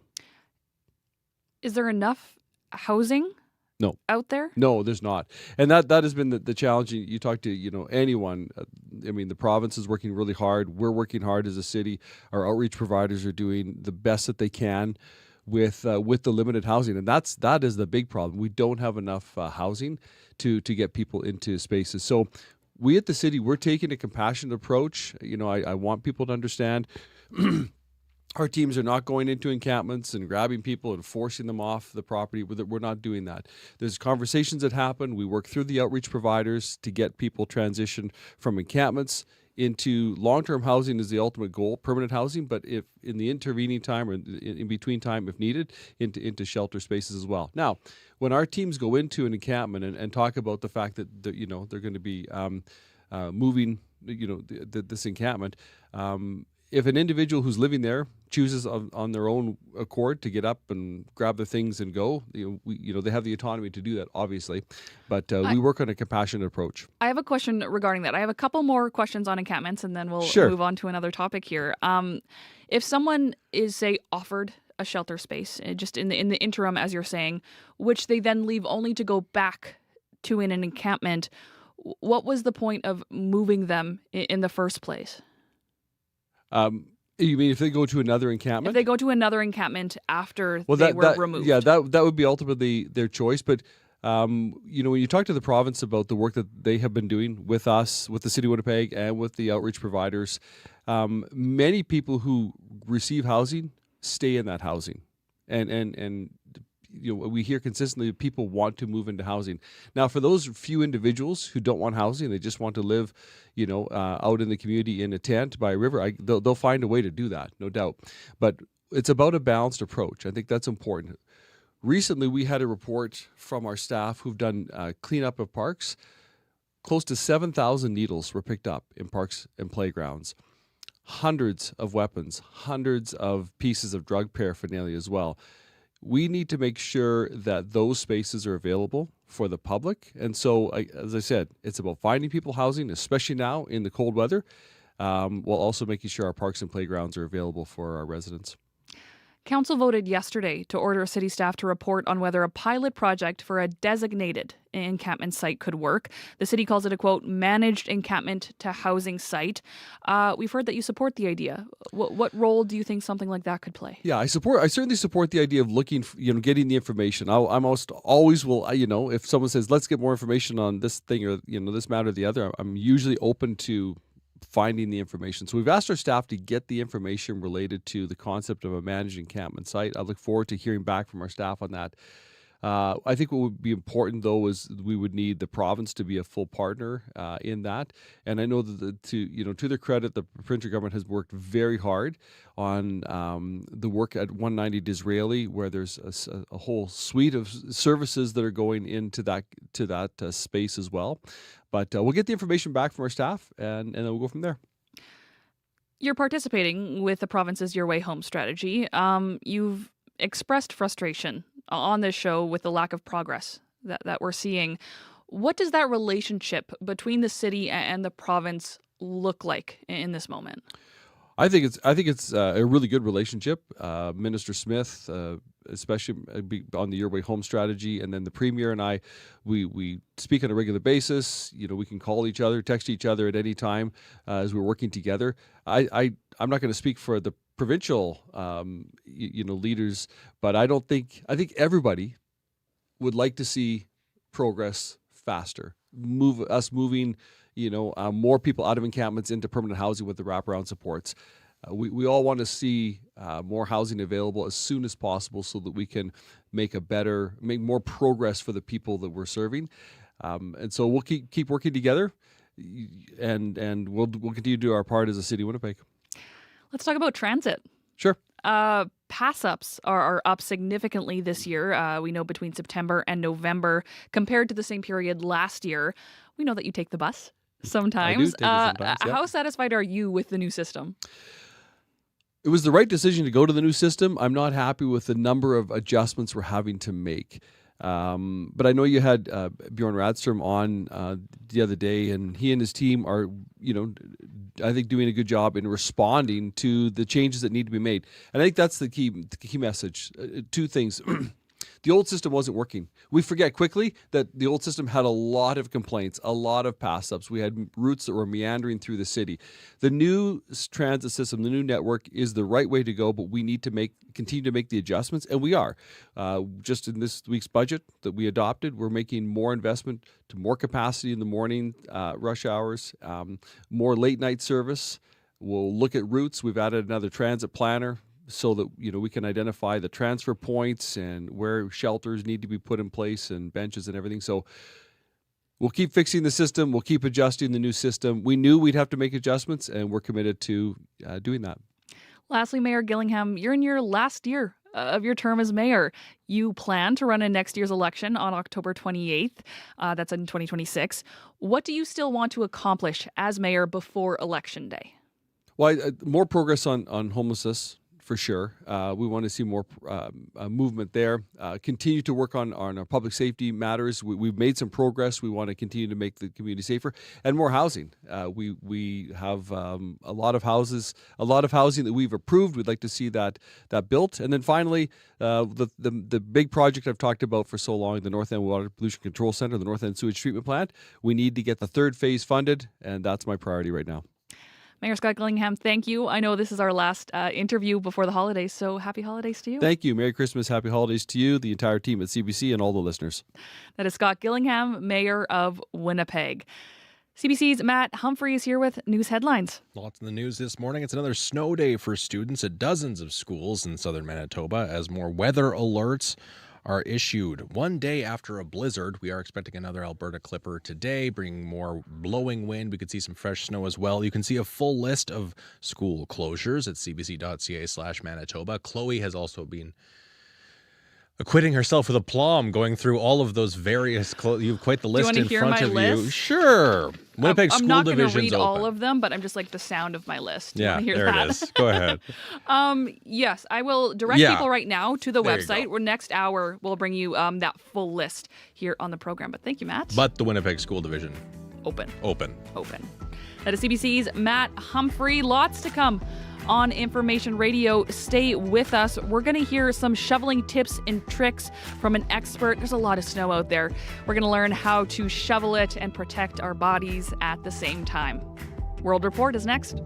Is there enough housing? No. Out there? No, there's not. And that has been the challenge. You talk to anyone. I mean, the province is working really hard. We're working hard as a city. Our outreach providers are doing the best that they can with the limited housing, and that is the big problem. We don't have enough housing to get people into spaces. So we at the city, we're taking a compassionate approach. I want people to understand our teams are not going into encampments and grabbing people and forcing them off the property. We're not doing that. There's conversations that happen. We work through the outreach providers to get people transitioned from encampments into long-term housing is the ultimate goal, permanent housing, but if in the intervening time or in between time, if needed, into shelter spaces as well. Now, when our teams go into an encampment and talk about the fact that they're going to be moving this encampment, if an individual who's living there chooses on their own accord to get up and grab their things and go, they have the autonomy to do that, obviously. But we work on a compassionate approach. I have a question regarding that. I have a couple more questions on encampments, and then we'll Sure. move on to another topic here. If someone is, say, offered a shelter space, just in the interim, as you're saying, which they then leave only to go back to an encampment, what was the point of moving them in the first place? You mean if they go to another encampment? If they go to another encampment after they were removed. Yeah, that would be ultimately their choice. But when you talk to the province about the work that they have been doing with us, with the City of Winnipeg, and with the outreach providers, many people who receive housing stay in that housing, and we hear consistently that people want to move into housing. Now, for those few individuals who don't want housing, they just want to live, out in the community in a tent by a river, they'll find a way to do that, no doubt. But it's about a balanced approach. I think that's important. Recently, we had a report from our staff who've done cleanup of parks. Close to 7,000 needles were picked up in parks and playgrounds. Hundreds of weapons, hundreds of pieces of drug paraphernalia as well. We need to make sure that those spaces are available for the public. And so, as I said, it's about finding people housing, especially now in the cold weather, while also making sure our parks and playgrounds are available for our residents. Council voted yesterday to order city staff to report on whether a pilot project for a designated encampment site could work. The city calls it a, quote, managed encampment to housing site. We've heard that you support the idea. What role do you think something like that could play? Yeah, I certainly support the idea of looking, getting the information. I'm always will, if someone says, let's get more information on this thing or, this matter or the other, I'm usually open to finding the information. So we've asked our staff to get the information related to the concept of a managed encampment site. I look forward to hearing back from our staff on that. I think what would be important, though, is we would need the province to be a full partner in that. And I know that to their credit, the provincial government has worked very hard on the work at 190 Disraeli, where there's a whole suite of services that are going into that space as well. But we'll get the information back from our staff, and then we'll go from there. You're participating with the province's Your Way Home strategy. You've expressed frustration on this show with the lack of progress that we're seeing. What does that relationship between the city and the province look like in this moment? I think it's a really good relationship. Minister Smith, especially on the Your Way Home strategy, and then the Premier and I, we speak on a regular basis. We can call each other, text each other at any time as we're working together. I'm not going to speak for the provincial, leaders, but I think everybody would like to see progress faster. Moving more people out of encampments into permanent housing with the wraparound supports. We all want to see more housing available as soon as possible so that we can make more progress for the people that we're serving. And so we'll keep working together, and we'll continue to do our part as a city of Winnipeg. Let's talk about transit. Sure. Pass-ups are up significantly this year. We know between September and November compared to the same period last year. We know that you take the bus sometimes. I do take it sometimes, yeah. How satisfied are you with the new system? It was the right decision to go to the new system. I'm not happy with the number of adjustments we're having to make. But I know you had Bjorn Radstrom on the other day, and he and his team are, I think doing a good job in responding to the changes that need to be made. And I think that's the key message. Two things. The old system wasn't working. We forget quickly that the old system had a lot of complaints, a lot of pass-ups. We had routes that were meandering through the city. The new transit system, the new network is the right way to go, but we need to continue to make the adjustments, and we are. Just in this week's budget that we adopted, we're making more investment to more capacity in the morning rush hours, more late-night service. We'll look at routes. We've added another transit planner, so that we can identify the transfer points and where shelters need to be put in place and benches and everything. So we'll keep fixing the system. We'll keep adjusting the new system. We knew we'd have to make adjustments, and we're committed to doing that. Lastly, Mayor Gillingham, you're in your last year of your term as mayor. You plan to run in next year's election on October 28th. That's in 2026. What do you still want to accomplish as mayor before Election Day? Well, more progress on homelessness. For sure. We want to see more movement there. Continue to work on our public safety matters. We've made some progress. We want to continue to make the community safer and more housing. We have a lot of housing that we've approved. We'd like to see that built. And then finally, the big project I've talked about for so long, the North End Water Pollution Control Center, the North End Sewage Treatment Plant. We need to get the third phase funded, and that's my priority right now. Mayor Scott Gillingham, thank you. I know this is our last interview before the holidays, so happy holidays to you. Thank you. Merry Christmas, happy holidays to you, the entire team at CBC, and all the listeners. That is Scott Gillingham, Mayor of Winnipeg. CBC's Matt Humphrey is here with news headlines. Lots in the news this morning. It's another snow day for students at dozens of schools in southern Manitoba as more weather alerts are issued. One day after a blizzard, we are expecting another Alberta clipper today, bringing more blowing wind. We could see some fresh snow as well. You can see a full list of school closures at cbc.ca/Manitoba. Chloe has also been acquitting herself with aplomb, going through all of those various. You have quite the list in front of you. Sure. Winnipeg School Division's open. I'm not going to read all of them, but I'm just like the sound of my list. Do you want to hear there that? It is. Go ahead. Yes, I will direct people right now to the website. Where next hour we'll bring you that full list here on the program. But thank you, Matt. But the Winnipeg School Division. Open. That is CBC's Matt Humphrey. Lots to come on Information Radio. Stay with us. We're going to hear some shoveling tips and tricks from an expert. There's a lot of snow out there. We're going to learn how to shovel it and protect our bodies at the same time. World Report is next.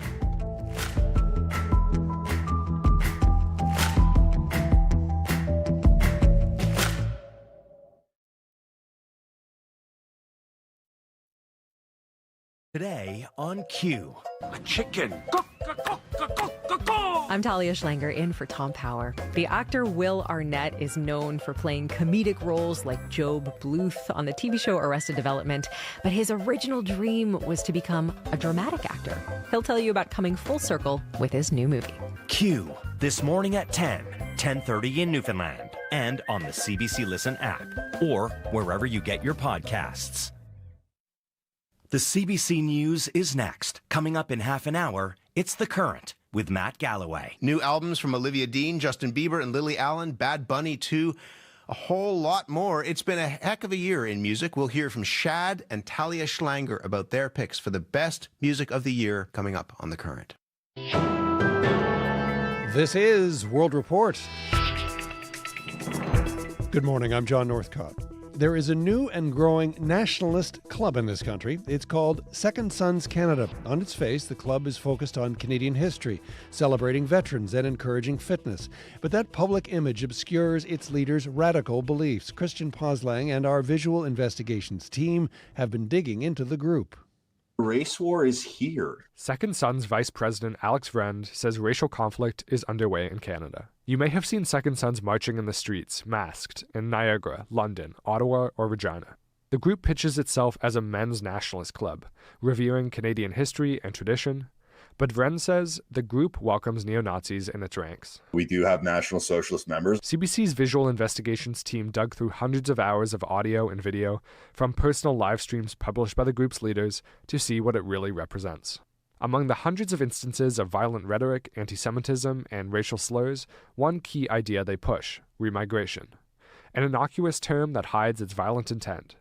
Today on Q. A chicken. I'm Talia Schlanger in for Tom Power. The actor Will Arnett is known for playing comedic roles like Job Bluth on the TV show Arrested Development, but his original dream was to become a dramatic actor. He'll tell you about coming full circle with his new movie. Q, this morning at 10:30 in Newfoundland, and on the CBC Listen app, or wherever you get your podcasts. The CBC News is next. Coming up in half an hour, it's The Current with Matt Galloway. New albums from Olivia Dean, Justin Bieber, and Lily Allen, Bad Bunny 2, a whole lot more. It's been a heck of a year in music. We'll hear from Shad and Talia Schlanger about their picks for the best music of the year coming up on The Current. This is World Report. Good morning, I'm John Northcott. There is a new and growing nationalist club in this country. It's called Second Sons Canada. On its face, the club is focused on Canadian history, celebrating veterans and encouraging fitness. But that public image obscures its leaders' radical beliefs. Christian Poslang and our visual investigations team have been digging into the group. Race war is here. Second Sons Vice President Alex Vrend says racial conflict is underway in Canada. You may have seen Second Sons marching in the streets, masked, in Niagara, London, Ottawa, or Regina. The group pitches itself as a men's nationalist club, revering Canadian history and tradition. But Vrend says the group welcomes neo-Nazis in its ranks. We do have National Socialist members. CBC's visual investigations team dug through hundreds of hours of audio and video from personal live streams published by the group's leaders to see what it really represents. Among the hundreds of instances of violent rhetoric, anti-Semitism, and racial slurs, one key idea they push: remigration. An innocuous term that hides its violent intent.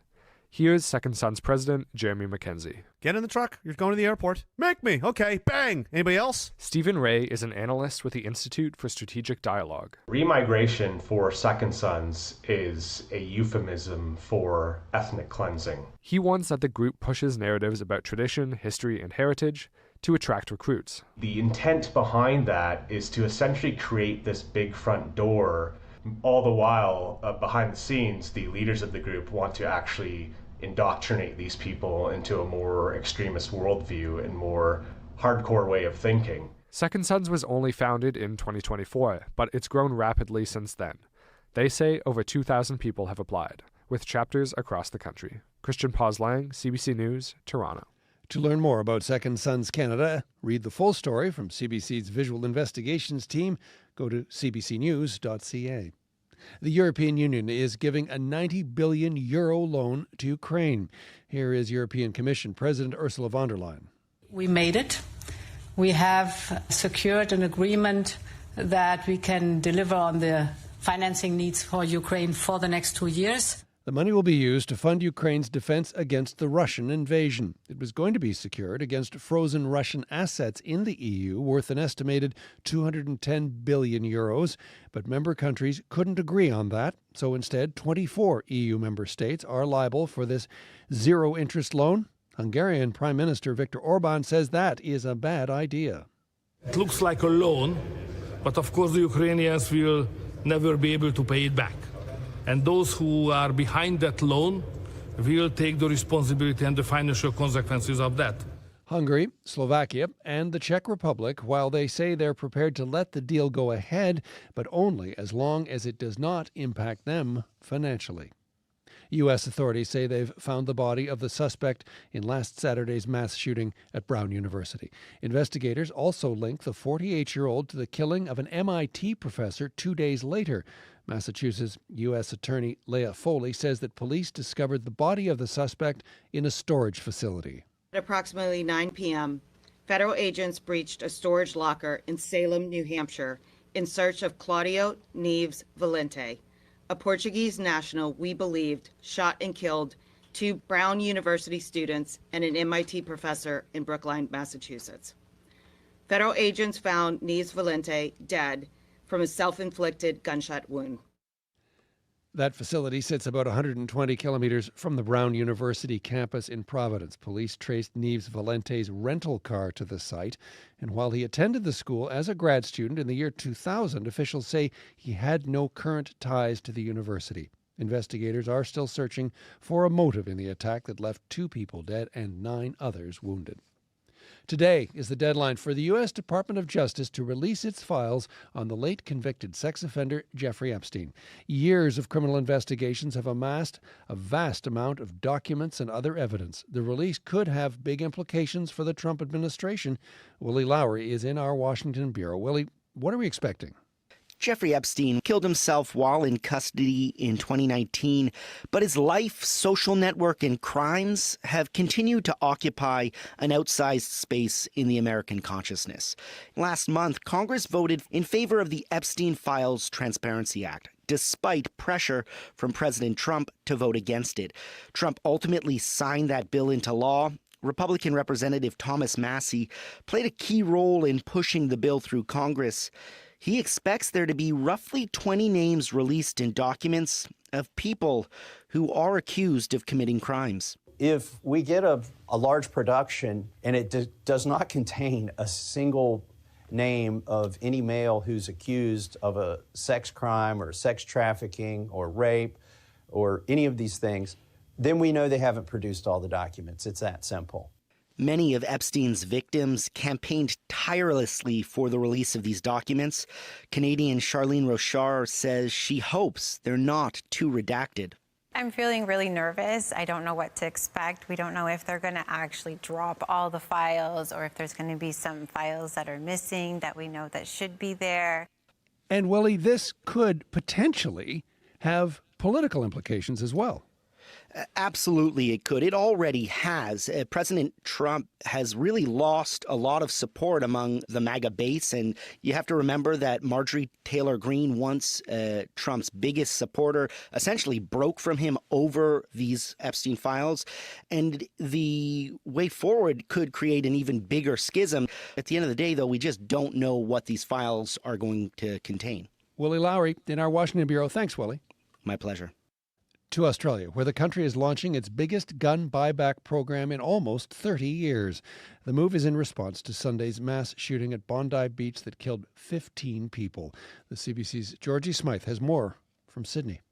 Here's Second Sons President Jeremy McKenzie. Get in the truck. You're going to the airport. Make me. Okay, bang. Anybody else? Stephen Ray is an analyst with the Institute for Strategic Dialogue. Remigration for Second Sons is a euphemism for ethnic cleansing. He warns that the group pushes narratives about tradition, history, and heritage to attract recruits. The intent behind that is to essentially create this big front door. All the while, behind the scenes, the leaders of the group want to actually indoctrinate these people into a more extremist worldview and more hardcore way of thinking. Second Sons was only founded in 2024, but it's grown rapidly since then. They say over 2,000 people have applied, with chapters across the country. Christian Poslang, CBC News, Toronto. To learn more about Second Sons Canada, read the full story from CBC's Visual Investigations team. Go to cbcnews.ca. The European Union is giving a €90 billion loan to Ukraine. Here is European Commission President Ursula von der Leyen. We made it. We have secured an agreement that we can deliver on the financing needs for Ukraine for the next 2 years. The money will be used to fund Ukraine's defense against the Russian invasion. It was going to be secured against frozen Russian assets in the EU worth an estimated 210 billion euros, but member countries couldn't agree on that. So instead, 24 EU member states are liable for this zero-interest loan. Hungarian Prime Minister Viktor Orban says that is a bad idea. It looks like a loan, but of course the Ukrainians will never be able to pay it back. And those who are behind that loan will take the responsibility and the financial consequences of that. Hungary, Slovakia, and the Czech Republic, while they say they're prepared to let the deal go ahead, but only as long as it does not impact them financially. U.S. authorities say they've found the body of the suspect in last Saturday's mass shooting at Brown University. Investigators also link the 48-year-old to the killing of an MIT professor 2 days later. Massachusetts U.S. Attorney Leah Foley says that police discovered the body of the suspect in a storage facility. At approximately 9 p.m., federal agents breached a storage locker in Salem, New Hampshire, in search of Claudio Neves Valente, a Portuguese national we believed shot and killed 2 Brown University students and an MIT professor in Brookline, Massachusetts. Federal agents found Neves Valente dead from a self-inflicted gunshot wound. That facility sits about 120 kilometers from the Brown University campus in Providence. Police traced Neves Valente's rental car to the site, and while he attended the school as a grad student in the year 2000, officials say he had no current ties to the university. Investigators are still searching for a motive in the attack that left 2 people dead and 9 others wounded. Today is the deadline for the U.S. Department of Justice to release its files on the late convicted sex offender Jeffrey Epstein. Years of criminal investigations have amassed a vast amount of documents and other evidence. The release could have big implications for the Trump administration. Willie Lowry is in our Washington bureau. Willie, what are we expecting? Jeffrey Epstein killed himself while in custody in 2019, but his life, social network, and crimes have continued to occupy an outsized space in the American consciousness. Last month, Congress voted in favor of the Epstein Files Transparency Act, despite pressure from President Trump to vote against it. Trump ultimately signed that bill into law. Republican Representative Thomas Massie played a key role in pushing the bill through Congress. He expects there to be roughly 20 names released in documents of people who are accused of committing crimes. If we get a large production and it does not contain a single name of any male who's accused of a sex crime or sex trafficking or rape or any of these things, then we know they haven't produced all the documents. It's that simple. Many of Epstein's victims campaigned tirelessly for the release of these documents. Canadian Charlene Rochard says she hopes they're not too redacted. I'm feeling really nervous. I don't know what to expect. We don't know if they're going to actually drop all the files or if there's going to be some files that are missing that we know that should be there. And Willie, this could potentially have political implications as well. Absolutely, it could. It already has. President Trump has really lost a lot of support among the MAGA base. And you have to remember that Marjorie Taylor Greene, once Trump's biggest supporter, essentially broke from him over these Epstein files. And the way forward could create an even bigger schism. At the end of the day, though, we just don't know what these files are going to contain. Willie Lowry in our Washington bureau. Thanks, Willie. My pleasure. To Australia, where the country is launching its biggest gun buyback program in almost 30 years. The move is in response to Sunday's mass shooting at Bondi Beach that killed 15 people. The CBC's Georgie Smythe has more from Sydney.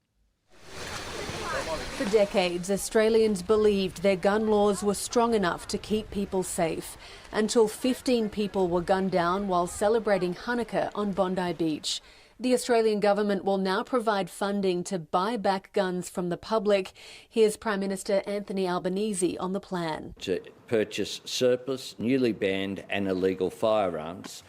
For decades, Australians believed their gun laws were strong enough to keep people safe, until 15 people were gunned down while celebrating Hanukkah on Bondi Beach. The Australian government will now provide funding to buy back guns from the public. Here's Prime Minister Anthony Albanese on the plan. To purchase surplus, newly banned and illegal firearms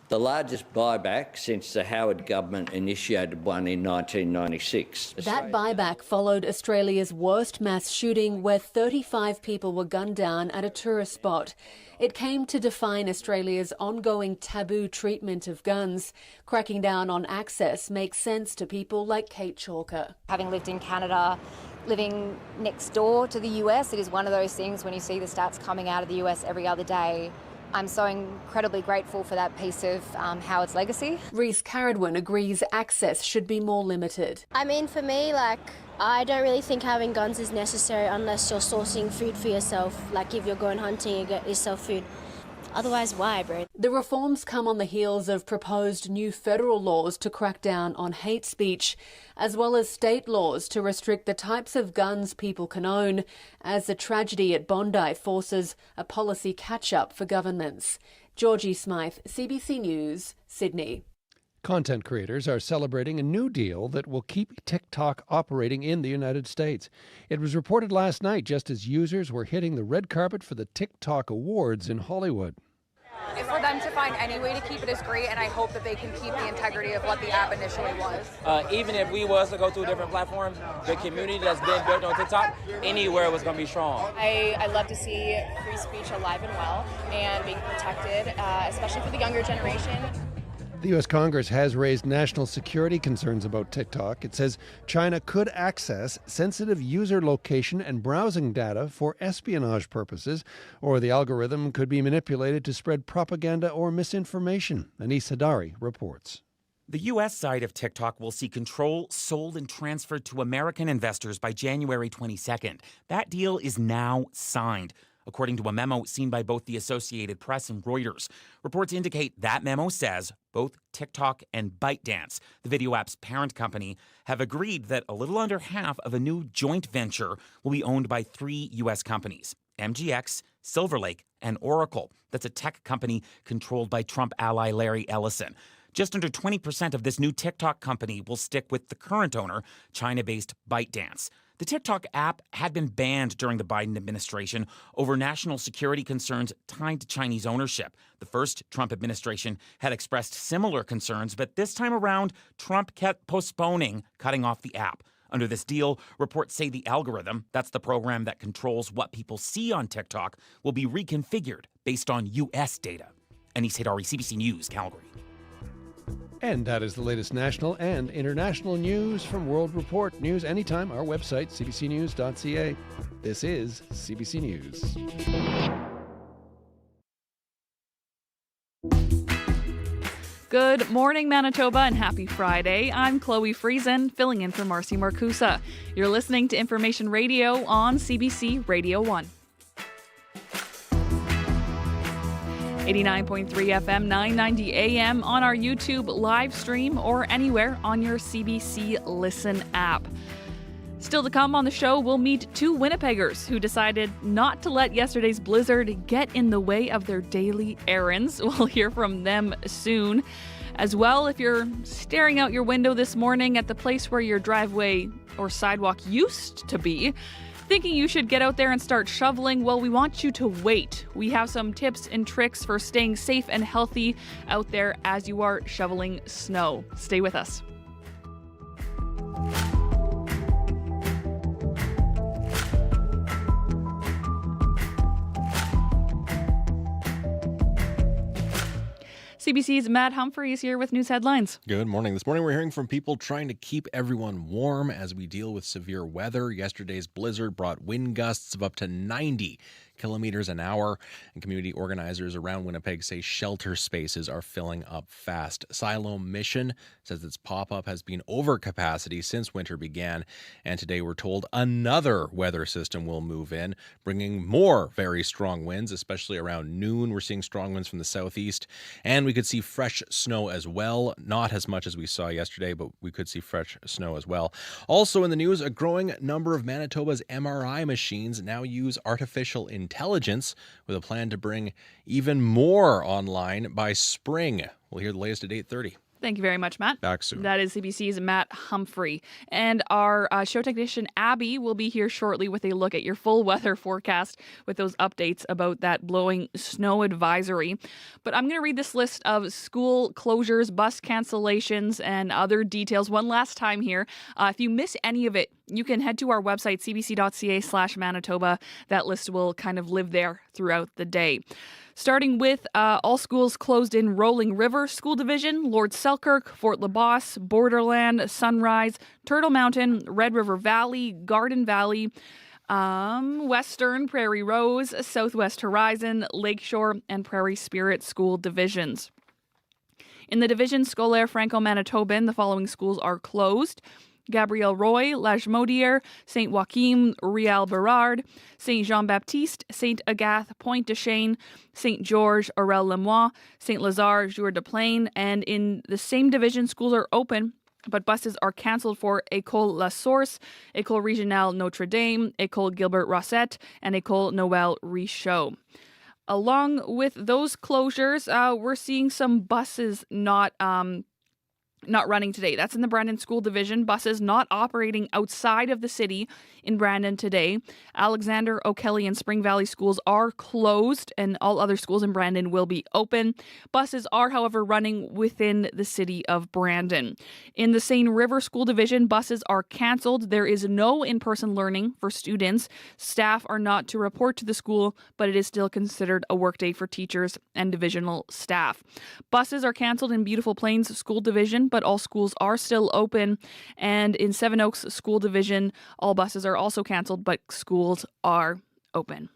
The largest buyback since the Howard government initiated one in 1996. That buyback followed Australia's worst mass shooting where 35 people were gunned down at a tourist spot. It came to define Australia's ongoing taboo treatment of guns. Cracking down on access makes sense to people like Kate Chalker. Having lived in Canada, living next door to the US, it is one of those things when you see the stats coming out of the US every other day. I'm so incredibly grateful for that piece of Howard's legacy. Reese Caradwin agrees access should be more limited. I mean, for me, I don't really think having guns is necessary unless you're sourcing food for yourself. Like if you're going hunting, you get yourself food. Otherwise, why, bro? The reforms come on the heels of proposed new federal laws to crack down on hate speech, as well as state laws to restrict the types of guns people can own, as the tragedy at Bondi forces a policy catch-up for governments. Georgie Smythe, CBC News, Sydney. Content creators are celebrating a new deal that will keep TikTok operating in the United States. It was reported last night just as users were hitting the red carpet for the TikTok Awards in Hollywood. It's for them to find any way to keep it as great, and I hope that they can keep the integrity of what the app initially was. Even if we was to go to a different platform, the community that's been built on TikTok, anywhere was going to be strong. I love to see free speech alive and well and being protected, especially for the younger generation. The U.S. Congress has raised national security concerns about TikTok. It says China could access sensitive user location and browsing data for espionage purposes, or the algorithm could be manipulated to spread propaganda or misinformation. Anis Hadari reports. The U.S. side of TikTok will see control sold and transferred to American investors by January 22nd. That deal is now signed, according to a memo seen by both the Associated Press and Reuters. Reports indicate that memo says both TikTok and ByteDance, the video app's parent company, have agreed that a little under half of a new joint venture will be owned by 3 U.S. companies: MGX, Silver Lake, and Oracle. That's a tech company controlled by Trump ally Larry Ellison. Just under 20% of this new TikTok company will stick with the current owner, China-based ByteDance. The TikTok app had been banned during the Biden administration over national security concerns tied to Chinese ownership. The first Trump administration had expressed similar concerns, but this time around, Trump kept postponing cutting off the app. Under this deal, reports say the algorithm, that's the program that controls what people see on TikTok, will be reconfigured based on U.S. data. Anis Hadari, CBC News, Calgary. And that is the latest national and international news from World Report. News anytime, our website, cbcnews.ca. This is CBC News. Good morning, Manitoba, and happy Friday. I'm Chloe Friesen, filling in for Marcy Marcusa. You're listening to Information Radio on CBC Radio 1. 89.3 FM, 990 AM on our YouTube live stream or anywhere on your CBC Listen app. Still to come on the show, we'll meet 2 Winnipeggers who decided not to let yesterday's blizzard get in the way of their daily errands. We'll hear from them soon. As well, if you're staring out your window this morning at the place where your driveway or sidewalk used to be, thinking you should get out there and start shoveling, well, we want you to wait. We have some tips and tricks for staying safe and healthy out there as you are shoveling snow. Stay with us. CBC's Matt Humphrey is here with news headlines. Good morning. This morning we're hearing from people trying to keep everyone warm as we deal with severe weather. Yesterday's blizzard brought wind gusts of up to 90 kilometers an hour, and community organizers around Winnipeg say shelter spaces are filling up fast. Siloam Mission says its pop-up has been over capacity since winter began, and today we're told another weather system will move in, bringing more very strong winds, especially around noon. We're seeing strong winds from the southeast, and we could see fresh snow as well. Not as much as we saw yesterday, but we could see fresh snow as well. Also in the news, a growing number of Manitoba's MRI machines now use artificial intelligence, with a plan to bring even more online by spring. We'll hear the latest at 8:30. Thank you very much, Matt. Back soon. That is CBC's Matt Humphrey. And our show technician, Abby, will be here shortly with a look at your full weather forecast with those updates about that blowing snow advisory. But I'm going to read this list of school closures, bus cancellations, and other details one last time here. If you miss any of it, you can head to our website, cbc.ca/Manitoba. That list will kind of live there throughout the day. Starting with all schools closed in Rolling River School Division, Lord Selkirk, Fort LaBosse, Borderland, Sunrise, Turtle Mountain, Red River Valley, Garden Valley, Western, Prairie Rose, Southwest Horizon, Lakeshore, and Prairie Spirit School Divisions. In the Division Scolaire Franco-Manitoban, the following schools are closed: Gabriel Roy, Lagimodiere, St. Joachim, Riel Berard, St. Jean-Baptiste, St. Agathe, Pointe-de-Chêne, St. George, Aurel-le-Mois, St. Lazare, Jour-de-Plaine, and in the same division, schools are open, but buses are cancelled for École La Source, École Régionale Notre-Dame, École Gilbert Rosset, and École Noël Richaud. Along with those closures, we're seeing some buses not running today. That's in the Brandon School Division. Buses not operating outside of the city in Brandon today. Alexander, O'Kelly, and Spring Valley schools are closed, and all other schools in Brandon will be open. Buses are, however, running within the city of Brandon. In the Seine River School Division, buses are canceled. There is no in-person learning for students. Staff are not to report to the school, but it is still considered a workday for teachers and divisional staff. Buses are canceled in Beautiful Plains School Division, but all schools are still open. And in Seven Oaks School Division, all buses are also canceled, but schools are open.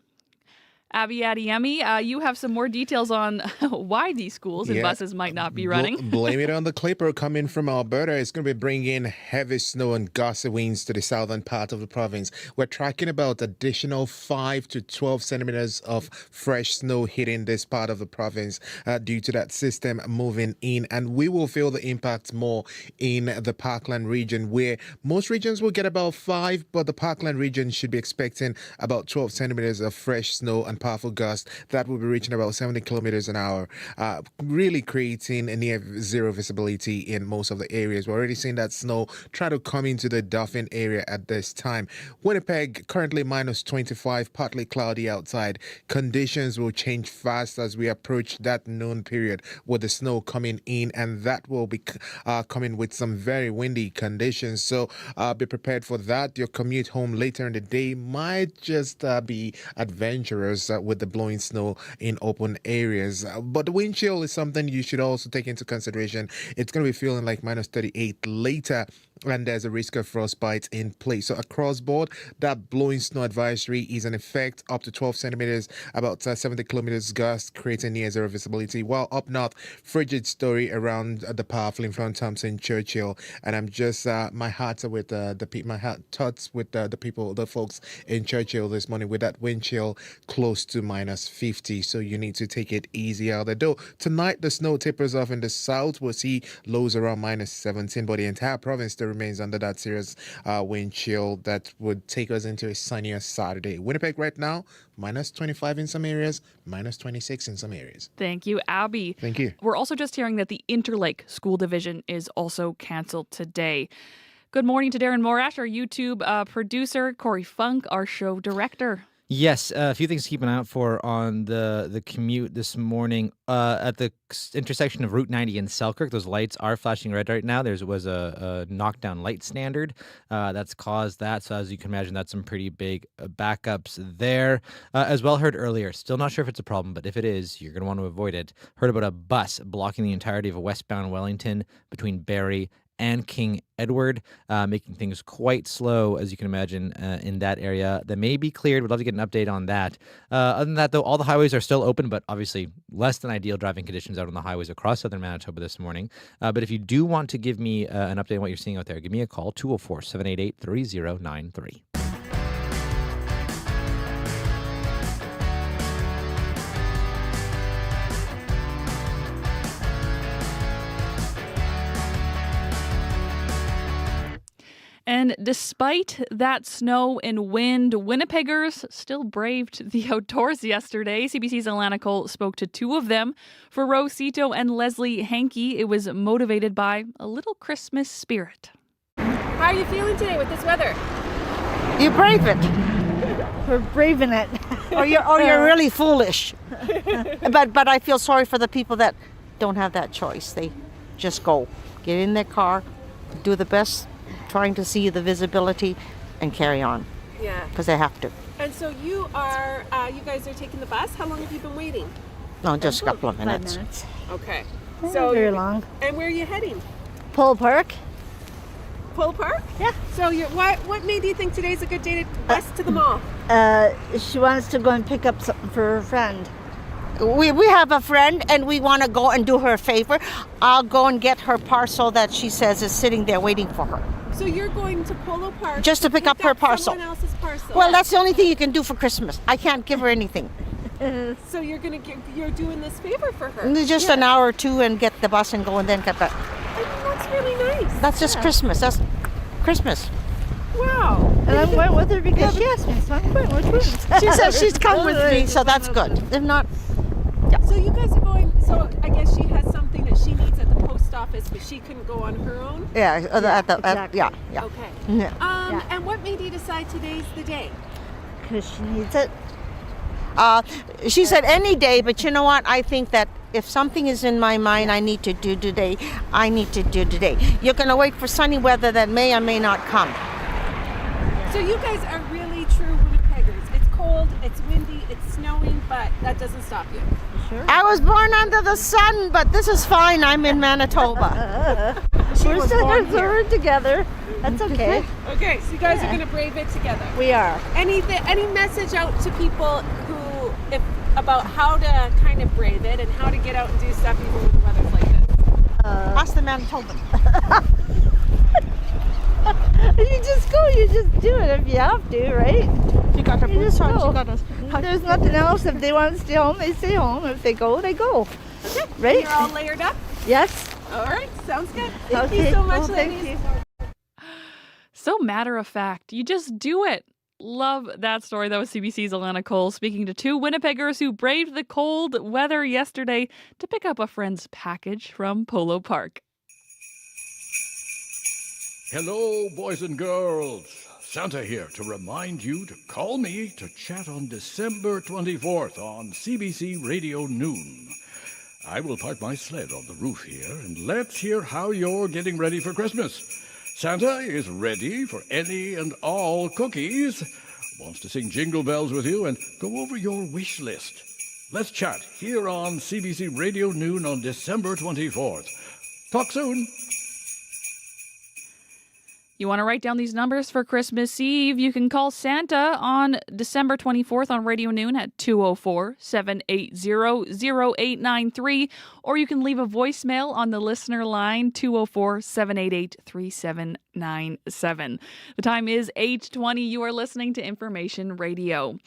Abby Adiemi, you have some more details on why these schools and buses might not be running. Blame it on the clipper coming from Alberta. It's going to be bringing heavy snow and gusty winds to the southern part of the province. We're tracking about additional 5 to 12 centimeters of fresh snow hitting this part of the province due to that system moving in. And we will feel the impact more in the Parkland region, where most regions will get about 5, but the Parkland region should be expecting about 12 centimeters of fresh snow and powerful gusts that will be reaching about 70 kilometers an hour, really creating a near zero visibility in most of the areas. We're already seeing that snow try to come into the Dauphin area at this time. Winnipeg currently minus 25, partly cloudy outside. Conditions will change fast as we approach that noon period with the snow coming in, and that will be coming with some very windy conditions. So be prepared for that. Your commute home later in the day might just be adventurous with the blowing snow in open areas. But the wind chill is something you should also take into consideration. It's going to be feeling like minus 38 later, and there's a risk of frostbite in place. So across board, that blowing snow advisory is in effect up to 12 centimeters, about 70 kilometers gust, creating near zero visibility. While up north, frigid story around the powerful influence Thompson, Churchill, and I'm just my hearts are with thoughts with the people, the folks in Churchill this morning with that wind chill close to minus 50. So you need to take it easy out there. Though tonight the snow tapers off in the south. We'll see lows around minus 17, but the entire province still remains under that serious wind chill that would take us into a sunnier Saturday. Winnipeg right now, minus 25 in some areas, minus 26 in some areas. Thank you, Abby. Thank you. We're also just hearing that the Interlake School Division is also canceled today. Good morning to Darren Morash, our YouTube producer, Corey Funk, our show director. Yes, a few things to keep an eye out for on the commute this morning. At the intersection of Route 90 and Selkirk, those lights are flashing red right now. There was a knockdown light standard that's caused that. So as you can imagine, that's some pretty big backups there. As well heard earlier, still not sure if it's a problem, but if it is, you're going to want to avoid it. Heard about a bus blocking the entirety of westbound Wellington between Barrie and King Edward, making things quite slow, as you can imagine, in that area. That may be cleared. We'd love to get an update on that. Other than that, though, all the highways are still open, but obviously less than ideal driving conditions out on the highways across southern Manitoba this morning. But if you do want to give me an update on what you're seeing out there, give me a call, 204-788-3093. And despite that snow and wind, Winnipeggers still braved the outdoors yesterday. CBC's Alana Cole spoke to two of them. For Rose Cito and Leslie Hankey, it was motivated by a little Christmas spirit. How are you feeling today with this weather? You brave it. We're braving it. or you're really foolish. But I feel sorry for the people that don't have that choice. They just go. Get in their car, do the best, trying to see the visibility, and carry on. Yeah. Because they have to. And so you guys are taking the bus. How long have you been waiting? No, just a couple of minutes. 5 minutes. Okay. Not So very long. And where are you heading? Pole Park. Pole Park? Yeah. So what made you think today's a good day to bus to the mall? She wants to go and pick up something for her friend. We have a friend and we want to go and do her a favor. I'll go and get her parcel that she says is sitting there waiting for her. So you're going to Polo Park Just to pick up her parcel. Someone else's parcel. Well, that's the only thing you can do for Christmas. I can't give her anything. So you're doing this favor for her. Just an hour or two and get the bus and go and then get back. That's really nice. That's just Christmas. That's Christmas. Wow. And I went with her because she asked me, so I'm going with her. She says she's come with me, so that's good. If not, So you guys are going, so I guess she has something that she needs at the post office, but she couldn't go on her own? yeah. Exactly. Yeah. Okay. Yeah. And what made you decide today's the day? Because she needs it. She said any day, but you know what? I think that if something is in my mind I need to do today, I need to do today. You're going to wait for sunny weather that may or may not come. So you guys are really true Winnipeggers. It's cold, it's windy, it's snowing, but that doesn't stop you. Sure. I was born under the sun, but this is fine. I'm in Manitoba. We're still together. That's okay. Okay, so you guys are going to brave it together. We are. Any message out to people about how to kind of brave it and how to get out and do stuff even when the weather's like this? Ask the Manitoban. You just do it if you have to, right? She got her boots on, she got us. There's nothing else. If they want to stay home, they stay home. If they go, they go. Okay. Right? You're all layered up? Yes. All right, sounds good. Thank you so much, ladies. So matter of fact, you just do it. Love that story. That was CBC's Alana Cole speaking to two Winnipeggers who braved the cold weather yesterday to pick up a friend's package from Polo Park. Hello, boys and girls. Santa here to remind you to call me to chat on December 24th on CBC Radio Noon. I will park my sled on the roof here, and let's hear how you're getting ready for Christmas. Santa is ready for any and all cookies, wants to sing Jingle Bells with you and go over your wish list. Let's chat here on CBC Radio Noon on December 24th. Talk soon. You want to write down these numbers for Christmas Eve? You can call Santa on December 24th on Radio Noon at 204-780-0893, or you can leave a voicemail on the listener line 204-788-3797. The time is 8:20. You are listening to Information Radio.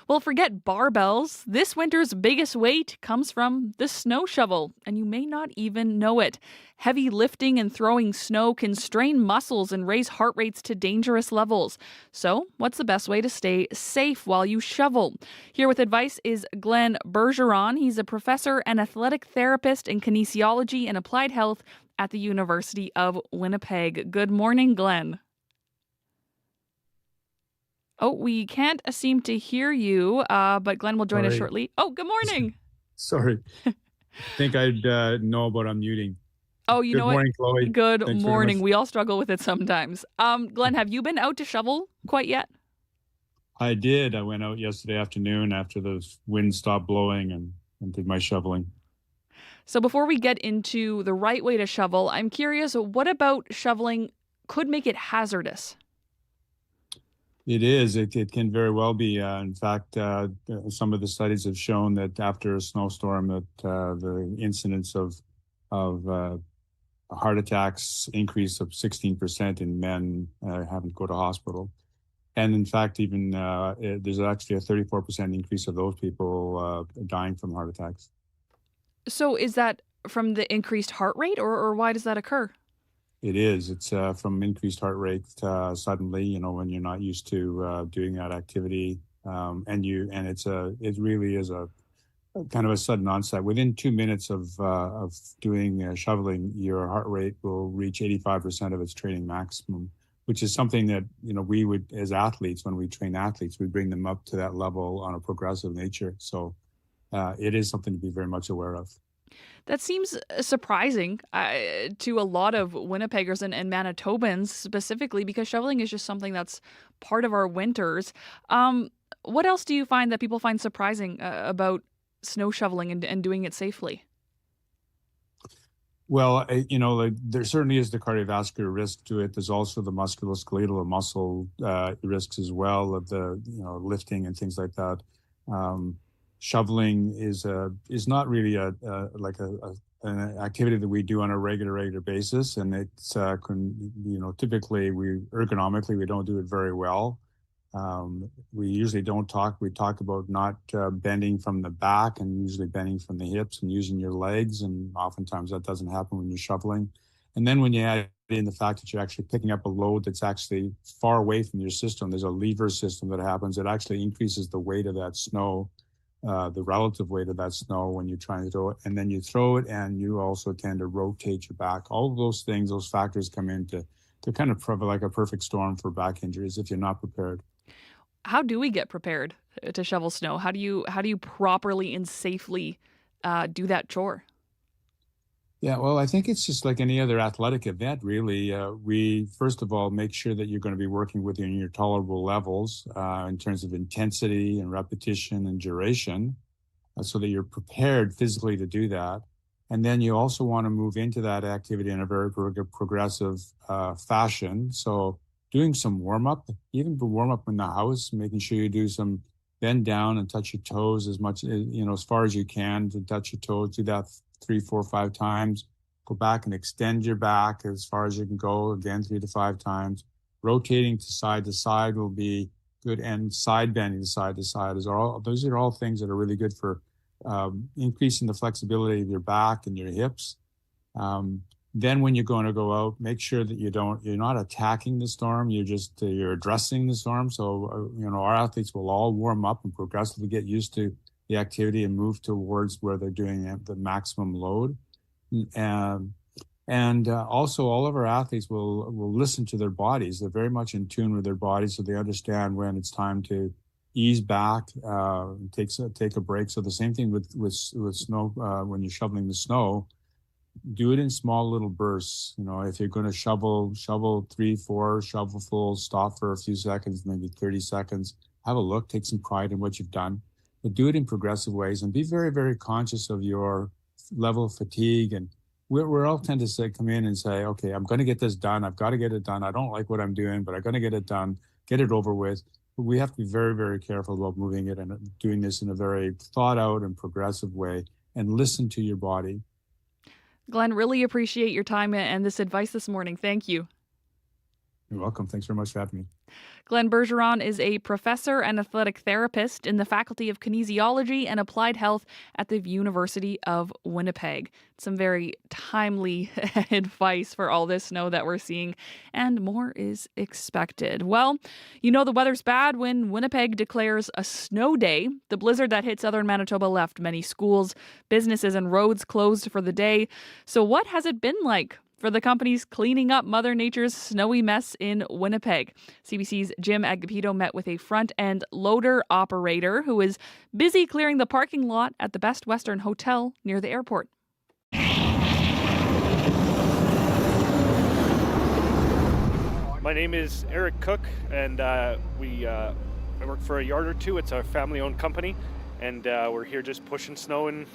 Well, forget barbells. This winter's biggest weight comes from the snow shovel, and you may not even know it. Heavy lifting and throwing snow can strain muscles and raise heart rates to dangerous levels. So, what's the best way to stay safe while you shovel? Here with advice is Glenn Bergeron. He's a professor and athletic therapist in kinesiology and applied health at the University of Winnipeg. Good morning, Glenn. Oh, we can't seem to hear you, but Glenn will join us shortly. Oh, good morning. Sorry. I think I'd know about unmuting. Oh, you know what? Good morning, Chloe. Good Thanks morning. We all struggle with it sometimes. Glenn, have you been out to shovel quite yet? I did. I went out yesterday afternoon after the wind stopped blowing and did my shoveling. So before we get into the right way to shovel, I'm curious, what about shoveling could make it hazardous? It is. It can very well be. In fact, some of the studies have shown that after a snowstorm, that the incidence of heart attacks increase of 16% in men having to go to hospital. And in fact, even there's actually a 34% increase of those people dying from heart attacks. So is that from the increased heart rate, or why does that occur? it is. It's from increased heart rate suddenly, when you're not used to doing that activity, and it really is a kind of a sudden onset. Within 2 minutes of doing shoveling, your heart rate will reach 85% of its training maximum, which is something that we would, as athletes, when we train athletes, we bring them up to that level on a progressive nature. So it is something to be very much aware of. That seems surprising to a lot of Winnipeggers and Manitobans specifically, because shoveling is just something that's part of our winters. What else do you find that people find surprising about snow shoveling and doing it safely? Well, there certainly is the cardiovascular risk to it. There's also the musculoskeletal or muscle risks as well of the lifting and things like that. Shoveling is not really an activity that we do on a regular basis, and it's typically ergonomically we don't do it very well. We usually don't talk. We talk about not bending from the back and usually bending from the hips and using your legs, and oftentimes that doesn't happen when you're shoveling. And then when you add in the fact that you're actually picking up a load that's actually far away from your system, there's a lever system that happens. It actually increases the weight of that snow. The relative weight of that snow when you're trying to throw it, and then you throw it, and you also tend to rotate your back. All of those things, those factors come in to kind of provide like a perfect storm for back injuries if you're not prepared. How do we get prepared to shovel snow? How do you properly and safely do that chore? Yeah, well, I think it's just like any other athletic event, really. We, first of all, make sure that you're going to be working within your tolerable levels in terms of intensity and repetition and duration, so that you're prepared physically to do that. And then you also want to move into that activity in a very progressive fashion. So doing some warm-up, even for warm-up in the house, making sure you do some bend down and touch your toes as much, as far as you can to touch your toes. Do that 3, 4, 5 times. Go back and extend your back as far as you can go, again, 3 to 5 times. Rotating to side will be good, and side bending side to side those are all things that are really good for increasing the flexibility of your back and your hips. Then when you're going to go out, make sure that you're not attacking the storm. You're addressing the storm. So, our athletes will all warm up and progressively get used to the activity and move towards where they're doing the maximum load. And also all of our athletes will listen to their bodies. They're very much in tune with their bodies, so they understand when it's time to ease back, take a break. So the same thing with snow, when you're shoveling the snow, do it in small little bursts. If you're going to shovel 3, 4 shovelfuls, stop for a few seconds, maybe 30 seconds, have a look, take some pride in what you've done, but do it in progressive ways and be very, very conscious of your level of fatigue. And we're all tend to come in and say, okay, I'm going to get this done. I've got to get it done. I don't like what I'm doing, but I'm going to get it done, get it over with. But we have to be very, very careful about moving it and doing this in a very thought out and progressive way, and listen to your body. Glenn, really appreciate your time and this advice this morning. Thank you. You're welcome. Thanks very much for having me. Glenn Bergeron is a professor and athletic therapist in the Faculty of Kinesiology and Applied Health at the University of Winnipeg. Some very timely advice for all this snow that we're seeing, and more is expected. Well, the weather's bad when Winnipeg declares a snow day. The blizzard that hit southern Manitoba left many schools, businesses, and roads closed for the day. So what has it been like for the companies cleaning up Mother Nature's snowy mess in Winnipeg? CBC's Jim Agapito met with a front-end loader operator who is busy clearing the parking lot at the Best Western Hotel near the airport. My name is Eric Cook, and I work for a yard or two. It's a family-owned company, and we're here just pushing snow in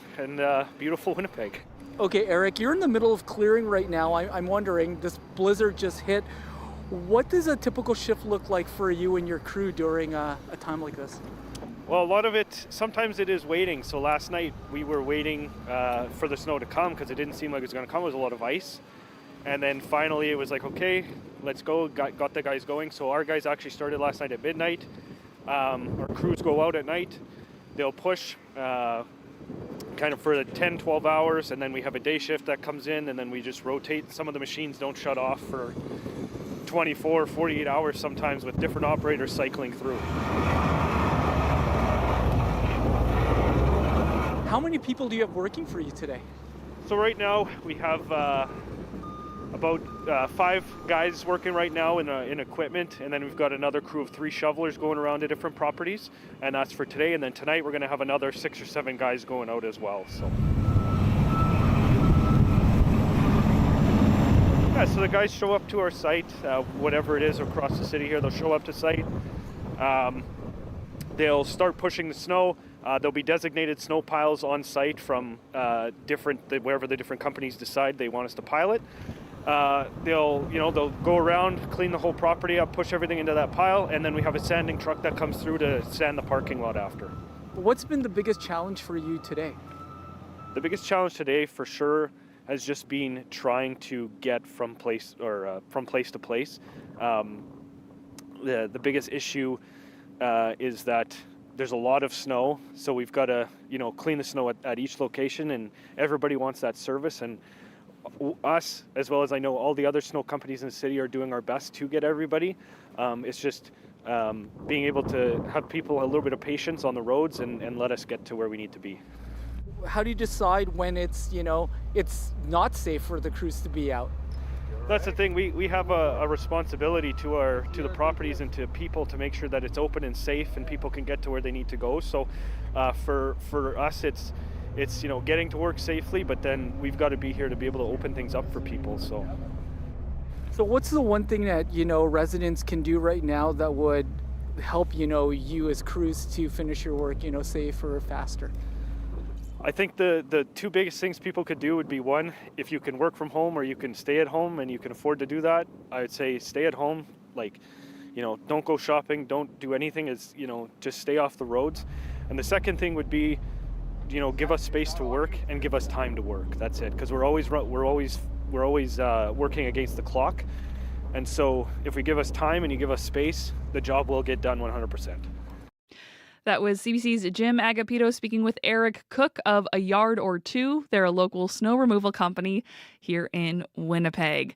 beautiful Winnipeg. Okay, Eric, you're in the middle of clearing right now. I'm wondering, this blizzard just hit. What does a typical shift look like for you and your crew during a time like this? Well, a lot of it, sometimes it is waiting. So last night we were waiting for the snow to come because it didn't seem like it was going to come. It was a lot of ice. And then finally it was like, okay, let's go. Got the guys going. So our guys actually started last night at midnight. Our crews go out at night. They'll push kind of for the 10, 12 hours, and then we have a day shift that comes in, and then we just rotate. Some of the machines don't shut off for 24, 48 hours sometimes, with different operators cycling through. How many people do you have working for you today? So right now we have about 5 guys working right now in equipment, and then we've got another crew of 3 shovelers going around to different properties, and that's for today. And then tonight we're going to have another 6 or 7 guys going out as well. So yeah, so the guys show up to our site, whatever it is across the city here. They'll show up to site. They'll start pushing the snow. There'll be designated snow piles on site from wherever the different companies decide they want us to pile it. They'll go around, clean the whole property up, push everything into that pile, and then we have a sanding truck that comes through to sand the parking lot after. What's been the biggest challenge for you today? The biggest challenge today, for sure, has just been trying to get from place to place. The biggest issue is that there's a lot of snow, so we've got to clean the snow at each location, and everybody wants that service. And us, as well as I know all the other snow companies in the city, are doing our best to get everybody. It's just being able to have people a little bit of patience on the roads and let us get to where we need to be. How do you decide when it's not safe for the crews to be out? That's the thing. We have a responsibility to the properties and to people to make sure that it's open and safe and people can get to where they need to go. So for us, it's getting to work safely, but then we've got to be here to be able to open things up for people. So what's the one thing that residents can do right now that would help you as crews to finish your work safer or faster? I think the 2 biggest things people could do would be, one, if you can work from home or you can stay at home and you can afford to do that, I would say stay at home. Don't go shopping, don't do anything. Just stay off the roads. And the second thing would be, give us space to work and give us time to work. That's it, because we're always working against the clock. And so if we give us time and you give us space, the job will get done 100%. That was CBC's Jim Agapito speaking with Eric Cook of A Yard or Two. They're a local snow removal company here in Winnipeg.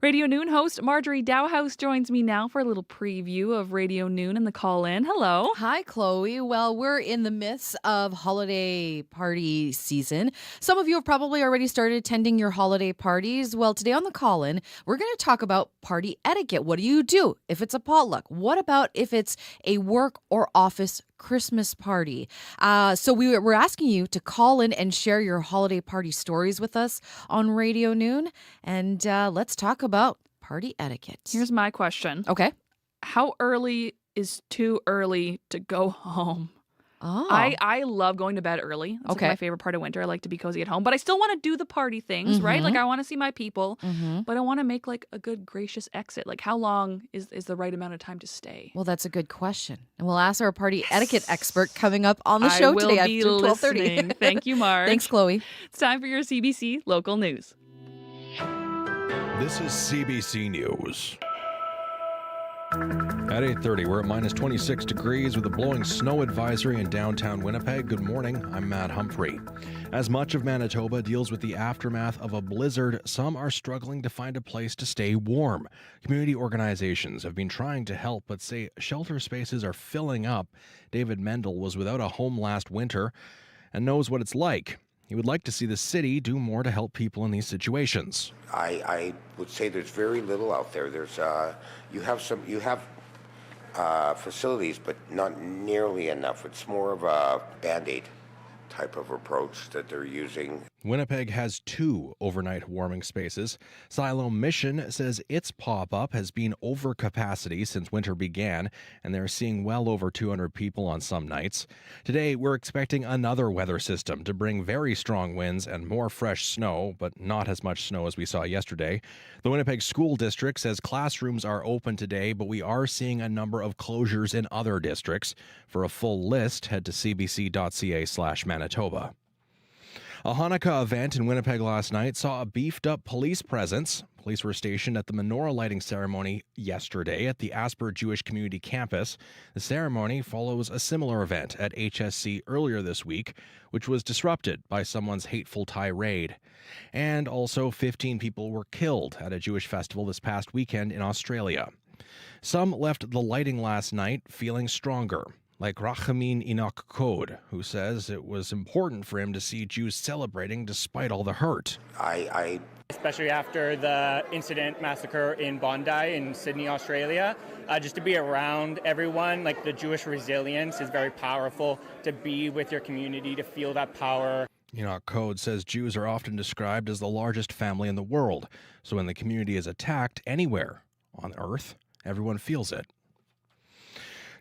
Radio Noon host Marjorie Dowhouse joins me now for a little preview of Radio Noon and the call-in. Hello. Hi, Chloe. Well, we're in the midst of holiday party season. Some of you have probably already started attending your holiday parties. Well, today on the call-in, we're going to talk about party etiquette. What do you do if it's a potluck? What about if it's a work or office Christmas party? So we're asking you to call in and share your holiday party stories with us on Radio Noon. And let's talk about party etiquette. Here's my question. Okay. How early is too early to go home? Oh. I love going to bed early. That's my favorite part of winter. I like to be cozy at home, but I still want to do the party things, right? Like I want to see my people, but I want to make a good gracious exit. How long is the right amount of time to stay? Well, that's a good question. And we'll ask our party etiquette expert coming up on the show today at 12:30. Thank you, Marge. Thanks, Chloe. It's time for your CBC local news. This is CBC News. At 8:30, we're at minus 26 degrees with a blowing snow advisory in downtown Winnipeg. Good morning, I'm Matt Humphrey. As much of Manitoba deals with the aftermath of a blizzard, some are struggling to find a place to stay warm. Community organizations have been trying to help, but say shelter spaces are filling up. David Mendel was without a home last winter and knows what it's like. He would like to see the city do more to help people in these situations. I would say there's very little out there. There's you have facilities, but not nearly enough. It's more of a Band-Aid type of approach that they're using. Winnipeg has 2 overnight warming spaces. Silo Mission says its pop-up has been over capacity since winter began, and they're seeing well over 200 people on some nights. Today, we're expecting another weather system to bring very strong winds and more fresh snow, but not as much snow as we saw yesterday. The Winnipeg School District says classrooms are open today, but we are seeing a number of closures in other districts. For a full list, head to cbc.ca/Manitoba. A Hanukkah event in Winnipeg last night saw a beefed-up police presence. Police were stationed at the menorah lighting ceremony yesterday at the Asper Jewish Community Campus. The ceremony follows a similar event at HSC earlier this week, which was disrupted by someone's hateful tirade. And also 15 people were killed at a Jewish festival this past weekend in Australia. Some left the lighting last night feeling stronger, like Rachamin Enoch Code, who says it was important for him to see Jews celebrating despite all the hurt. Especially after the incident massacre in Bondi in Sydney, Australia, just to be around everyone, like the Jewish resilience is very powerful, to be with your community, to feel that power. Enoch Code says Jews are often described as the largest family in the world, so when the community is attacked anywhere on Earth, everyone feels it.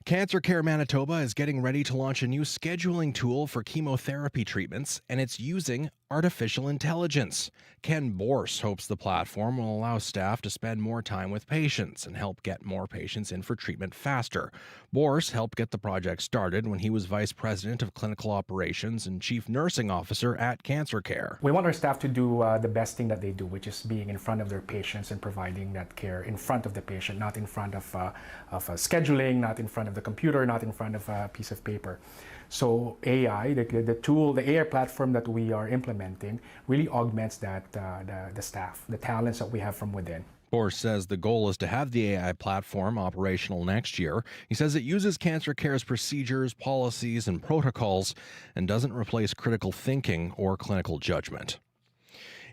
Cancer Care Manitoba is getting ready to launch a new scheduling tool for chemotherapy treatments, and it's using artificial intelligence. Ken Borse hopes the platform will allow staff to spend more time with patients and help get more patients in for treatment faster. Borse helped get the project started when he was Vice President of Clinical Operations and Chief Nursing Officer at Cancer Care. We want our staff to do the best thing that they do, which is being in front of their patients and providing that care in front of the patient, not in front of scheduling, not in front of the computer, not in front of a piece of paper. So AI, the tool, the AI platform that we are implementing really augments that, the staff, the talents that we have from within. Borse says the goal is to have the AI platform operational next year. He says it uses Cancer Care's procedures, policies, and protocols and doesn't replace critical thinking or clinical judgment.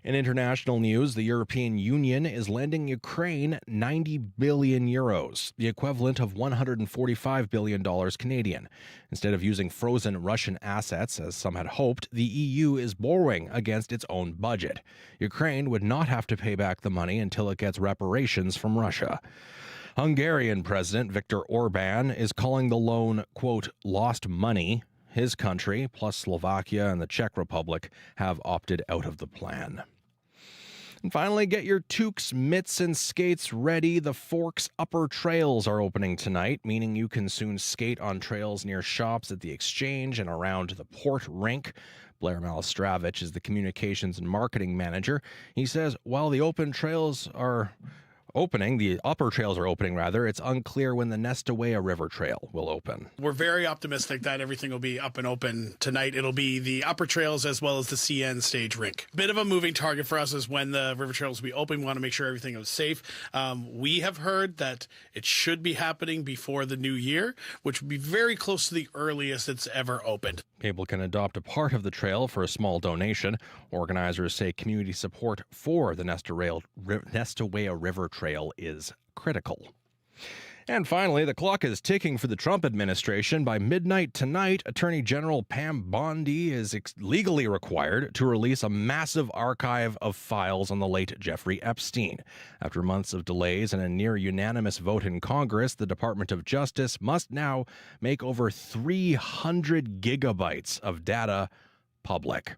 In international news, the European Union is lending Ukraine 90 billion euros, the equivalent of $145 billion Canadian. Instead of using frozen Russian assets, as some had hoped, the EU is borrowing against its own budget. Ukraine would not have to pay back the money until it gets reparations from Russia. Hungarian President Viktor Orban is calling the loan, quote, lost money. His country, plus Slovakia and the Czech Republic, have opted out of the plan. And finally, get your toques, mitts, and skates ready. The Forks Upper Trails are opening tonight, meaning you can soon skate on trails near shops at the Exchange and around the Port Rink. Blair Malistravich is the communications and marketing manager. He says while the upper trails are opening, it's unclear when the Nestawaya River Trail will open. We're very optimistic that everything will be up and open tonight. It'll be the upper trails as well as the CN stage rink. Bit of a moving target for us is when the river trails will be open. We want to make sure everything is safe. We have heard that it should be happening before the new year, which would be very close to the earliest it's ever opened. People can adopt a part of the trail for a small donation. Organizers say community support for the Nestawaya River Trail is critical. And finally, the clock is ticking for the Trump administration. By midnight tonight, Attorney General Pam Bondi is legally required to release a massive archive of files on the late Jeffrey Epstein. After months of delays and a near unanimous vote in Congress, the Department of Justice must now make over 300 gigabytes of data public.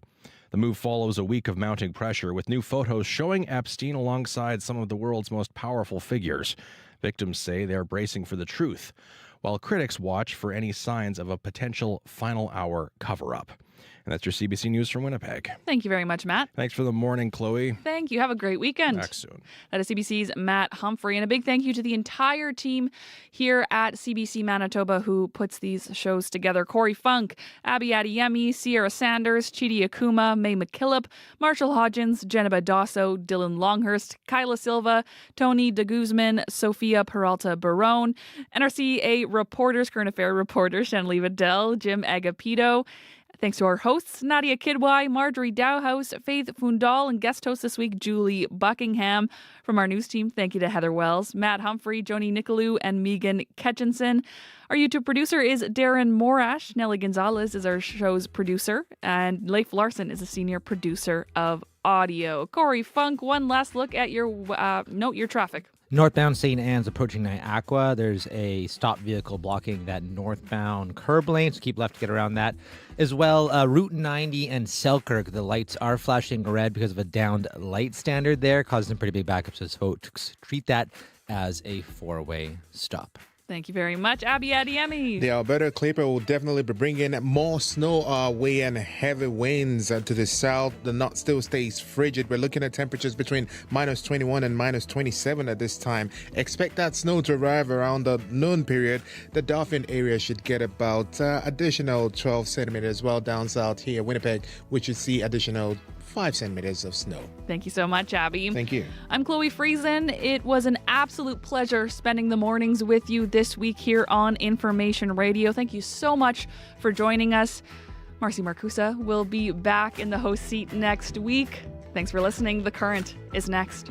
The move follows a week of mounting pressure, with new photos showing Epstein alongside some of the world's most powerful figures. Victims say they're bracing for the truth, while critics watch for any signs of a potential final hour cover-up. And that's your CBC News from Winnipeg. Thank you very much, Matt. Thanks for the morning, Chloe. Thank you. Have a great weekend. Back soon. That is CBC's Matt Humphrey. And a big thank you to the entire team here at CBC Manitoba who puts these shows together. Corey Funk, Abby Adeyemi, Sierra Sanders, Chidi Akuma, May McKillop, Marshall Hodgins, Jennifer Dosso, Dylan Longhurst, Kyla Silva, Tony de Guzman, Sophia Peralta Barone, NRCA reporters, current affair reporter Shanley Vidal, Jim Agapito. Thanks to our hosts, Nadia Kidwai, Marjorie Dowhouse, Faith Fundal, and guest host this week, Julie Buckingham. From our news team, thank you to Heather Wells, Matt Humphrey, Joni Nicolou, and Megan Ketchinson. Our YouTube producer is Darren Morash. Nelly Gonzalez is our show's producer, and Leif Larson is a senior producer of audio. Corey Funk, one last look at your traffic. Northbound St. Anne's approaching Niagara. There's a stop vehicle blocking that northbound curb lane, so keep left to get around that. As well, Route 90 and Selkirk, the lights are flashing red because of a downed light standard there, causing some pretty big backups, so folks treat that as a four-way stop. Thank you very much, Abby Adiemi. The Alberta Clipper will definitely be bringing more snow our way and heavy winds to the south. The north still stays frigid. We're looking at temperatures between minus 21 and minus 27 at this time. Expect that snow to arrive around the noon period. The Dauphin area should get about additional 12 centimeters, while down south here, Winnipeg, we should see additional 5 centimeters of snow. Thank you so much, Abby. Thank you. I'm Chloe Friesen. It was an absolute pleasure spending the mornings with you this week here on Information Radio. Thank you so much for joining us. Marcy Marcusa will be back in the host seat next week. Thanks for listening. The Current is next.